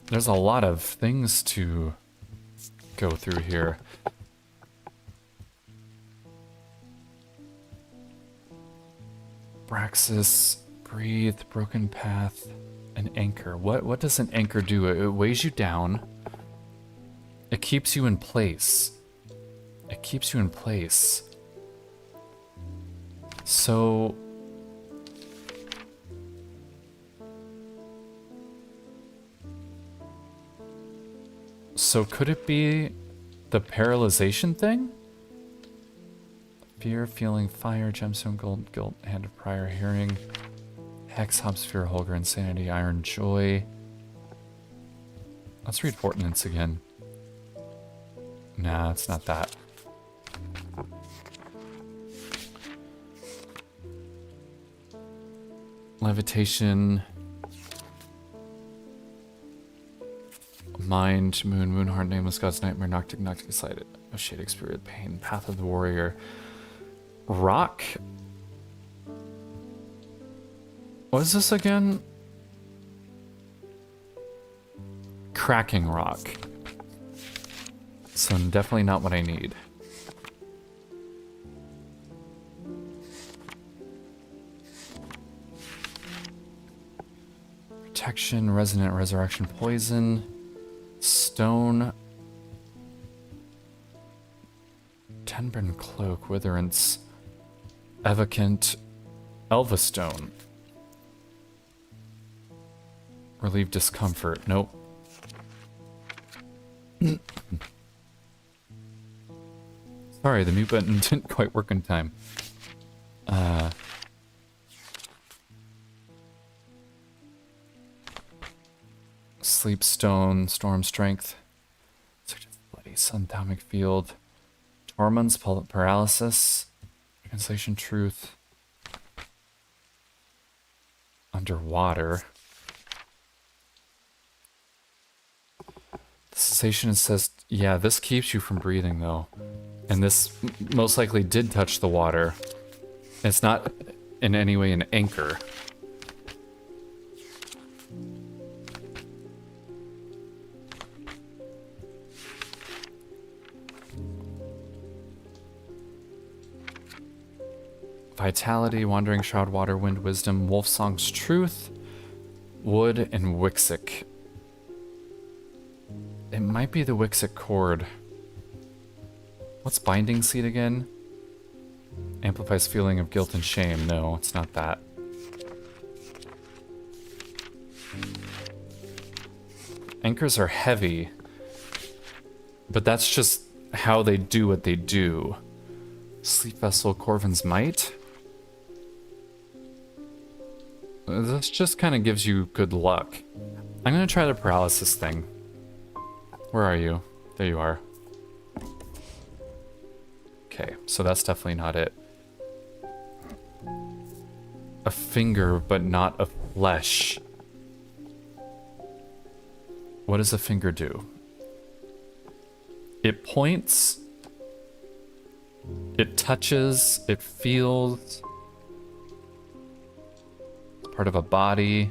There's a lot of things to go through here. Braxis, breathe, broken path, an anchor. What does an anchor do? It weighs you down. It keeps you in place. It keeps you in place. So could it be the paralyzation thing? Fear, feeling, fire, gemstone, gold, guilt, hand of prior hearing, hex, hobsphere, Holger, insanity, iron, joy. Let's read Fortinance again. Nah, it's not that. Levitation. Mind, moon, moonheart, nameless god's nightmare, noctic, noctic, excited, a shade, spirit, pain, path of the warrior, rock. What is this again? Cracking rock. So definitely not what I need. Protection, resonant, resurrection, poison. Stone. Tenburn cloak, witherance, evocant, elvastone. Relieve discomfort. Nope. Sorry, the mute button didn't quite work in time. Sleep stone, storm strength, bloody sun, thalamic field, Tormund's paralysis, translation truth, underwater. The cessation says, yeah, this keeps you from breathing though, and this most likely did touch the water. It's not in any way an anchor. Vitality, Wandering Shroud, Water, Wind, Wisdom, Wolf Song's Truth, Wood, and Wixic. It might be the Wixic Chord. What's Binding Seed again? Amplifies feeling of guilt and shame. No, it's not that. Anchors are heavy, but that's just how they do what they do. Sleep Vessel, Corvin's Might. This just kind of gives you good luck. I'm gonna try the paralysis thing. Where are you? There you are. Okay, so that's definitely not it. A finger, but not of flesh. What does a finger do? It points. It touches. It feels. It's part of a body.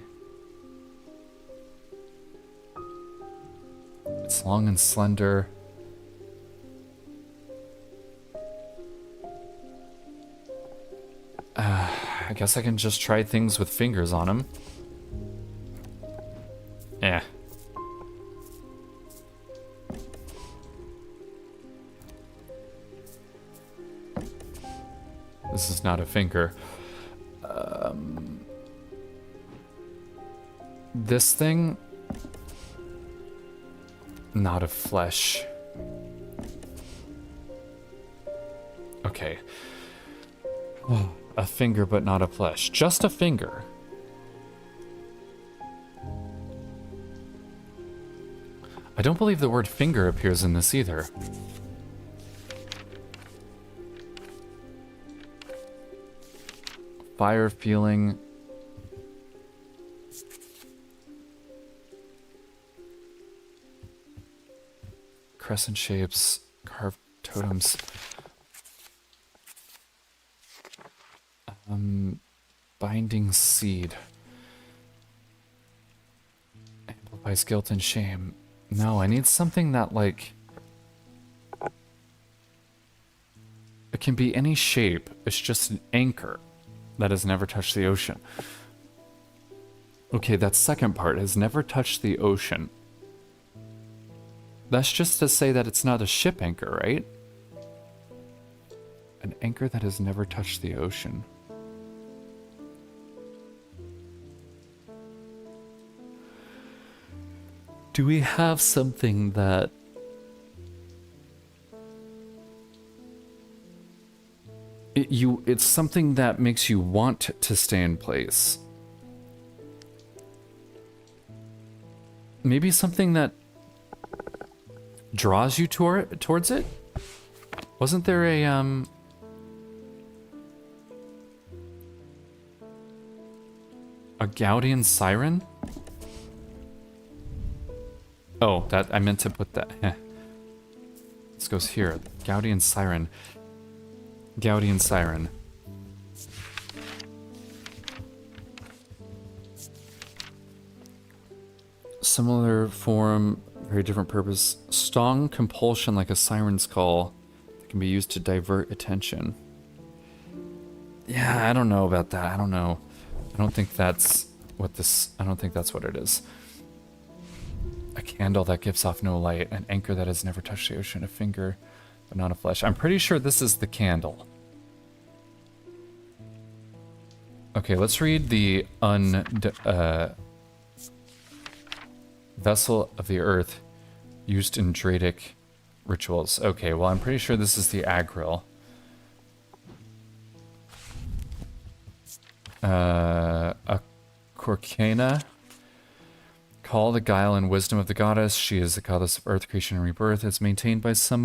It's long and slender. I guess I can just try things with fingers on them. Yeah. This is not a finger. This thing, not of flesh. Okay. A finger, but not of flesh. Just a finger. I don't believe the word finger appears in this either. Fire feeling. Crescent shapes, carved totems. Binding seed. Amplifies guilt and shame. No, I need something that, like... It can be any shape. It's just an anchor that has never touched the ocean. Okay, that second part has never touched the ocean. That's just to say that it's not a ship anchor, right? An anchor that has never touched the ocean. Do we have something that... It's something that makes you want to stay in place. Maybe something that draws you towards it? Wasn't there a Gaudian siren? Oh, that I meant to put that. This goes here. Gaudian siren. Gaudian siren. Similar form, very different purpose. Strong compulsion like a siren's call that can be used to divert attention. Yeah, I don't know about that. I don't know. I don't think that's what it is. A candle that gives off no light, an anchor that has never touched the ocean, a finger, but not a flesh. I'm pretty sure this is the candle. Okay, let's read the vessel of the earth used in Dradic rituals. Okay, well, I'm pretty sure this is the Agril. A Corcana. Call the guile and wisdom of the goddess. She is the goddess of earth, creation, and rebirth. It is maintained by some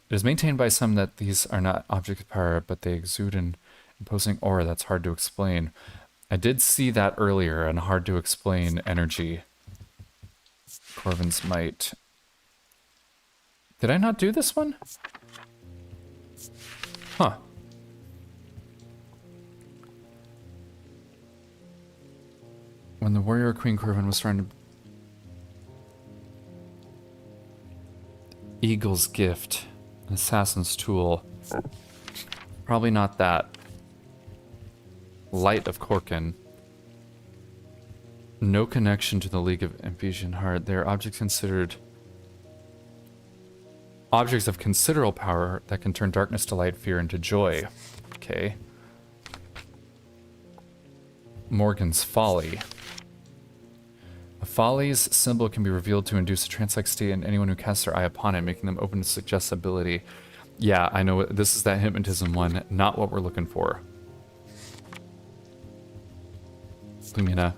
that these are not objects of power, but they exude an imposing aura that's hard to explain. I did see that earlier, an hard to explain energy. Corvin's might. Did I not do this one? Huh. When the warrior queen Corvin was trying to... Eagle's gift. An assassin's tool. Probably not that. Light of Corkin. No connection to the League of Ephesian Heart. They are objects of considerable power that can turn darkness to light, fear into joy. Okay. Morgan's Folly. A folly's symbol can be revealed to induce a trance-like state in anyone who casts their eye upon it, making them open to suggestibility. Yeah, I know. This is that hypnotism one. Not what we're looking for. Lumina.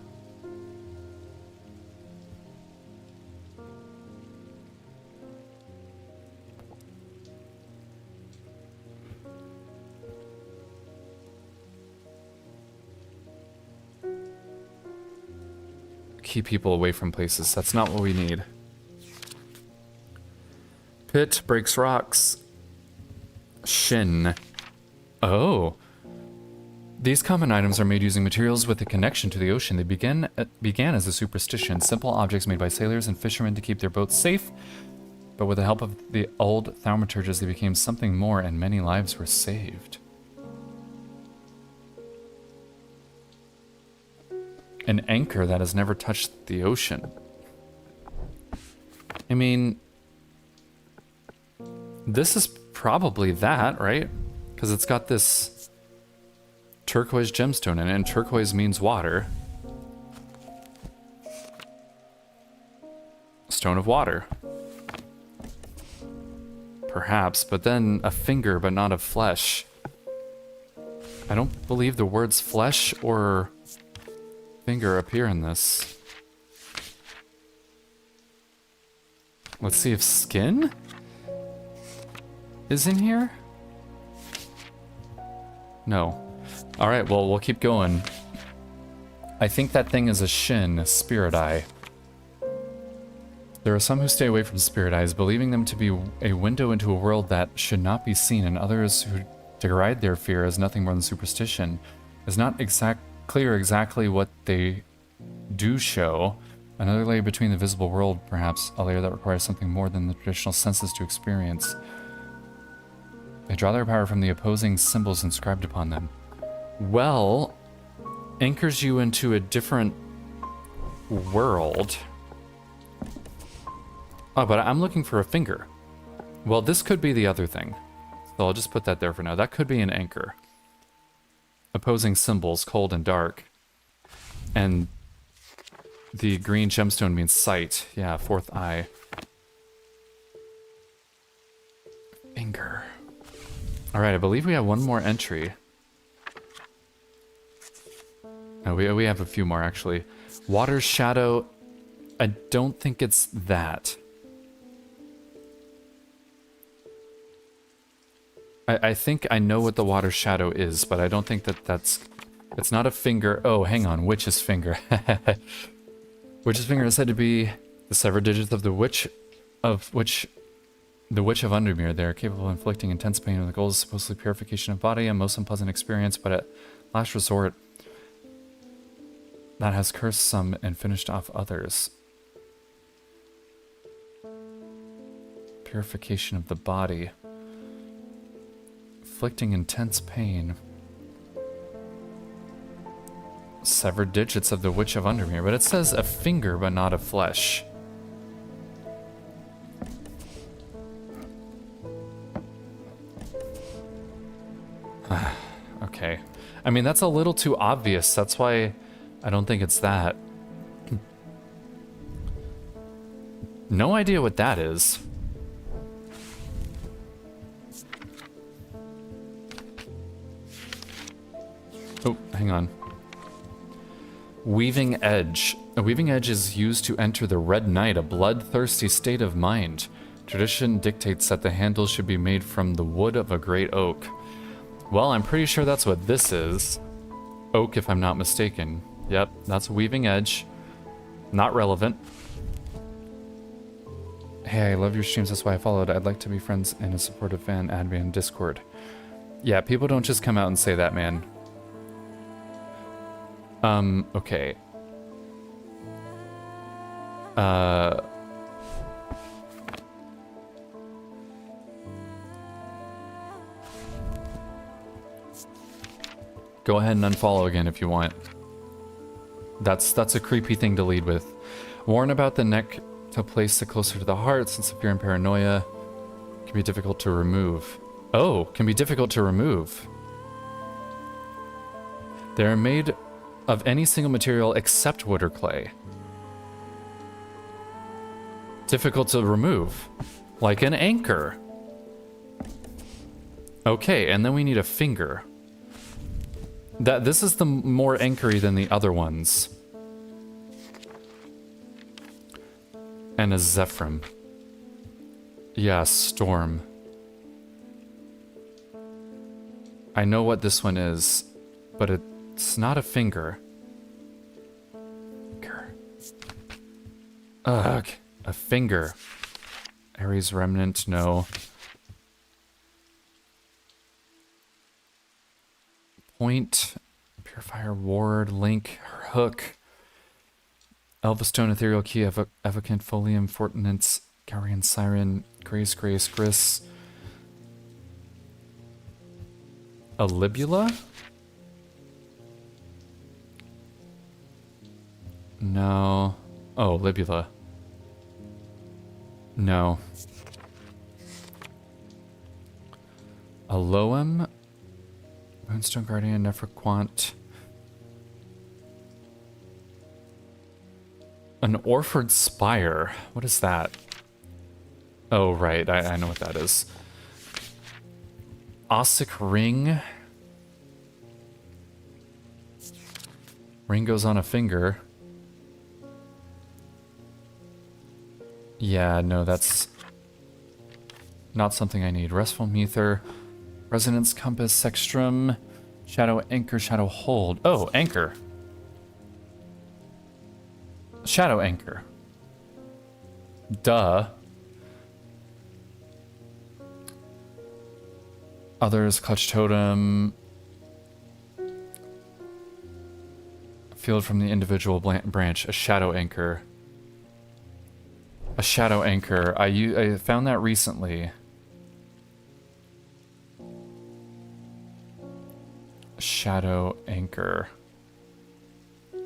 Keep people away from places. That's not what we need. Pit breaks rocks. Shin. Oh. These common items are made using materials with a connection to the ocean. They began as a superstition, simple objects made by sailors and fishermen to keep their boats safe. But with the help of the old thaumaturges, they became something more, and many lives were saved. An anchor that has never touched the ocean. I mean, this is probably that, right? Because it's got this turquoise gemstone in it, and turquoise means water. Stone of water. Perhaps, but then a finger, but not of flesh. I don't believe the words flesh or finger appear in this. Let's see if skin is in here? No. Alright, well, we'll keep going. I think that thing is a shin, a spirit eye. There are some who stay away from spirit eyes, believing them to be a window into a world that should not be seen, and others who deride their fear as nothing more than superstition. It's not clear exactly what they do show. Another layer between the visible world, perhaps, a layer that requires something more than the traditional senses to experience. They draw their power from the opposing symbols inscribed upon them. Well, anchors you into a different world. Oh, but I'm looking for a finger. Well, this could be the other thing. So I'll just put that there for now. That could be an anchor. Opposing symbols, cold and dark. And the green gemstone means sight. Yeah, fourth eye. Finger. Alright, I believe we have one more entry. No, we have a few more, actually. Water shadow. I don't think it's that. I think I know what the water shadow is, but I don't think that's... It's not a finger. Oh, hang on. Witch's finger. Witch's finger is said to be the severed digits of the witch of Undermere. They are capable of inflicting intense pain, and the goal is supposedly purification of body, a most unpleasant experience, but at last resort, that has cursed some and finished off others. Purification of the body. Inflicting intense pain. Severed digits of the Witch of Undermere, but it says a finger, but not a flesh. Okay. I mean, that's a little too obvious. That's why I don't think it's that. No idea what that is. Oh, hang on. Weaving edge. A weaving edge is used to enter the red night, a bloodthirsty state of mind. Tradition dictates that the handle should be made from the wood of a great oak. Well, I'm pretty sure that's what this is. Oak, if I'm not mistaken. Yep, that's weaving edge. Not relevant. Hey, I love your streams, that's why I followed. I'd like to be friends and a supportive fan. Add me on Discord. Yeah, people don't just come out and say that, man. Okay. Go ahead and unfollow again if you want. That's a creepy thing to lead with. Warn about the neck to place it closer to the heart, since fear and paranoia can be difficult to remove. Oh, can be difficult to remove. They are made of any single material except wood or clay. Difficult to remove. Like an anchor. Okay, and then we need a finger. This is the more anchory than the other ones. And a Zephyrim. Yeah, storm. I know what this one is, but it's not a finger. Ugh, a finger. Ares remnant, no. Point, purifier, ward, link, hook. Elvastone, ethereal key, evocant, folium, fortinance, Garian siren, grace, gris. A libula? No. Oh, libula. No. A loam? Moonstone Guardian, Nephroquant. An Orford Spire. What is that? Oh, right. I know what that is. Ossic Ring. Ring goes on a finger. Yeah, no, that's not something I need. Restful Mether. Resonance Compass, Sextrum. Shadow Anchor, Shadow Hold. Oh, Anchor. Shadow Anchor. Duh. Others, Clutch Totem. Field from the individual branch. A Shadow Anchor. A Shadow Anchor. I found that recently. Shadow Anchor.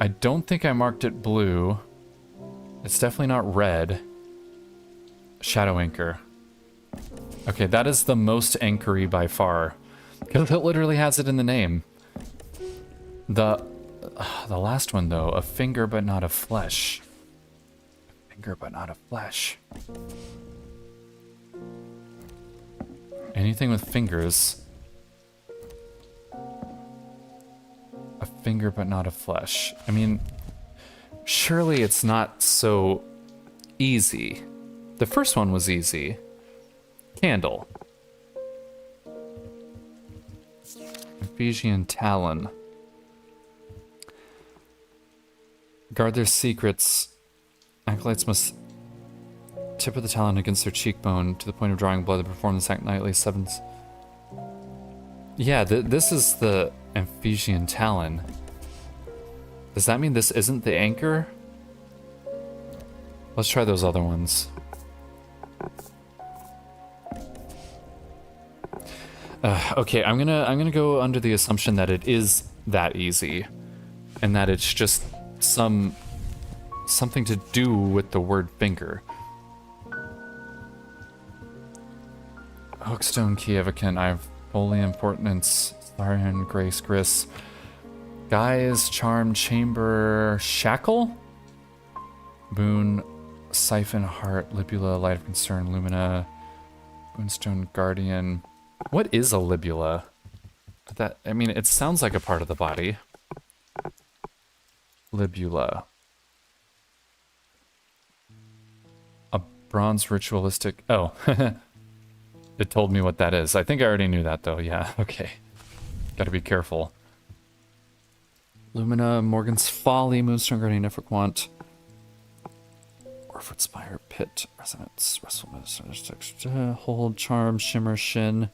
I don't think I marked it blue. It's definitely not red. Shadow Anchor. Okay, that is the most anchory by far. Because it literally has it in the name. The last one, though. A finger but not of flesh. A finger but not of flesh. Anything with fingers. A finger but not of flesh. I mean, surely it's not so easy. The first one was easy. Candle. Ephesian Talon. Guard their secrets. Acolytes must tip of the talon against their cheekbone to the point of drawing blood to perform this act nightly. Sevens. Yeah, this is the Ephesian Talon. Does that mean this isn't the anchor? Let's try those other ones. Okay, I'm gonna go under the assumption that it is that easy, and that it's just something to do with the word finger. Hookstone, Kievicant, I have Holy Importance, Starian, Grace, Gris, Guise, Charm, Chamber, Shackle, Boon, Siphon, Heart, Libula, Light of Concern, Lumina, Boonstone, Guardian. What is a libula? That, I mean, it sounds like a part of the body. Libula. A bronze ritualistic... Oh. It told me what that is. I think I already knew that, though. Yeah, okay. Gotta be careful. Lumina, Morgan's Folly, Moonstone Guardian, Nephroquant. Orford Spire, Pit, Resonance, Wrestleness, Hold, Charm, Shimmer, Shin,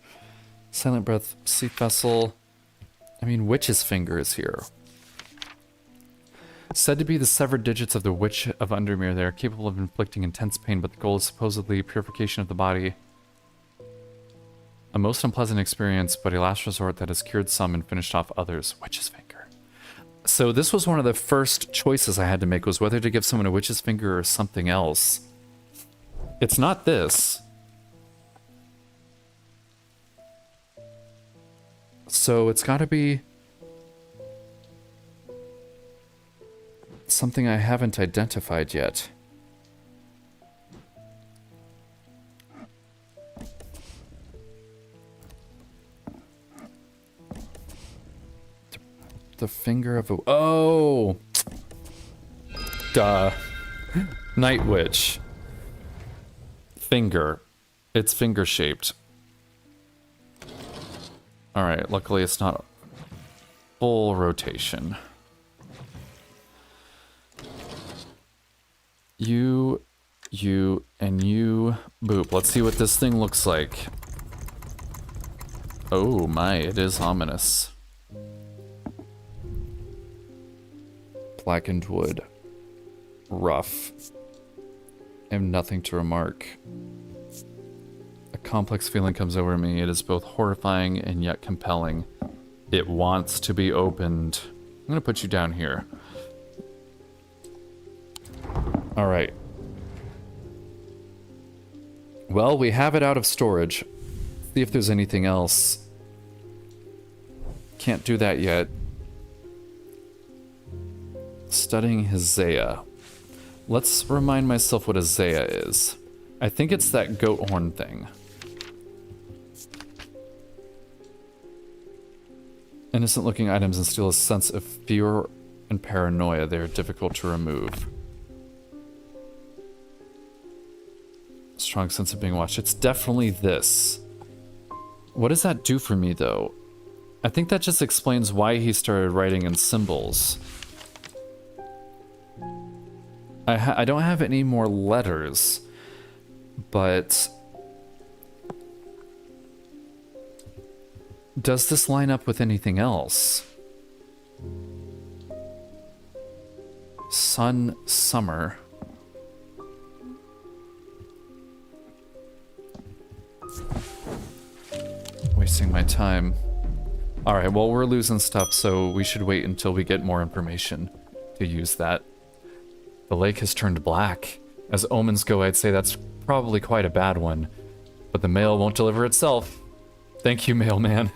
Silent Breath, Sleep Vessel. I mean, Witch's Finger is here. Said to be the severed digits of the Witch of Undermere. They are capable of inflicting intense pain, but the goal is supposedly purification of the body. A most unpleasant experience, but a last resort that has cured some and finished off others. Witch's Finger. So this was one of the first choices I had to make, was whether to give someone a Witch's Finger or something else. It's not this. So it's got to be something I haven't identified yet. The finger of a... Oh! Duh. Night Witch. Finger. It's finger-shaped. Alright, luckily it's not full rotation. You, and you. Boop. Let's see what this thing looks like. Oh my, it is ominous. Blackened wood. Rough. I have nothing to remark. A complex feeling comes over me. It is both horrifying and yet compelling. It wants to be opened. I'm gonna put you down here. Alright. Well, we have it out of storage. See if there's anything else. Can't do that yet. Studying Hosea. Let's remind myself what a Zaya is. I think it's that goat horn thing. Innocent looking items instill a sense of fear and paranoia. They are difficult to remove. Strong sense of being watched. It's definitely this. What does that do for me, though? I think that just explains why he started writing in symbols. I don't have any more letters, but does this line up with anything else? Sun, summer. Wasting my time. Alright, well, we're losing stuff, so we should wait until we get more information to use that. The lake has turned black. As omens go, I'd say that's probably quite a bad one. But the mail won't deliver itself. Thank you, mailman.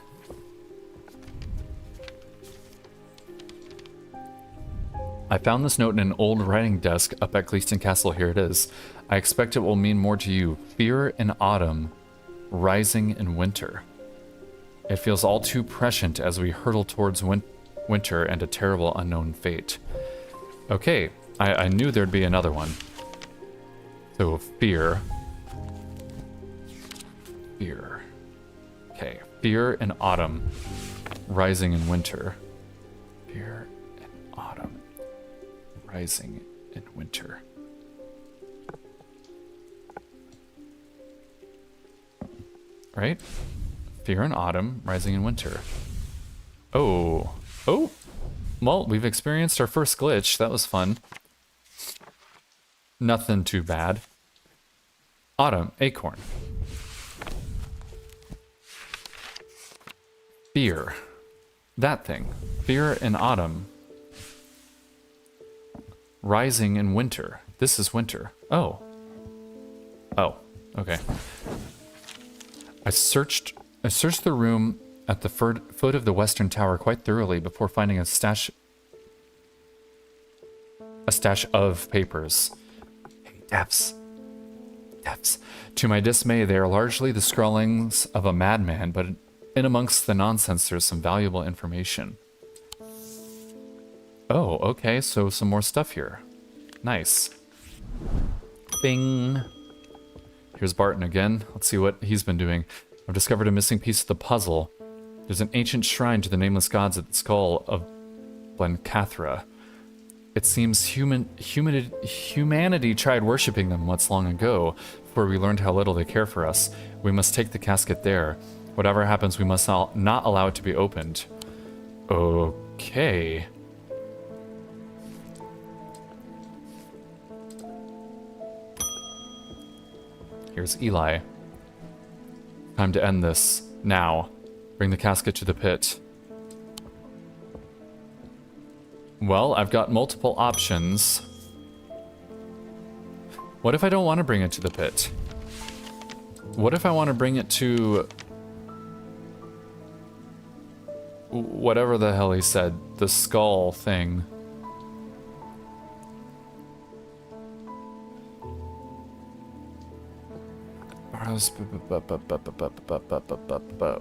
I found this note in an old writing desk up at Gleeston Castle. Here it is. I expect it will mean more to you. Fear in autumn, rising in winter. It feels all too prescient as we hurtle towards winter and a terrible unknown fate. Okay, I knew there'd be another one. So, fear. Fear. Okay, fear in autumn, rising in winter. Fear in autumn, rising in winter. Right? Fear in autumn, rising in winter. Oh. Oh! Well, we've experienced our first glitch. That was fun. Nothing too bad. Autumn, acorn. Fear. That thing. Fear in autumn. Rising in winter. This is winter. Oh. Oh, okay. I searched the room at the foot of the western tower quite thoroughly before finding a stash of papers. Hey, Devs. To my dismay, they are largely the scrawlings of a madman, but in amongst the nonsense, there's some valuable information. Oh, okay, so some more stuff here. Nice. Bing. Here's Barton again. Let's see what he's been doing. I've discovered a missing piece of the puzzle. There's an ancient shrine to the nameless gods at the skull of Blencathra. It seems humanity tried worshipping them once long ago, before we learned how little they care for us. We must take the casket there. Whatever happens, we must not allow it to be opened. Okay. Here's Eli. Time to end this. Now. Bring the casket to the pit. Well, I've got multiple options. What if I don't want to bring it to the pit? What if I want to bring it to... whatever the hell he said. The skull thing.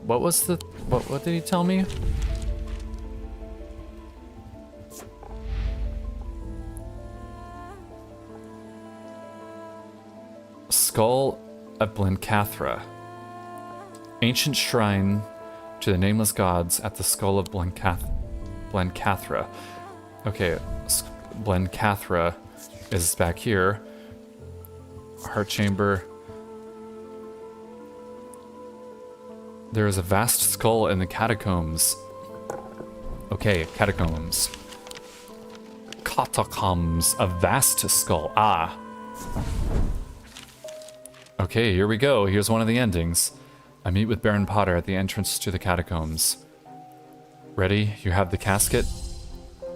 What was the... What did he tell me? Skull of Blencathra. Ancient shrine to the nameless gods at the skull of Blencathra. Okay, Blencathra is back here. Heart chamber. There is a vast skull in the catacombs. Okay, catacombs. Catacombs. A vast skull. Ah. Okay, here we go. Here's one of the endings. I meet with Baron Potter at the entrance to the catacombs. Ready? You have the casket?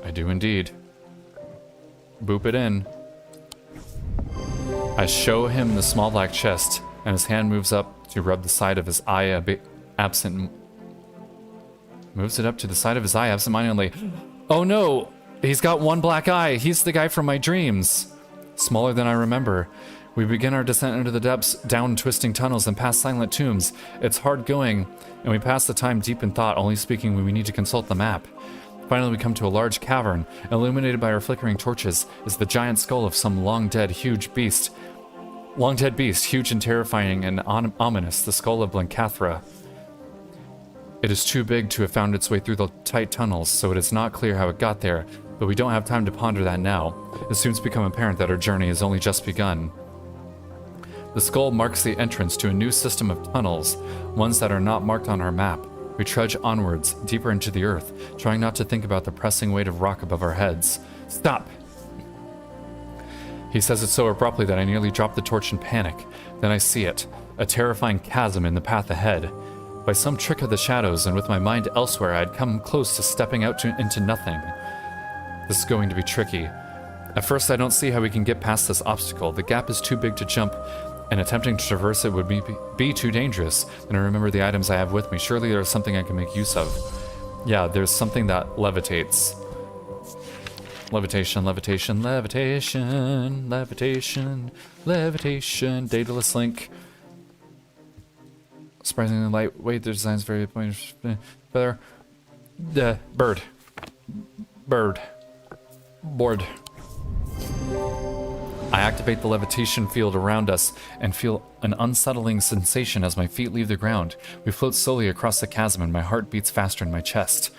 I do indeed. Boop it in. I show him the small black chest, and his hand moves up to rub the side of his eye moves it up to the side of his eye absentmindedly. Oh no! He's got one black eye! He's the guy from my dreams! Smaller than I remember. We begin our descent into the depths, down twisting tunnels and past silent tombs. It's hard going, and we pass the time deep in thought, only speaking when we need to consult the map. Finally, we come to a large cavern. Illuminated by our flickering torches is the giant skull of some long-dead, huge beast. Long-dead beast, huge and terrifying and ominous, the skull of Blencathra. It is too big to have found its way through the tight tunnels, so it is not clear how it got there, but we don't have time to ponder that now. It soon become apparent that our journey has only just begun. The skull marks the entrance to a new system of tunnels, ones that are not marked on our map. We trudge onwards, deeper into the earth, trying not to think about the pressing weight of rock above our heads. Stop! He says it so abruptly that I nearly drop the torch in panic. Then I see it, a terrifying chasm in the path ahead. By some trick of the shadows, and with my mind elsewhere, I had come close to stepping out into nothing. This is going to be tricky. At first, I don't see how we can get past this obstacle. The gap is too big to jump, and attempting to traverse it would be too dangerous. Then I remember the items I have with me. Surely there's something I can make use of. Yeah, there's something that levitates. Levitation, levitation, levitation, levitation, levitation, dataless link. Surprisingly lightweight, the design's very better. Bird. Bird. Board. I activate the levitation field around us and feel an unsettling sensation as my feet leave the ground. We float slowly across the chasm and my heart beats faster in my chest.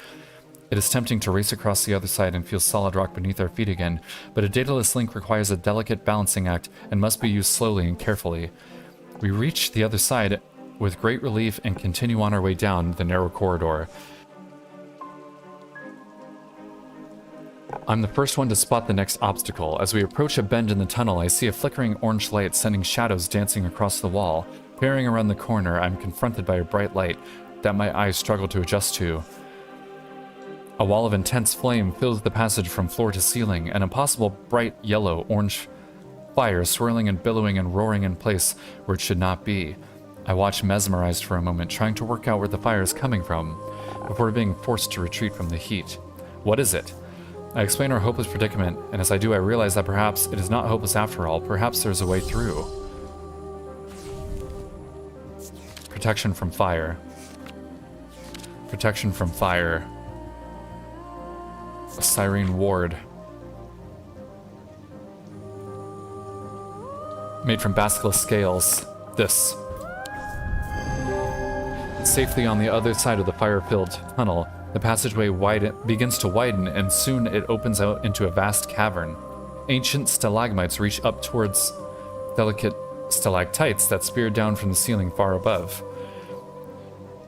It is tempting to race across the other side and feel solid rock beneath our feet again, but a dataless link requires a delicate balancing act and must be used slowly and carefully. We reach the other side with great relief and continue on our way down the narrow corridor. I'm the first one to spot the next obstacle. As we approach a bend in the tunnel, I see a flickering orange light sending shadows dancing across the wall. Peering around the corner, I'm confronted by a bright light that my eyes struggle to adjust to. A wall of intense flame fills the passage from floor to ceiling, an impossible bright yellow-orange fire swirling and billowing and roaring in place where it should not be. I watch mesmerized for a moment, trying to work out where the fire is coming from, before being forced to retreat from the heat. What is it? I explain our hopeless predicament, and as I do, I realize that perhaps it is not hopeless after all. Perhaps there's a way through. Protection from fire. Protection from fire. A Cyrene ward. Made from basilisk scales. This. Safely on the other side of the fire-filled tunnel, the passageway begins to widen, and soon it opens out into a vast cavern. Ancient stalagmites reach up towards delicate stalactites that spear down from the ceiling far above.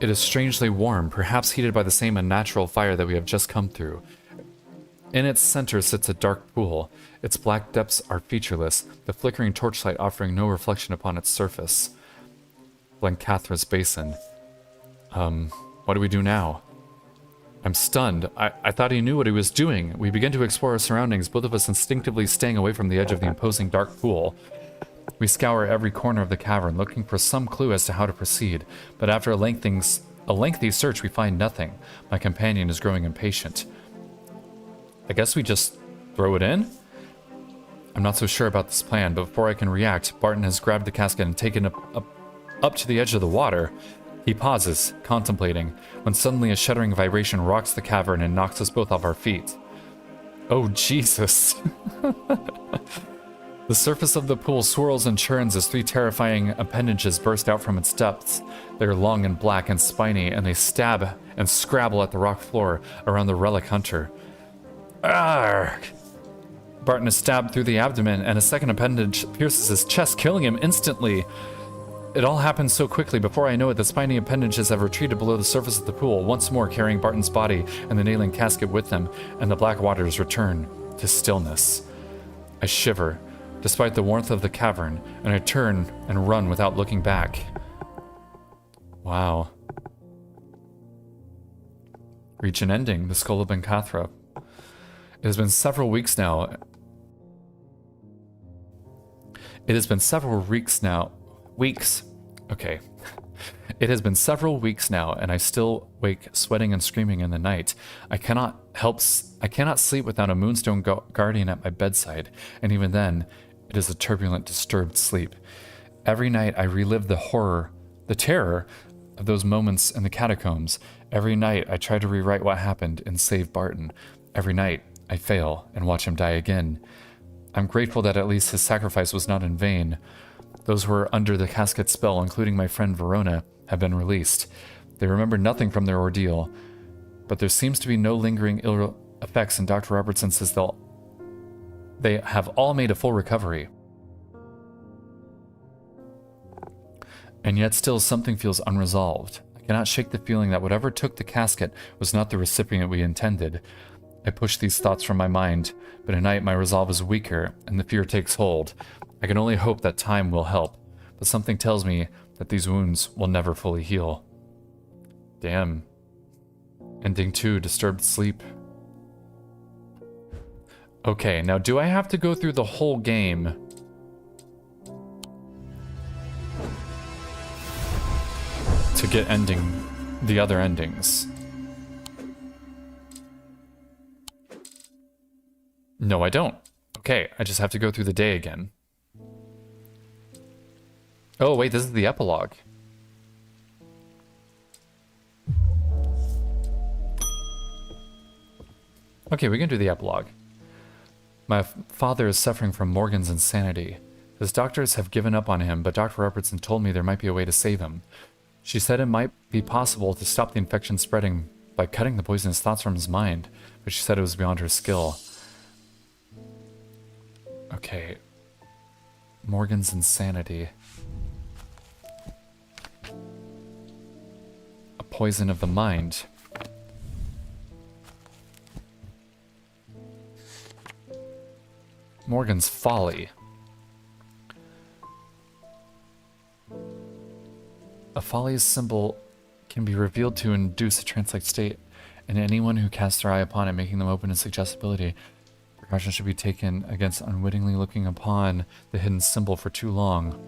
It is strangely warm, perhaps heated by the same unnatural fire that we have just come through. In its center sits a dark pool. Its black depths are featureless, the flickering torchlight offering no reflection upon its surface. Blencathra's basin. What do we do now? I'm stunned. I thought he knew what he was doing. We begin to explore our surroundings, both of us instinctively staying away from the edge of the imposing dark pool. We scour every corner of the cavern, looking for some clue as to how to proceed, but after a lengthy search, we find nothing. My companion is growing impatient. I guess we just throw it in? I'm not so sure about this plan, but before I can react, Barton has grabbed the casket and taken it up to the edge of the water. He pauses, contemplating, when suddenly a shuddering vibration rocks the cavern and knocks us both off our feet. Oh, Jesus. The surface of the pool swirls and churns as three terrifying appendages burst out from its depths. They are long and black and spiny, and they stab and scrabble at the rock floor around the relic hunter. Arrgh! Barton is stabbed through the abdomen, and a second appendage pierces his chest, killing him instantly. It all happens so quickly. Before I know it, the spiny appendages have retreated below the surface of the pool, once more carrying Barton's body and the nailing casket with them, and the black waters return to stillness. I shiver, despite the warmth of the cavern, and I turn and run without looking back. Wow. Reach an ending, the Skull of Blencathra. It has been several weeks now. It has been several weeks now. Okay. It has been several weeks now, and I still wake sweating and screaming in the night. I cannot sleep without a moonstone guardian at my bedside, and even then, It is a turbulent, disturbed sleep. Every night I relive the terror of those moments in the catacombs. Every night I try to rewrite what happened and save Barton. Every night I fail and watch him die again. I'm grateful that at least his sacrifice was not in vain. Those who were under the casket spell, including my friend Verona, have been released. They remember nothing from their ordeal, but there seems to be no lingering ill effects, and Dr. Robertson says they have all made a full recovery. And yet still something feels unresolved. I cannot shake the feeling that whatever took the casket was not the recipient we intended. I push these thoughts from my mind, but at night my resolve is weaker and the fear takes hold. I can only hope that time will help, but something tells me that these wounds will never fully heal. Damn. Ending 2, disturbed sleep. Okay, now do I have to go through the whole game to get the other endings? No, I don't. Okay, I just have to go through the day again. Oh, wait, this is the epilogue. Okay, we can do the epilogue. My father is suffering from Morgan's insanity. His doctors have given up on him, but Dr. Robertson told me there might be a way to save him. She said it might be possible to stop the infection spreading by cutting the poisonous thoughts from his mind, but she said it was beyond her skill. Okay. Morgan's insanity. A poison of the mind. Morgan's folly. A folly's symbol can be revealed to induce a trance-like state, and anyone who casts their eye upon it, making them open to suggestibility. Precaution should be taken against unwittingly looking upon the hidden symbol for too long.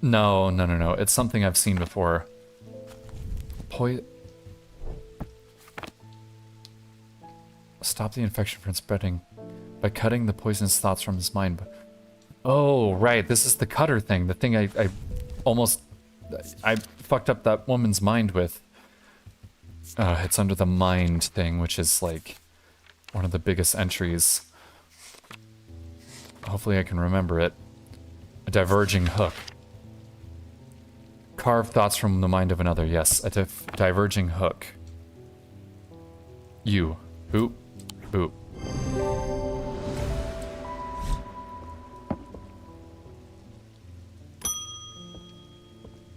No. It's something I've seen before. Stop the infection from spreading by cutting the poisonous thoughts from his mind. Oh, right. This is the cutter thing. The thing I fucked up that woman's mind with. It's under the mind thing, which is like one of the biggest entries. Hopefully I can remember it. A diverging hook. Carve thoughts from the mind of another. Yes, a diverging hook. You. Boop. Boop.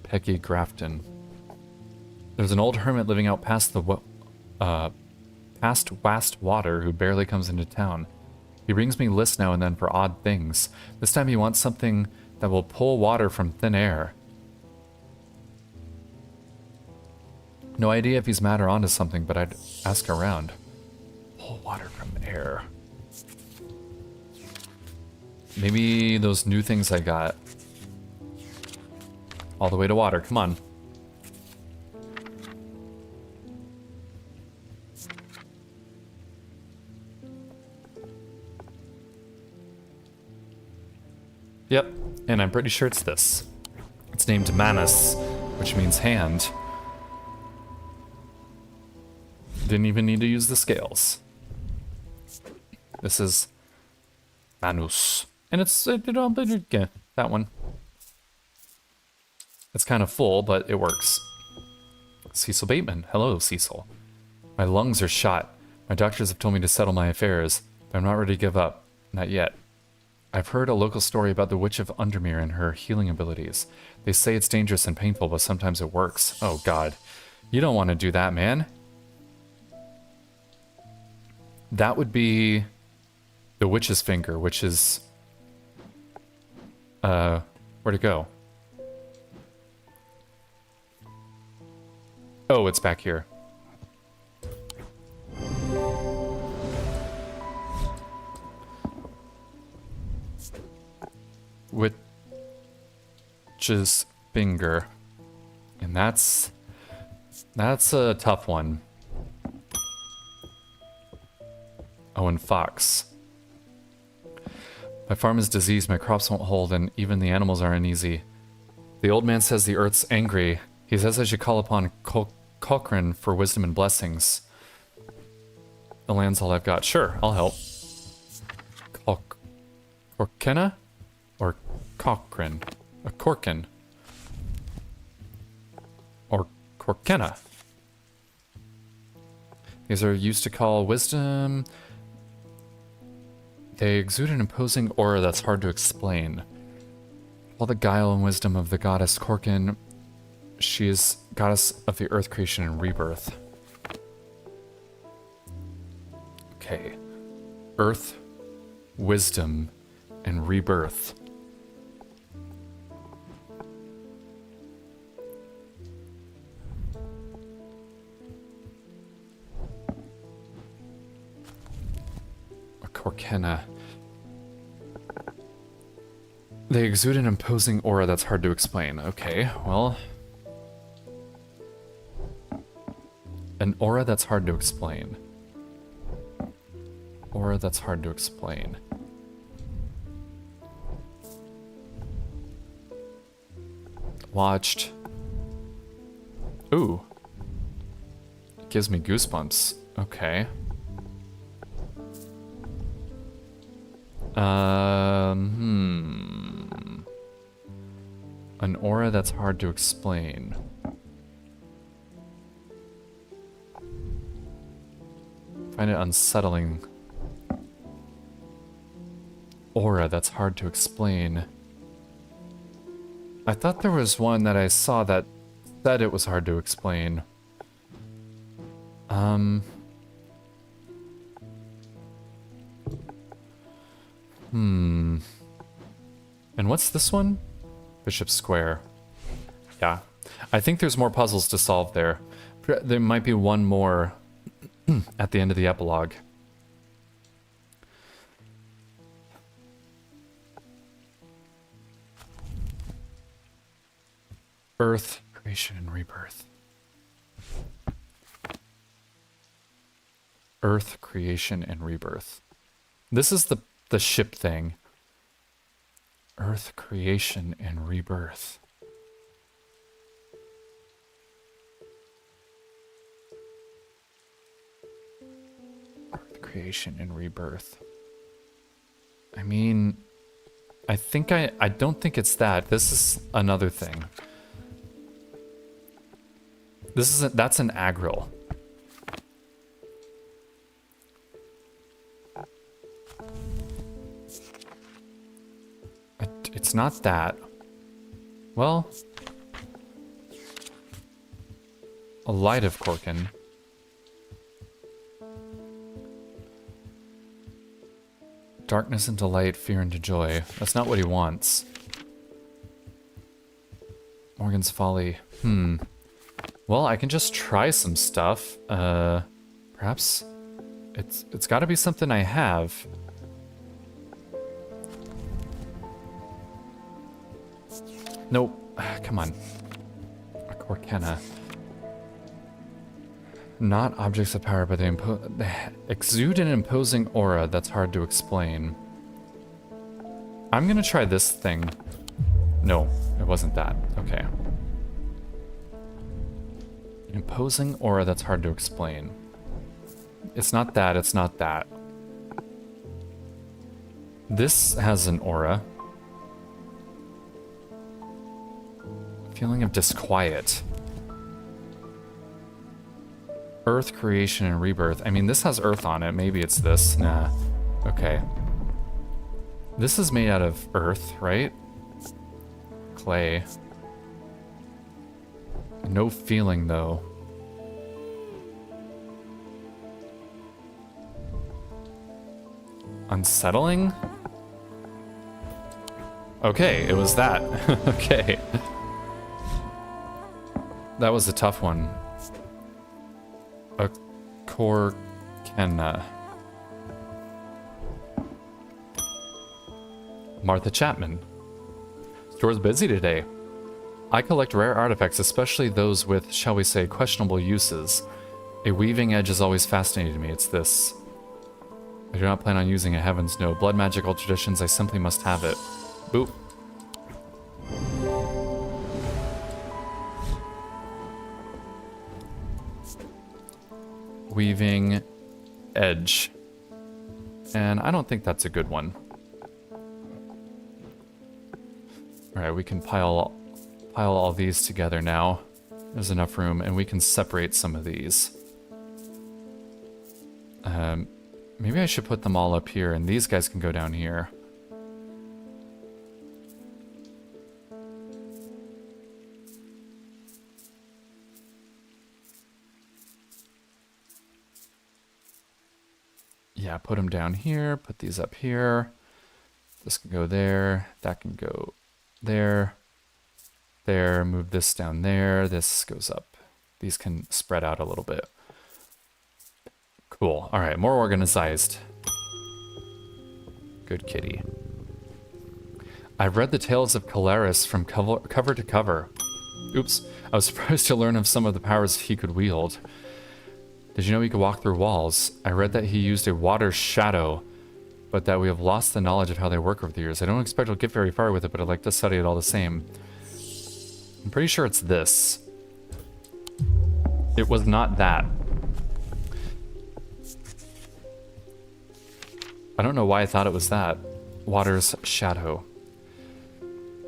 Peggy Grafton. There's an old hermit living out past Wast Water who barely comes into town. He brings me lists now and then for odd things. This time he wants something that will pull water from thin air. No idea if he's mad or onto something, but I'd ask around. Pull water from air. Maybe those new things I got. All the way to water, come on. Yep, and I'm pretty sure it's this. It's named Manus, which means hand. Didn't even need to use the scales. This is Manus. And it's, yeah, that one. It's kind of full, but it works. Cecil Bateman. Hello, Cecil. My lungs are shot. My doctors have told me to settle my affairs, but I'm not ready to give up. Not yet. I've heard a local story about the Witch of Undermere and her healing abilities. They say it's dangerous and painful, but sometimes it works. Oh god. You don't want to do that, man. That would be the Witch's Finger, which is... where'd it go? Oh, it's back here. Witch's Finger. And that's a tough one. Owen Fox. My farm is diseased, my crops won't hold, and even the animals are uneasy. The old man says the earth's angry. He says I should call upon Cochrane for wisdom and blessings. The land's all I've got. Sure, I'll help. Corkena? Or Cochrane? A Corkin. Or Corkena. These are used to call wisdom. They exude an imposing aura that's hard to explain. All the guile and wisdom of the goddess Corkin, she is goddess of the earth creation and rebirth. Okay. Earth, wisdom, and rebirth. Corkena. They exude an imposing aura that's hard to explain. Okay, well... An aura that's hard to explain. Aura that's hard to explain. Watched. Ooh. It gives me goosebumps. Okay. An aura that's hard to explain. Find it unsettling. Aura that's hard to explain. I thought there was one that I saw that said it was hard to explain. And what's this one? Bishop Square. Yeah. I think there's more puzzles to solve there. There might be one more at the end of the epilogue. Earth, creation, and rebirth. Earth, creation, and rebirth. This is the ship thing. Earth, creation, and rebirth. Earth, creation, and rebirth. I mean, I don't think it's that. This is another thing. That's an agril. It's not that. Well, a light of Corkin. Darkness into light, fear into joy. That's not what he wants. Morgan's Folly. Well, I can just try some stuff. Perhaps it's got to be something I have. Nope. Come on. A Corkena. Not objects of power, but they exude an imposing aura that's hard to explain. I'm gonna try this thing. No, it wasn't that. Okay. Imposing aura that's hard to explain. It's not that, it's not that. This has an aura. Feeling of disquiet. Earth, creation, and rebirth. I mean, this has earth on it. Maybe it's this. Nah. Okay. This is made out of earth, right? Clay. No feeling, though. Unsettling? Okay, it was that. Okay. That was a tough one. A Corkena. Martha Chapman. Store's busy today. I collect rare artifacts, especially those with, shall we say, questionable uses. A weaving edge has always fascinated me. It's this. I do not plan on using a heavens no. Blood magical traditions, I simply must have it. Boop. Weaving edge. And I don't think that's a good one. Alright, we can pile all these together now. There's enough room, and we can separate some of these. Maybe I should put them all up here, and these guys can go down here. Yeah, put them down here, put these up here. This can go there, that can go there, there, move this down there, this goes up. These can spread out a little bit. Cool, all right, more organized. Good kitty. I've read the tales of Caleris from cover to cover. Oops, I was surprised to learn of some of the powers he could wield. Did you know he could walk through walls? I read that he used a water shadow, but that we have lost the knowledge of how they work over the years. I don't expect he'll get very far with it, but I'd like to study it all the same. I'm pretty sure it's this. It was not that. I don't know why I thought it was that. Water's shadow.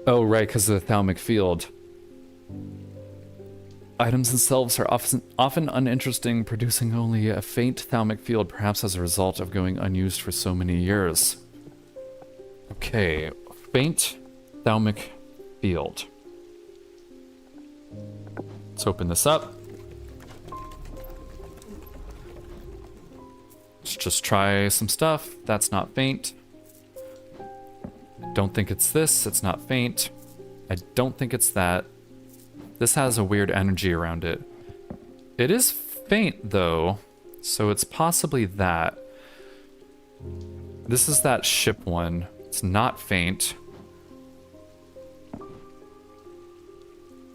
Oh, right, because of the thalmic field. Items themselves are often uninteresting, producing only a faint thalmic field, perhaps as a result of going unused for so many years. Okay, faint thalmic field. Let's open this up. Let's just try some stuff. That's not faint. Don't think it's this. It's not faint. I don't think it's that. This has a weird energy around it. It is faint, though, so it's possibly that. This is that ship one. It's not faint.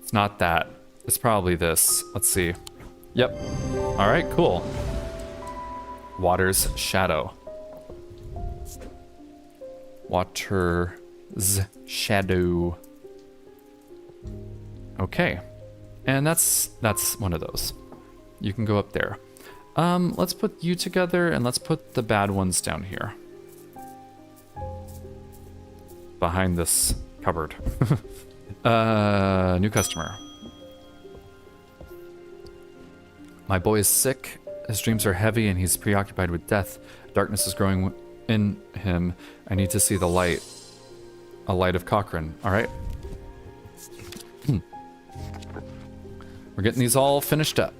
It's not that. It's probably this. Let's see. Yep. All right, cool. Water's shadow. Water's shadow. Okay, and that's one of those. You can go up there. Let's put you together, and let's put the bad ones down here. Behind this cupboard. New customer. My boy is sick. His dreams are heavy, and he's preoccupied with death. Darkness is growing in him. I need to see the light. A light of Cochrane. All right. We're getting these all finished up.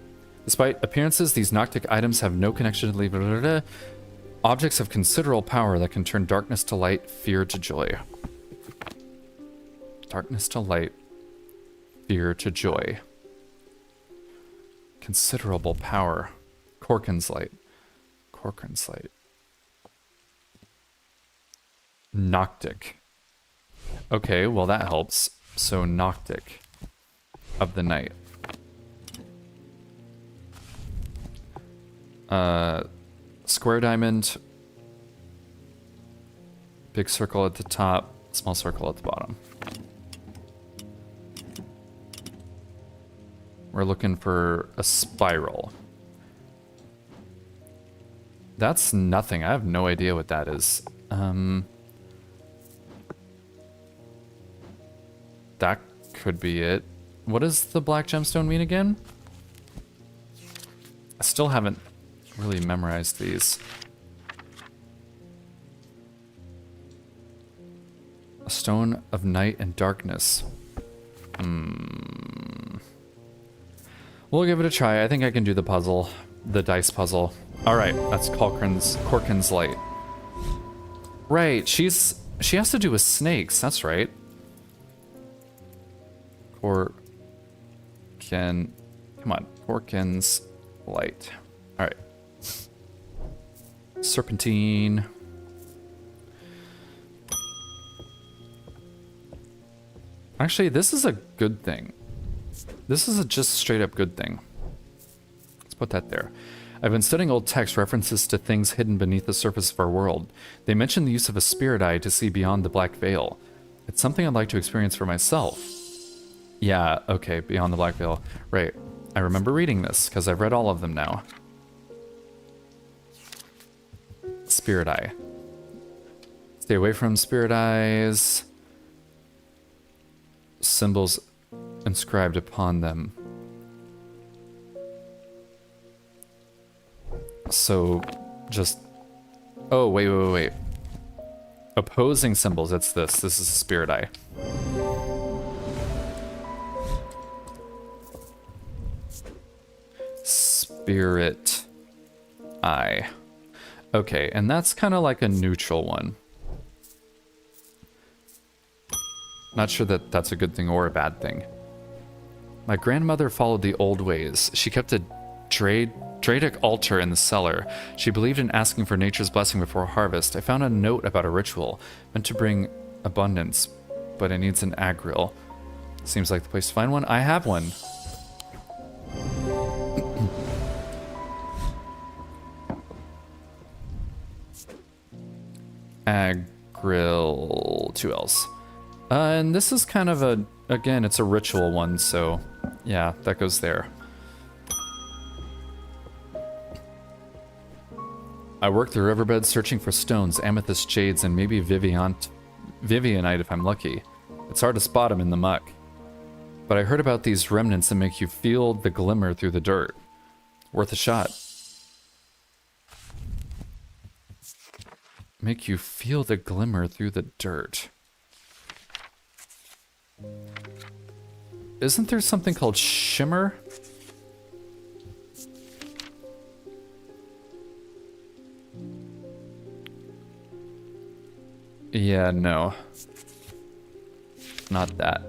Despite appearances, these Noctic items have no connection to the objects of considerable power that can turn darkness to light, fear to joy. Darkness to light, fear to joy. Considerable power. Corkin's light. Corkin's light. Noctic. Okay, well that helps. So Noctic of the night. Square diamond, big circle at the top, small circle at the bottom. We're looking for a spiral. That's nothing. I have no idea what that is. That could be it. What does the black gemstone mean again? I still haven't really memorized these. A stone of night and darkness. We'll give it a try. I think I can do the puzzle. The dice puzzle. Alright, that's Corkin's light. Right, she has to do with snakes, that's right. Come on, Corkin's light. Alright. Serpentine. Actually, this is a good thing. This is a just straight up good thing. Let's put that there. I've been studying old texts, references to things hidden beneath the surface of our world. They mention the use of a spirit eye to see beyond the black veil. It's something I'd like to experience for myself. Yeah, okay, beyond the black veil. Right. I remember reading this, because I've read all of them now. Spirit eye. Stay away from spirit eyes. Symbols inscribed upon them. So, just... Oh, wait. Opposing symbols, it's this. This is a spirit eye. Spirit eye. Okay, and that's kind of like a neutral one. Not sure that that's a good thing or a bad thing. My grandmother followed the old ways. She kept a Dradic altar in the cellar. She believed in asking for nature's blessing before harvest. I found a note about a ritual meant to bring abundance, but it needs an agril. Seems like the place to find one. I have one. Agril, 2 L's. And this is kind of a, again, it's a ritual one, so yeah, that goes there. I work the riverbed searching for stones, amethyst jades, and maybe Vivianite if I'm lucky. It's hard to spot them in the muck. But I heard about these remnants that make you feel the glimmer through the dirt. Worth a shot. Make you feel the glimmer through the dirt. Isn't there something called shimmer? Yeah, no. Not that.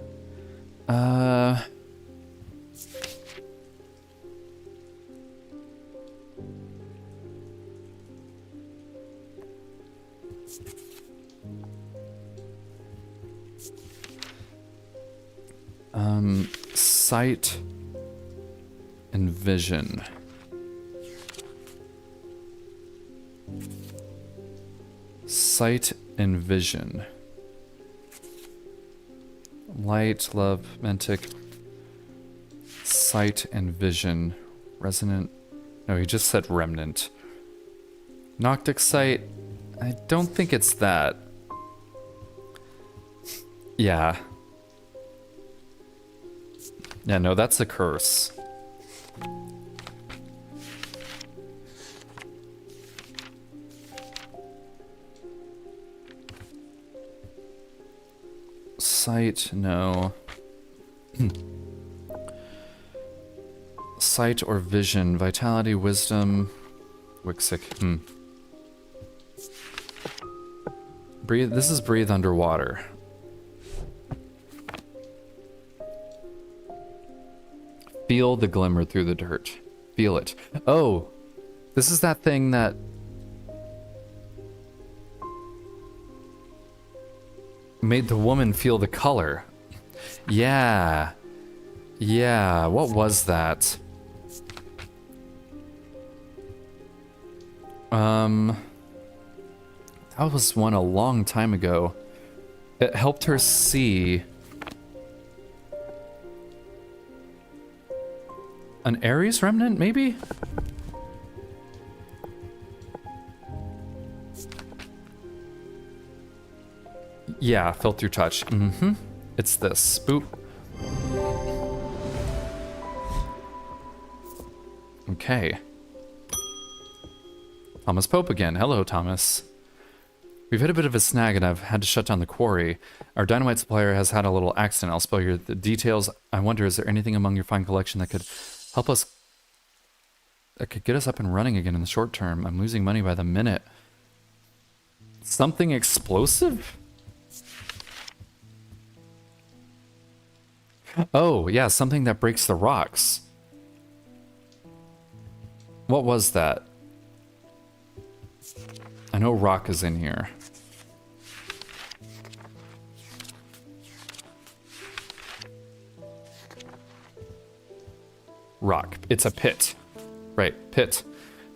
Sight and vision. Sight and vision. Light, love, mentic. Sight and vision. Resonant. No, he just said remnant. Noctic sight. I don't think it's that. Yeah. Yeah, no, that's a curse. Sight, no. Sight or vision, vitality, wisdom, Wixic. Breathe. This is breathe underwater. Feel the glimmer through the dirt. Feel it. Oh, this is that thing that... made the woman feel the color. Yeah. Yeah, what was that? That was one a long time ago. It helped her see... an Ares remnant, maybe? Yeah, felt through touch. Mm-hmm. It's this. Boop. Okay. Thomas Pope again. Hello, Thomas. We've hit a bit of a snag and I've had to shut down the quarry. Our dynamite supplier has had a little accident. I'll spell you the details. I wonder, is there anything among your fine collection that could help us... that could get us up and running again in the short term? I'm losing money by the minute. Something explosive? Oh, yeah, something that breaks the rocks. What was that? I know rock is in here. Rock. It's a pit. Right, pit.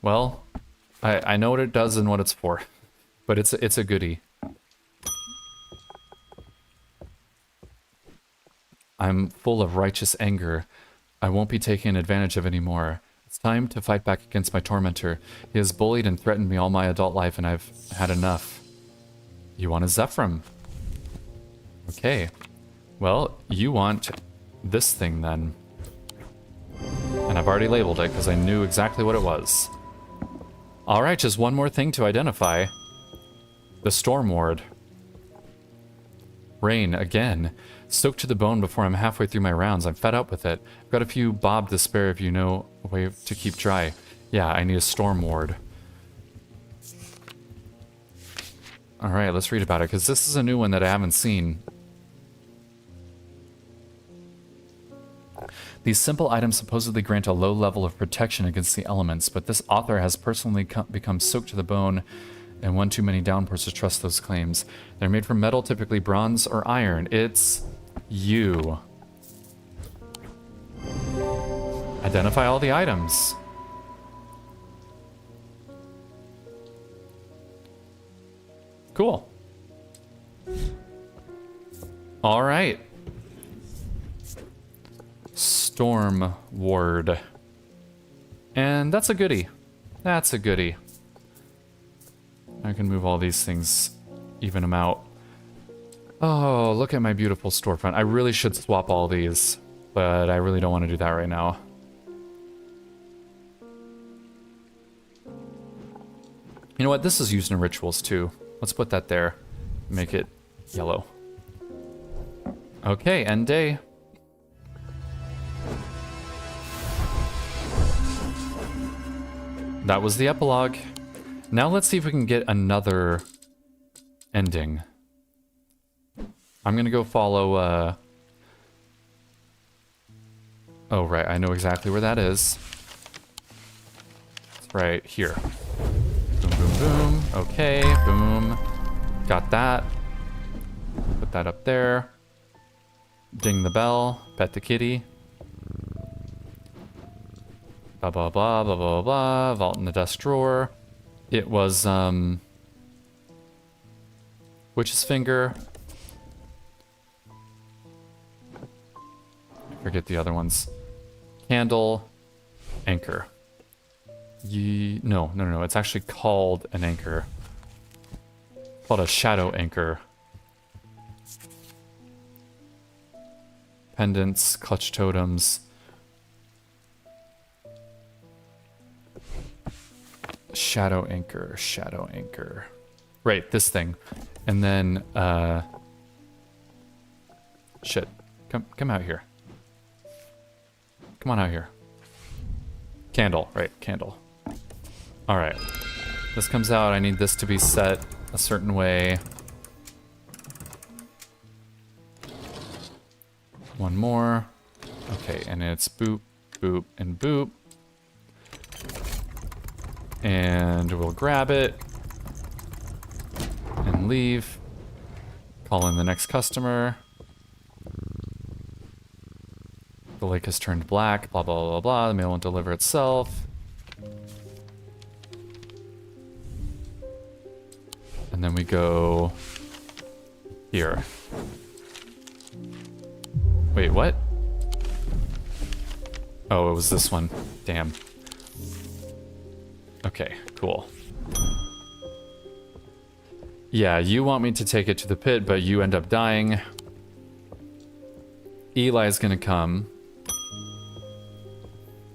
Well, I know what it does and what it's for, but it's a goodie. I'm full of righteous anger. I won't be taken advantage of anymore. It's time to fight back against my tormentor. He has bullied and threatened me all my adult life, and I've had enough. You want a Zephyrim? Okay. Well, you want this thing then. And I've already labeled it because I knew exactly what it was. Alright, just one more thing to identify. The Storm Ward. Rain, again. Soaked to the bone before I'm halfway through my rounds. I'm fed up with it. I've got a few bob to spare if you know a way to keep dry. Yeah, I need a Storm Ward. Alright, let's read about it, because this is a new one that I haven't seen. These simple items supposedly grant a low level of protection against the elements, but this author has personally become soaked to the bone and one too many downpours to trust those claims. They're made from metal, typically bronze or iron. It's you. Identify all the items. Cool. All right. Storm Ward. And that's a goodie. That's a goodie. I can move all these things, even them out. Oh, look at my beautiful storefront. I really should swap all these, but I really don't want to do that right now. You know what? This is used in rituals too. Let's put that there. Make it yellow. Okay, end day. That was the epilogue. Now let's see if we can get another ending. I'm gonna go follow, oh, right, I know exactly where that is. It's right here. Boom, boom, boom. Okay, boom. Got that. Put that up there. Ding the bell. Pet the kitty. Blah, blah, blah, blah, blah, blah. Vault in the desk drawer. It was, Witch's Finger. I forget the other ones. Candle. Anchor. No. It's actually called an anchor. It's called a shadow anchor. Pendants, clutch totems. Shadow anchor, shadow anchor. Right, this thing. And then, shit. Come out here. Come on out here. Candle, right, candle. Alright. This comes out, I need this to be set a certain way. One more. Okay, and it's boop, boop, and boop. And we'll grab it. And leave. Call in the next customer. The lake has turned black, blah, blah, blah, blah. The mail won't deliver itself. And then we go here. Wait, what? Oh, it was this one. Damn. Okay, cool. Yeah, you want me to take it to the pit, but you end up dying. Eli's gonna come.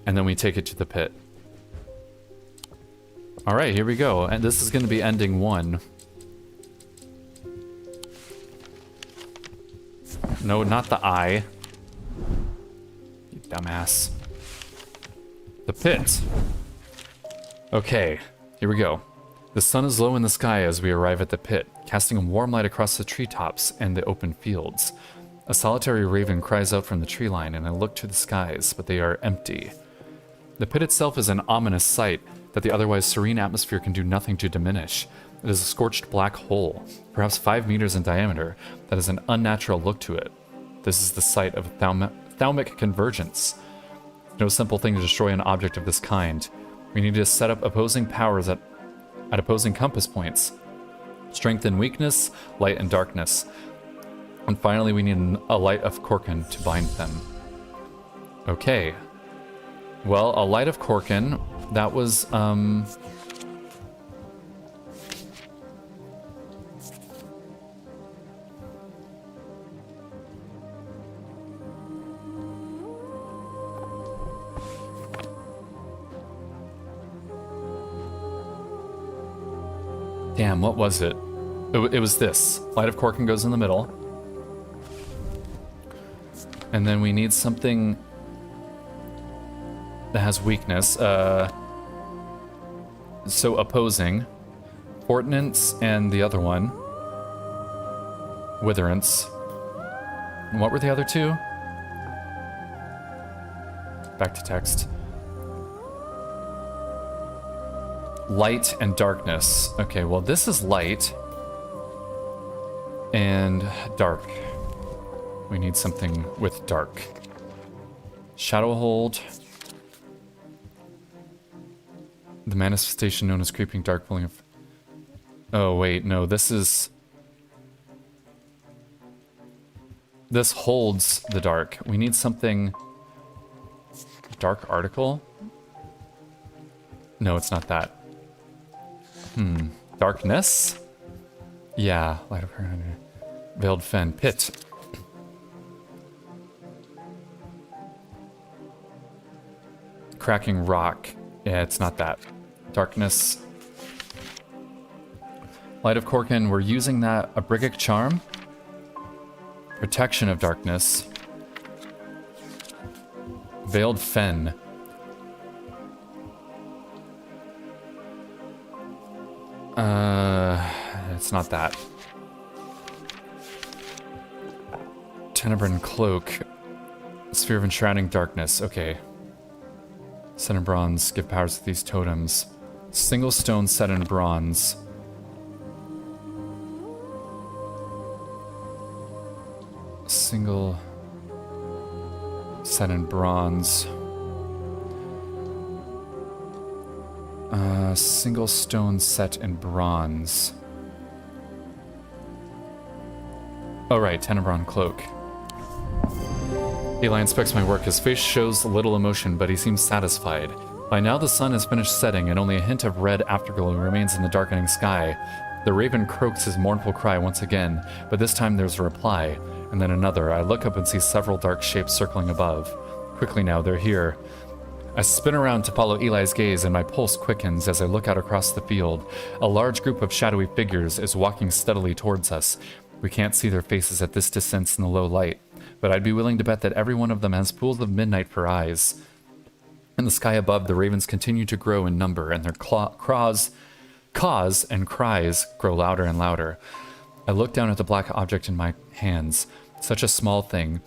And then we take it to the pit. Alright, here we go. And this is gonna be ending 1. No, not the eye. You dumbass. The pit. Okay, here we go. The sun is low in the sky as we arrive at the pit, casting a warm light across the treetops and the open fields. A solitary raven cries out from the tree line, and I look to the skies, but they are empty. The pit itself is an ominous sight that the otherwise serene atmosphere can do nothing to diminish. It is a scorched black hole, perhaps 5 meters in diameter, that has an unnatural look to it. This is the site of thalmic convergence. No simple thing to destroy an object of this kind. We need to set up opposing powers at opposing compass points. Strength and weakness, light and darkness. And finally, we need a light of Korkin to bind them. Okay. Well, a light of Korkin, that was, damn, what was it? It was this. Light of Korkin goes in the middle. And then we need something that has weakness. So opposing. Fortinance and the other one. Witherance. And what were the other two? Back to text. Light and darkness. Okay, well this is light. And dark. We need something with dark. Shadow hold. The manifestation known as creeping dark pulling of... Oh wait, no, this is... This holds the dark. We need something... Dark article? No, it's not that. Darkness? Yeah, light of her. Veiled fen. Pit. Cracking rock. Yeah, it's not that. Darkness. Light of Korkin, we're using that. A Briggic charm. Protection of darkness. Veiled fen. It's not that. Tenebran cloak. Sphere of enshrouding darkness. Okay. Set in bronze. Give powers to these totems. Single stone set in bronze. Single set in bronze. Single stone set in bronze. Oh right, Tenebran cloak. Eli inspects my work. His face shows little emotion, but he seems satisfied. By now the sun has finished setting, and only a hint of red afterglow remains in the darkening sky. The raven croaks his mournful cry once again, but this time there's a reply, and then another. I look up and see several dark shapes circling above. Quickly now, they're here. I spin around to follow Eli's gaze, and my pulse quickens as I look out across the field. A large group of shadowy figures is walking steadily towards us. We can't see their faces at this distance in the low light, but I'd be willing to bet that every one of them has pools of midnight for eyes. In the sky above, the ravens continue to grow in number, and their caws and cries grow louder and louder. I look down at the black object in my hands. Such a small thing,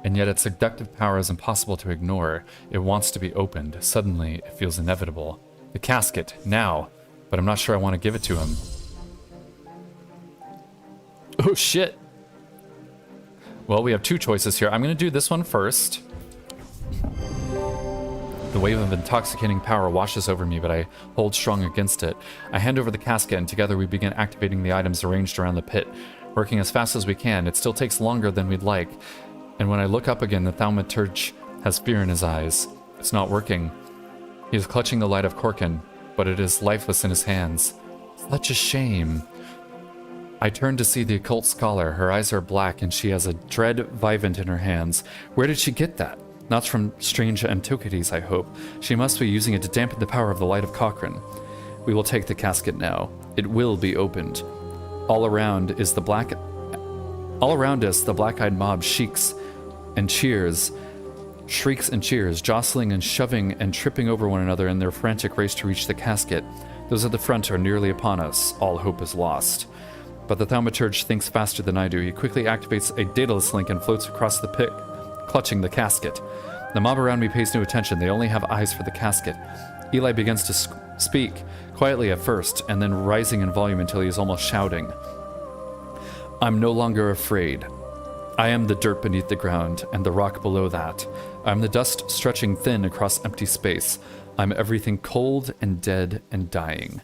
and yet its seductive power is impossible to ignore. It wants to be opened. Suddenly, it feels inevitable. The casket, now! But I'm not sure I want to give it to him. Oh shit! Well, we have two choices here. I'm going to do this one first. The wave of intoxicating power washes over me, but I hold strong against it. I hand over the casket, and together we begin activating the items arranged around the pit. Working as fast as we can, it still takes longer than we'd like. And when I look up again, the thaumaturge has fear in his eyes. It's not working. He is clutching the light of Korkin, but it is lifeless in his hands. Such a shame. I turn to see the occult scholar. Her eyes are black, and she has a dread vivant in her hands. Where did she get that? Not from Strange Antiquities, I hope. She must be using it to dampen the power of the light of Korkin. We will take the casket now. It will be opened. All around us, the black-eyed mob shrieks and cheers, jostling and shoving and tripping over one another in their frantic race to reach the casket. Those at the front are nearly upon us. All hope is lost. But the thaumaturge thinks faster than I do. He quickly activates a daedalus link and floats across the pit, clutching the casket. The mob around me pays no attention. They only have eyes for the casket. Eli begins to speak, quietly at first, and then rising in volume until he is almost shouting. I'm no longer afraid. I am the dirt beneath the ground, and the rock below that. I am the dust stretching thin across empty space. I'm everything cold and dead and dying.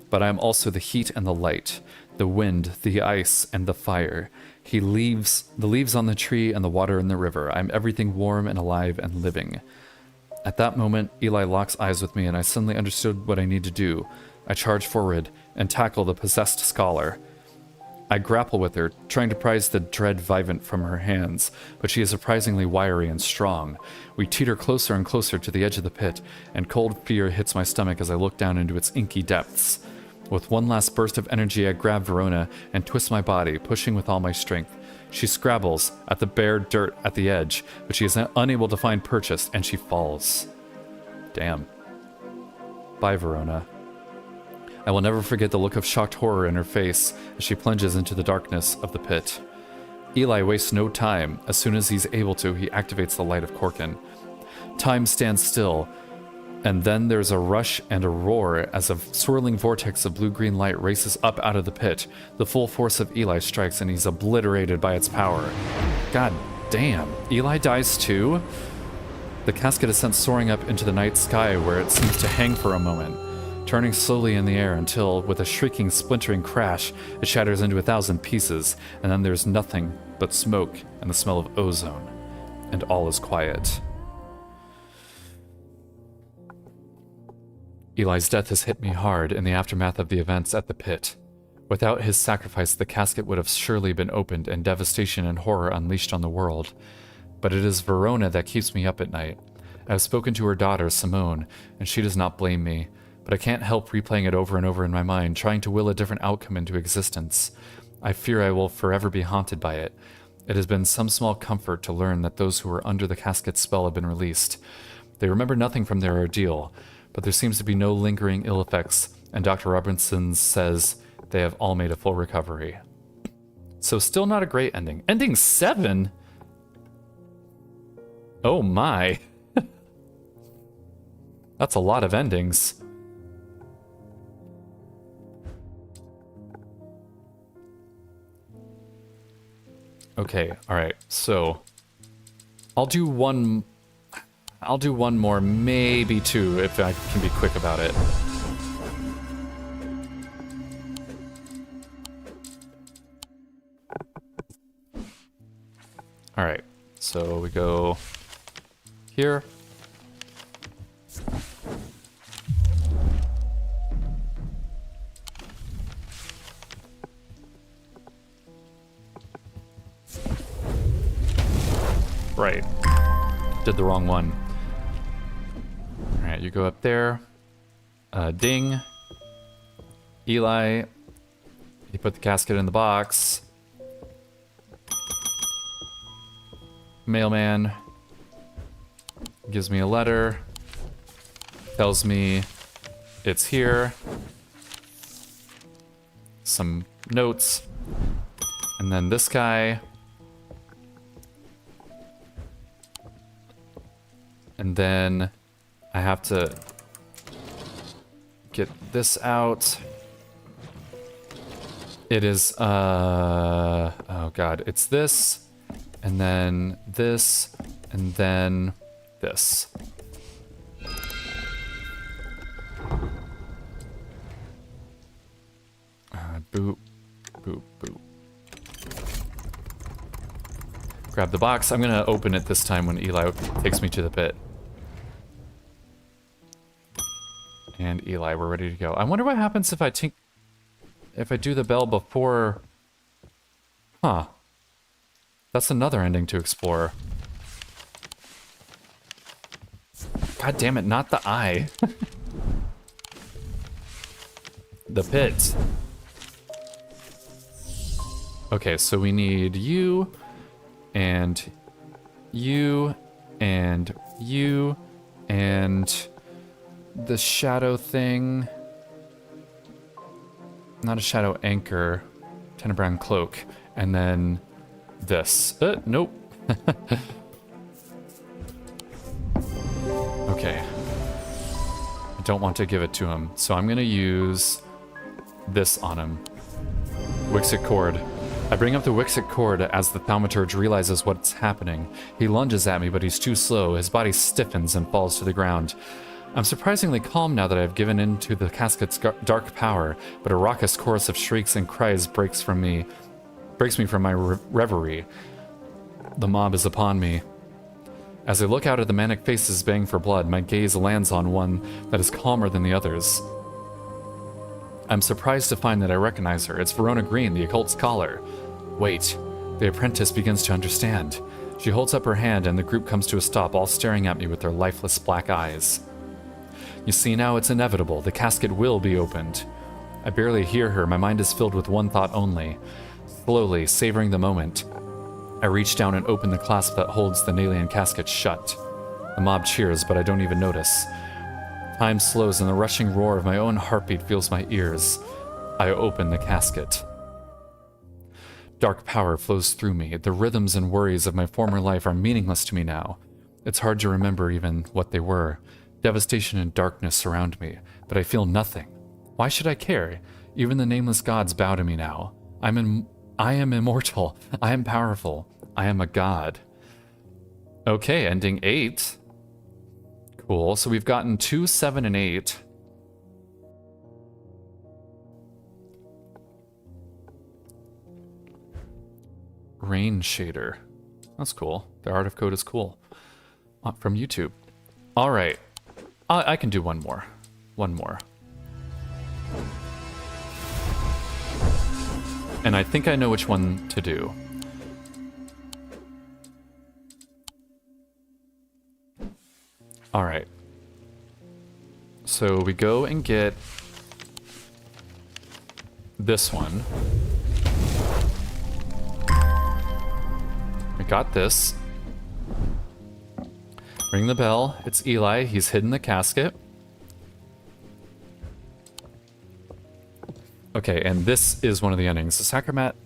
But I am also the heat and the light, the wind, the ice, and the fire. The leaves on the tree and the water in the river. I'm everything warm and alive and living. At that moment, Eli locks eyes with me, and I suddenly understood what I need to do. I charge forward and tackle the possessed scholar. I grapple with her, trying to prise the dread vivant from her hands, but she is surprisingly wiry and strong. We teeter closer and closer to the edge of the pit, and cold fear hits my stomach as I look down into its inky depths. With one last burst of energy, I grab Verona and twist my body, pushing with all my strength. She scrabbles at the bare dirt at the edge, but she is unable to find purchase, and she falls. Damn. Bye, Verona. I will never forget the look of shocked horror in her face as she plunges into the darkness of the pit. Eli wastes no time. As soon as he's able to, he activates the light of Corkin. Time stands still, and then there's a rush and a roar as a swirling vortex of blue-green light races up out of the pit. The full force of Eli strikes, and he's obliterated by its power. God damn. Eli dies too? The casket is sent soaring up into the night sky, where it seems to hang for a moment, turning slowly in the air until, with a shrieking, splintering crash, it shatters into 1,000 pieces, and then there's nothing but smoke and the smell of ozone, and all is quiet. Eli's death has hit me hard in the aftermath of the events at the pit. Without his sacrifice, the casket would have surely been opened and devastation and horror unleashed on the world. But it is Verona that keeps me up at night. I have spoken to her daughter, Simone, and she does not blame me. But I can't help replaying it over and over in my mind, trying to will a different outcome into existence. I fear I will forever be haunted by it. It has been some small comfort to learn that those who were under the casket's spell have been released. They remember nothing from their ordeal, but there seems to be no lingering ill effects, and Dr. Robinson says they have all made a full recovery. So still not a great ending. Ending 7? Oh my. That's a lot of endings. Okay, alright, so I'll do one more, maybe two, if I can be quick about it. Alright, so we go here. Right. Did the wrong one. Alright, you go up there. Ding. Eli. You put the casket in the box. Mailman gives me a letter. Tells me it's here. Some notes. And then this guy. And then I have to get this out. It is, oh god, it's this, and then this, and then this. Boop, boop, boop. Grab the box. I'm gonna open it this time when Eli takes me to the pit. And Eli, we're ready to go. I wonder what happens if I do the bell before... Huh. That's another ending to explore. God damn it, not the eye. The pit. Okay, so we need you, and you, and you, and the shadow thing. Not a shadow anchor. Tenebrown cloak. And then this. Nope. Okay. I don't want to give it to him, so I'm gonna use this on him. Wixit cord. I bring up the Wixit cord as the thaumaturge realizes what's happening. He lunges at me, but he's too slow. His body stiffens and falls to the ground. I'm surprisingly calm now that I have given in to the casket's dark power, but a raucous chorus of shrieks and cries breaks me from my reverie. The mob is upon me. As I look out at the manic faces baying for blood, my gaze lands on one that is calmer than the others. I'm surprised to find that I recognize her. It's Verona Green, the occult scholar. Wait. The apprentice begins to understand. She holds up her hand and the group comes to a stop, all staring at me with their lifeless black eyes. You see now, it's inevitable. The casket will be opened. I barely hear her. My mind is filled with one thought only. Slowly, savoring the moment, I reach down and open the clasp that holds the Nalian casket shut. The mob cheers, but I don't even notice. Time slows and the rushing roar of my own heartbeat fills my ears. I open the casket. Dark power flows through me. The rhythms and worries of my former life are meaningless to me now. It's hard to remember even what they were. Devastation and darkness surround me, but I feel nothing. Why should I care? Even the nameless gods bow to me now. I am immortal. I am powerful. I am a god. Okay, ending 8. Cool. So we've gotten 2, 7, and 8. Rain shader. That's cool. The art of code is cool. From YouTube. All right. I can do one more. One more. And I think I know which one to do. All right. So we go and get this one. We got this. Ring the bell. It's Eli. He's hidden the casket. Okay, and this is one of the endings. The sacrament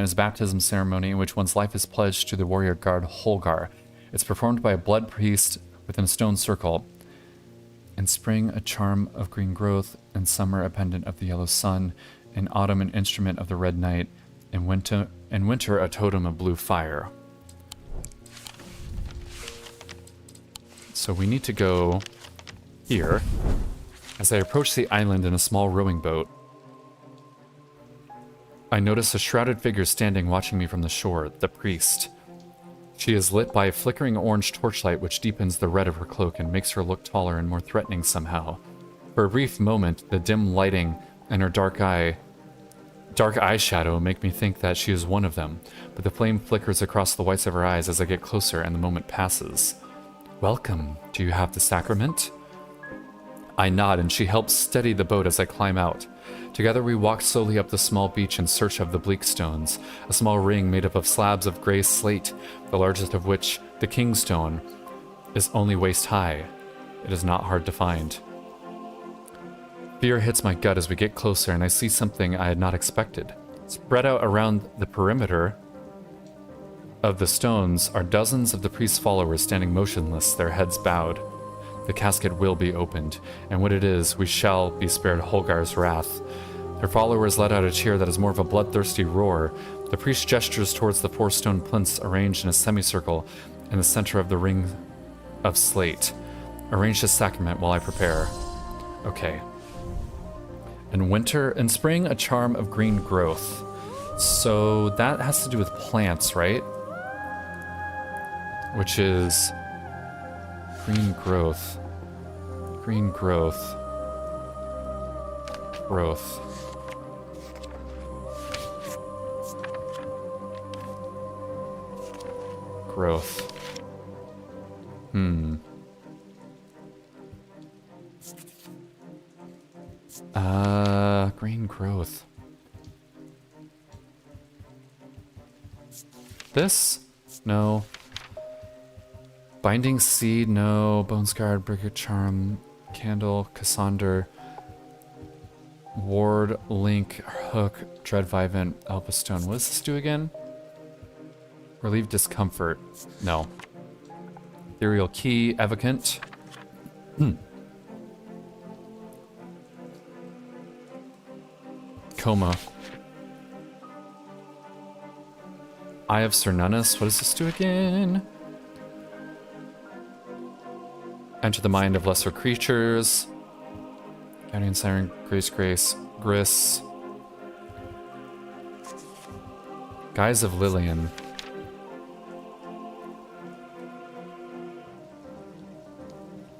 is a baptism ceremony in which one's life is pledged to the warrior god Holgar. It's performed by a blood priest within a stone circle. In spring, a charm of green growth. In summer, a pendant of the yellow sun. In autumn, an instrument of the red night. In winter, a totem of blue fire. So we need to go here. As I approach the island in a small rowing boat, I notice a shrouded figure standing watching me from the shore, the priest. She is lit by a flickering orange torchlight which deepens the red of her cloak and makes her look taller and more threatening somehow. For a brief moment, the dim lighting and her dark eyeshadow make me think that she is one of them, but the flame flickers across the whites of her eyes as I get closer and the moment passes. Welcome. Do you have the sacrament? I nod and she helps steady the boat as I climb out. Together we walk slowly up the small beach in search of the bleak stones, a small ring made up of slabs of gray slate, the largest of which, the kingstone, is only waist high. It is not hard to find. Fear hits my gut as we get closer and I see something I had not expected. Spread out around the perimeter of the stones are dozens of the priest's followers standing motionless, their heads bowed. The casket will be opened, and when it is, we shall be spared Holgar's wrath. Their followers let out a cheer that is more of a bloodthirsty roar. The priest gestures towards the 4 stone plinths arranged in a semicircle in the center of the ring of slate. Arrange the sacrament while I prepare. Okay. In spring, a charm of green growth. So that has to do with plants, right? Which is green growth. Green growth. Growth. Growth. Green growth. This? No. Binding seed, no. Bone scarred, bricket charm, candle, Cassander, ward, link, hook, dread vivant, elpis stone. What does this do again? Relieve discomfort. No. Ethereal key, evocant. Coma. Eye of Cernunnos. What does this do again? Enter the mind of lesser creatures. Guardian Siren, Grace, Gris. Guise of Lillian.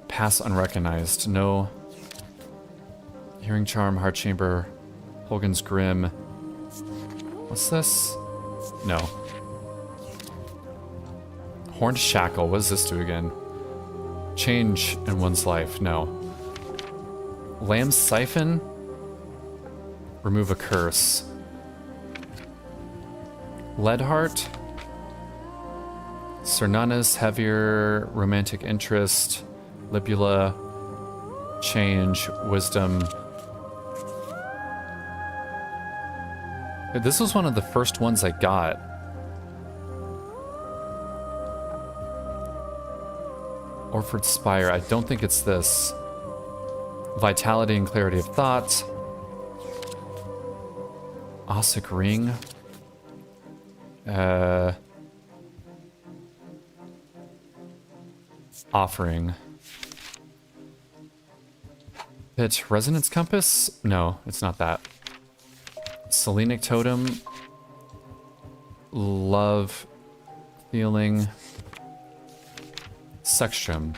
Pass unrecognized. No. Hearing Charm, Heart Chamber, Holgan's Grim. What's this? No. Horned Shackle. What does this do again? Change in one's life. No. Lamb's Siphon. Remove a curse. Leadheart. Cernunnos, heavier romantic interest. Libula. Change. Wisdom. This was one of the first ones I got. Orford Spire. I don't think it's this. Vitality and clarity of thought. Ossic Ring. Offering. Pitch. Resonance Compass? No, it's not that. Selenic Totem. Love. Feeling. Sextrum.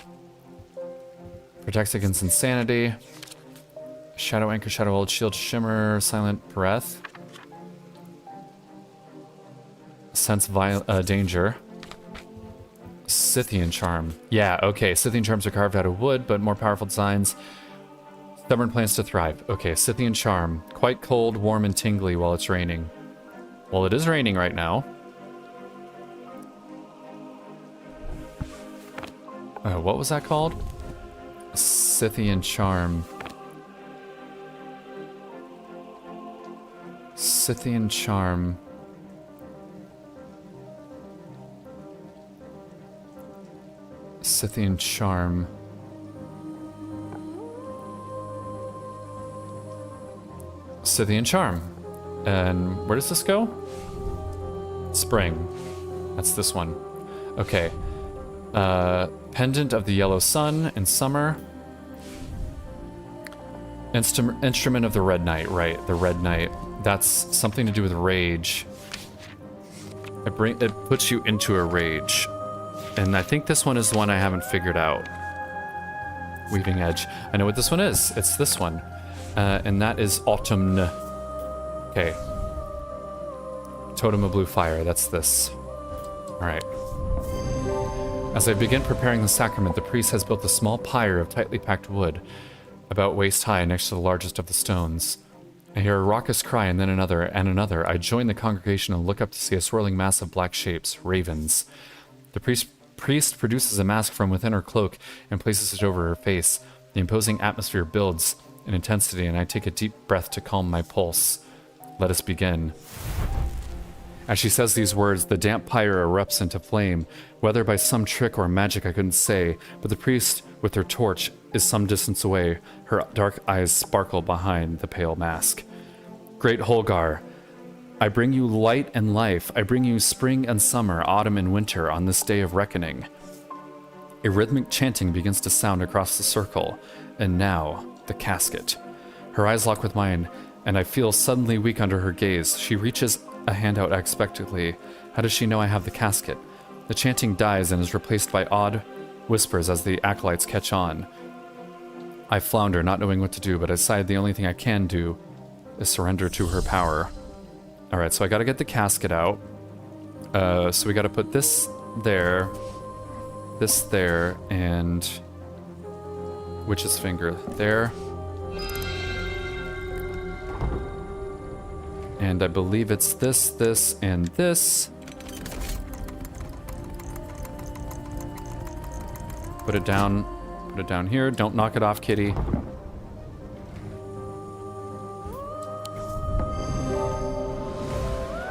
Protects against insanity. Shadow Anchor, Shadow Hold, Shield Shimmer, Silent Breath. Sense danger. Scythian Charm. Yeah, okay. Scythian Charms are carved out of wood, but more powerful designs. Stubborn plans to thrive. Okay, Scythian Charm. Quite cold, warm, and tingly while it's raining. Well, it is raining right now. What was that called? Scythian Charm. Scythian Charm. Scythian Charm. Scythian Charm. And where does this go? Spring. That's this one. Okay. Pendant of the Yellow Sun in summer. Instrument of the Red Knight, right, the Red Knight. That's something to do with rage. It puts you into a rage. And I think this one is the one I haven't figured out. Weaving Edge. I know what this one is. It's this one. And that is Autumn. Okay. Totem of Blue Fire. That's this. Alright. As I begin preparing the sacrament, the priest has built a small pyre of tightly packed wood, about waist high next to the largest of the stones. I hear a raucous cry and then another and another. I join the congregation and look up to see a swirling mass of black shapes, ravens. The priest produces a mask from within her cloak and places it over her face. The imposing atmosphere builds in intensity, and I take a deep breath to calm my pulse. Let us begin. As she says these words, the damp pyre erupts into flame, whether by some trick or magic I couldn't say, but the priest, with her torch, is some distance away. Her dark eyes sparkle behind the pale mask. Great Holgar, I bring you light and life. I bring you spring and summer, autumn and winter on this day of reckoning. A rhythmic chanting begins to sound across the circle, and now, the casket. Her eyes lock with mine, and I feel suddenly weak under her gaze. She reaches a hand out unexpectedly. How does she know I have the casket? The chanting dies and is replaced by odd whispers as the acolytes catch on. I flounder, not knowing what to do, but I decide the only thing I can do is surrender to her power. Alright, so I gotta get the casket out. So we gotta put this there, and witch's finger there. And I believe it's this, and this. Put it down here. Don't knock it off, kitty.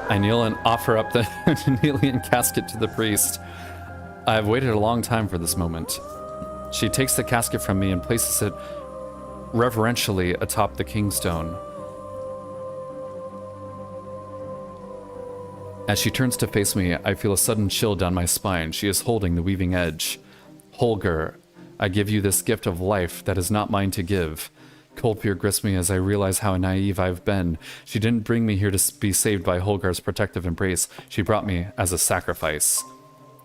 I kneel and offer up the Nelian casket to the priest. I've waited a long time for this moment. She takes the casket from me and places it reverentially atop the kingstone. As she turns to face me, I feel a sudden chill down my spine. She is holding the weaving edge. Holger, I give you this gift of life that is not mine to give. Cold fear grips me as I realize how naive I've been. She didn't bring me here to be saved by Holgar's protective embrace. She brought me as a sacrifice.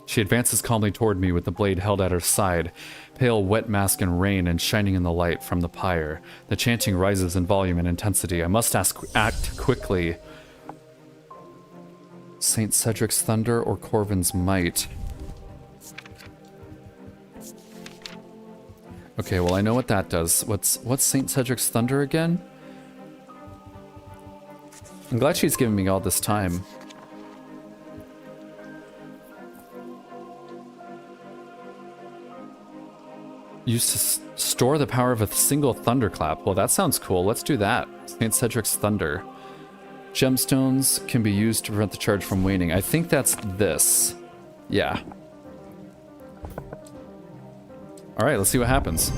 She advances calmly toward me with the blade held at her side, pale wet mask in rain and shining in the light from the pyre. The chanting rises in volume and intensity. I must act quickly. Saint Cedric's thunder or Corvin's might? Okay, well I know what that does. What's Saint Cedric's thunder again? I'm glad she's giving me all this time. Used to store the power of a single thunderclap. Well, that sounds cool. Let's do that. Saint Cedric's thunder. Gemstones can be used to prevent the charge from waning. I think that's this. Yeah. Alright, let's see what happens.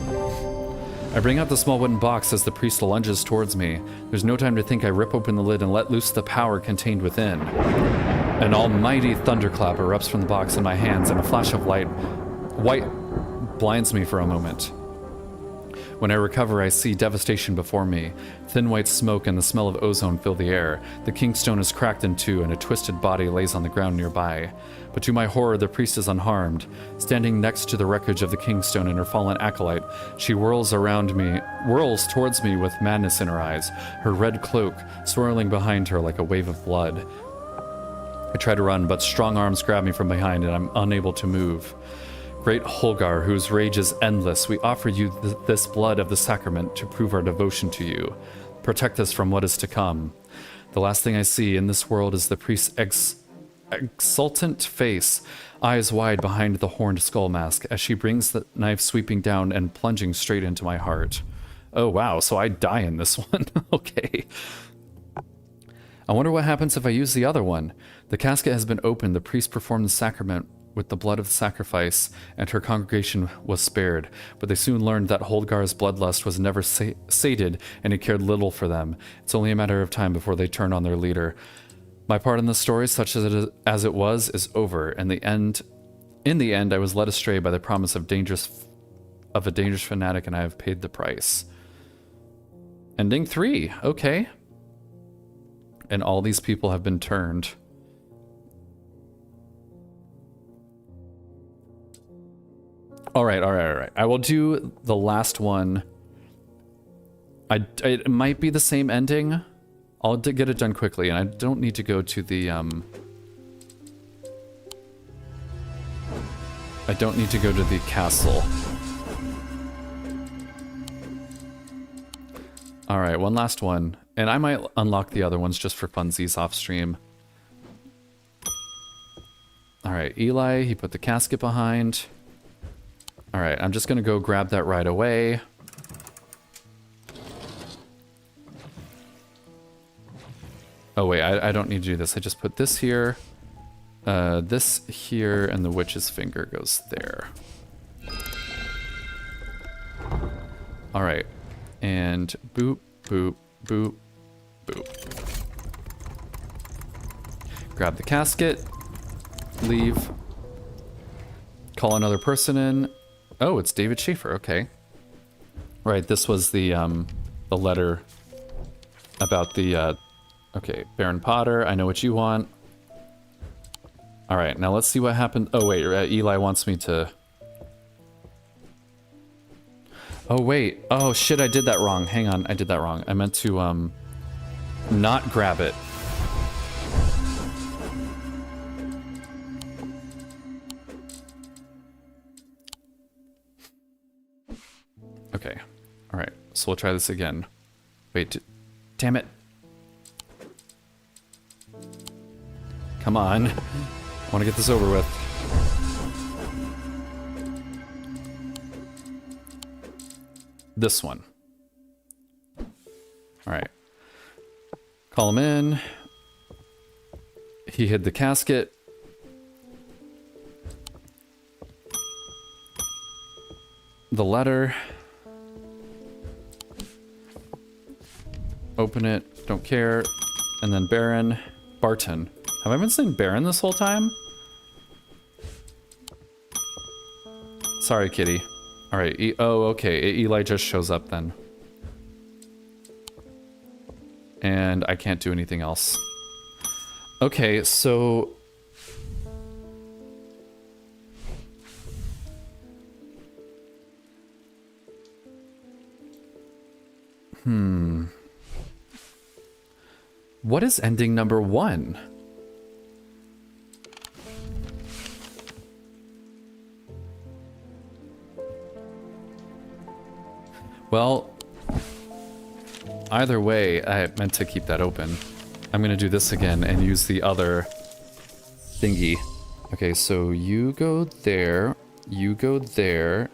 I bring out the small wooden box as the priest lunges towards me. There's no time to think. I rip open the lid and let loose the power contained within. An almighty thunderclap erupts from the box in my hands, and a flash of white blinds me for a moment. When I recover, I see devastation before me. Thin white smoke and the smell of ozone fill the air. The kingstone is cracked in two, and a twisted body lays on the ground nearby. But to my horror, the priest is unharmed. Standing next to the wreckage of the kingstone and her fallen acolyte, she whirls towards me with madness in her eyes, her red cloak swirling behind her like a wave of blood. I try to run, but strong arms grab me from behind, and I'm unable to move. Great Holgar, whose rage is endless, we offer you this blood of the sacrament to prove our devotion to you. Protect us from what is to come. The last thing I see in this world is the priest's exultant face, eyes wide behind the horned skull mask, as she brings the knife sweeping down and plunging straight into my heart. Oh wow, so I die in this one. Okay. I wonder what happens if I use the other one. The casket has been opened, the priest performed the sacrament with the blood of the sacrifice, and her congregation was spared. But they soon learned that Holgar's bloodlust was never sated, and he cared little for them. It's only a matter of time before they turn on their leader. My part in the story, such as it was, is over. In the end, I was led astray by the promise of a dangerous fanatic, and I have paid the price. Ending 3, okay. And all these people have been turned. All right. I will do the last one. It might be the same ending. I'll get it done quickly, and I don't need to go to the, I don't need to go to the castle. All right, one last one. And I might unlock the other ones just for funsies off stream. All right, Eli, he put the casket behind. All right, I'm just gonna go grab that right away. Oh wait, I don't need to do this. I just put this here, this here, and the witch's finger goes there. All right, and boop, boop, boop, boop. Grab the casket, leave, call another person in. Oh, it's David Schaefer, okay. Right, this was the letter about the, okay, Baron Potter, I know what you want. All right, now let's see what happened. Oh wait, Eli wants me to... Oh wait, oh shit, I did that wrong. Hang on, I did that wrong. I meant to, not grab it. Okay, all right, so we'll try this again. Wait, damn it. Come on, I want to get this over with. This one. All right, call him in. He hid the casket. The letter. Open it, don't care. And then Baron, Barton. Have I been saying Baron this whole time? Sorry, kitty. All right. Oh, okay. Eli just shows up then. And I can't do anything else. Okay, so... What is ending number 1? Well, either way, I meant to keep that open. I'm gonna do this again and use the other thingy. Okay, so you go there, you go there,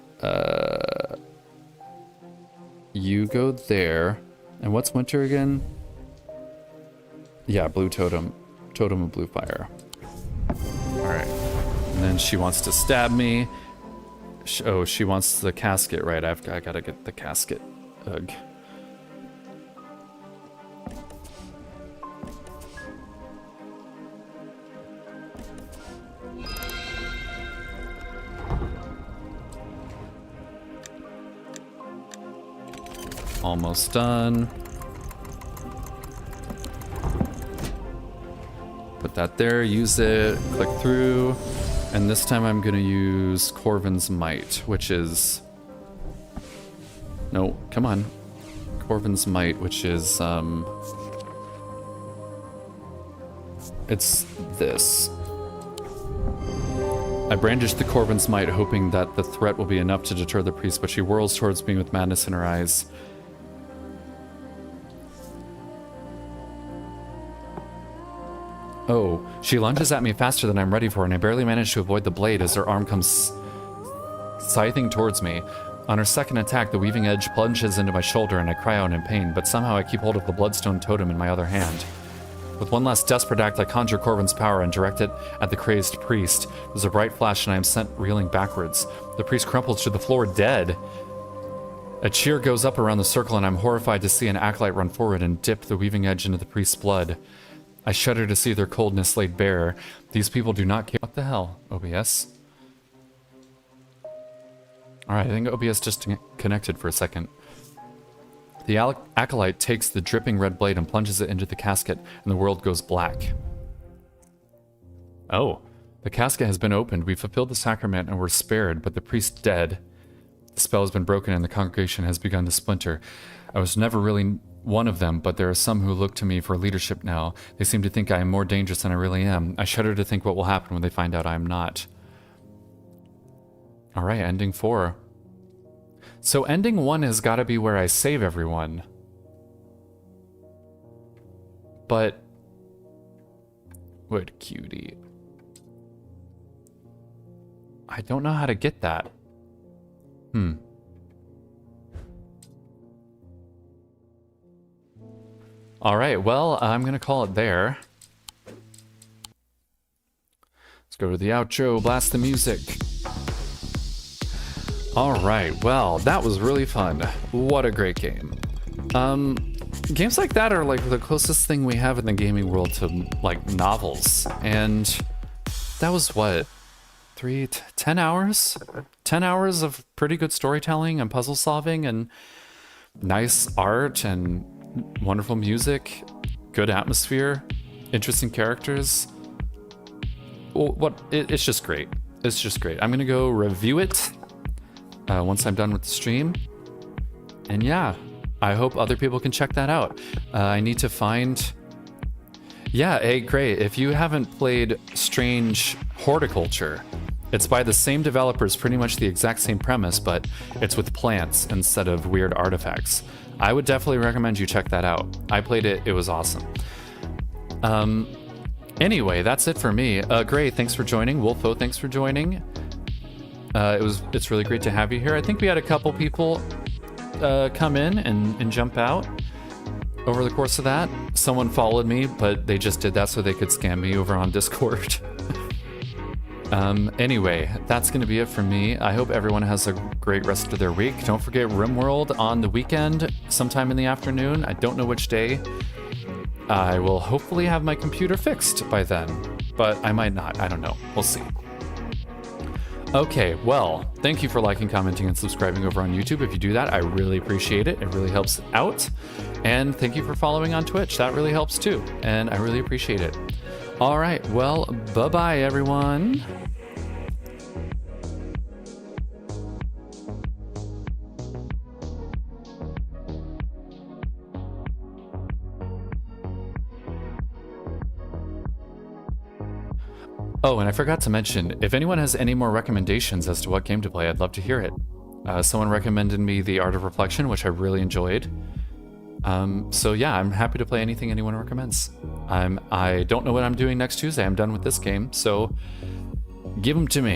you go there, and what's winter again? Yeah, blue totem. Totem of blue fire. Alright. And then she wants to stab me. Oh, she wants the casket, right? I gotta get the casket. Ugh. Almost done. Put that there, use it, click through, and this time I'm gonna use Corvin's Might, which is... No, come on. Corvin's Might, which is, it's this. I brandish the Corvin's Might, hoping that the threat will be enough to deter the priest, but she whirls towards me with madness in her eyes. Oh, she lunges at me faster than I'm ready for, and I barely manage to avoid the blade as her arm comes scything towards me. On her second attack, the weaving edge plunges into my shoulder and I cry out in pain, but somehow I keep hold of the bloodstone totem in my other hand. With one last desperate act, I conjure Corvin's power and direct it at the crazed priest. There's a bright flash and I am sent reeling backwards. The priest crumples to the floor, dead. A cheer goes up around the circle and I'm horrified to see an acolyte run forward and dip the weaving edge into the priest's blood. I shudder to see their coldness laid bare. These people do not care. What the hell, OBS? Alright, I think OBS just connected for a second. The acolyte takes the dripping red blade and plunges it into the casket, and the world goes black. Oh, the casket has been opened. We fulfilled the sacrament and were spared, but the priest dead. The spell has been broken and the congregation has begun to splinter. I was never really one of them, but there are some who look to me for leadership now. They seem to think I am more dangerous than I really am. I shudder to think what will happen when they find out I am not. Alright, ending 4. So ending 1 has got to be where I save everyone. But... Wood cutie. I don't know how to get that. Alright, well, I'm gonna call it there. Let's go to the outro, blast the music. Alright, well, that was really fun. What a great game. Games like that are like the closest thing we have in the gaming world to like novels. And that was what? 10 hours? 10 hours of pretty good storytelling and puzzle solving and nice art and wonderful music, good atmosphere, interesting characters. It's just great. It's just great. I'm gonna go review it once I'm done with the stream. And yeah, I hope other people can check that out. I need to find... Yeah, hey, great. If you haven't played Strange Horticulture, it's by the same developers, pretty much the exact same premise, but it's with plants instead of weird artifacts. I would definitely recommend you check that out. I played it, it was awesome. Anyway, that's it for me. Great, thanks for joining. Wolfo, thanks for joining. It's really great to have you here. I think we had a couple people come in and jump out over the course of that. Someone followed me, but they just did that so they could scam me over on Discord. Anyway, that's going to be it for me. I hope everyone has a great rest of their week. Don't forget RimWorld on the weekend, sometime in the afternoon. I don't know which day. I will hopefully have my computer fixed by then, but I might not. I don't know. We'll see. Okay, well, thank you for liking, commenting, and subscribing over on YouTube. If you do that, I really appreciate it. It really helps out. And thank you for following on Twitch. That really helps too. And I really appreciate it. All right, well, bye-bye, everyone. Oh, and I forgot to mention, if anyone has any more recommendations as to what game to play, I'd love to hear it. Someone recommended me The Art of Reflection, which I really enjoyed. So yeah, I'm happy to play anything anyone recommends. I don't know what I'm doing next Tuesday. I'm done with this game, so give them to me.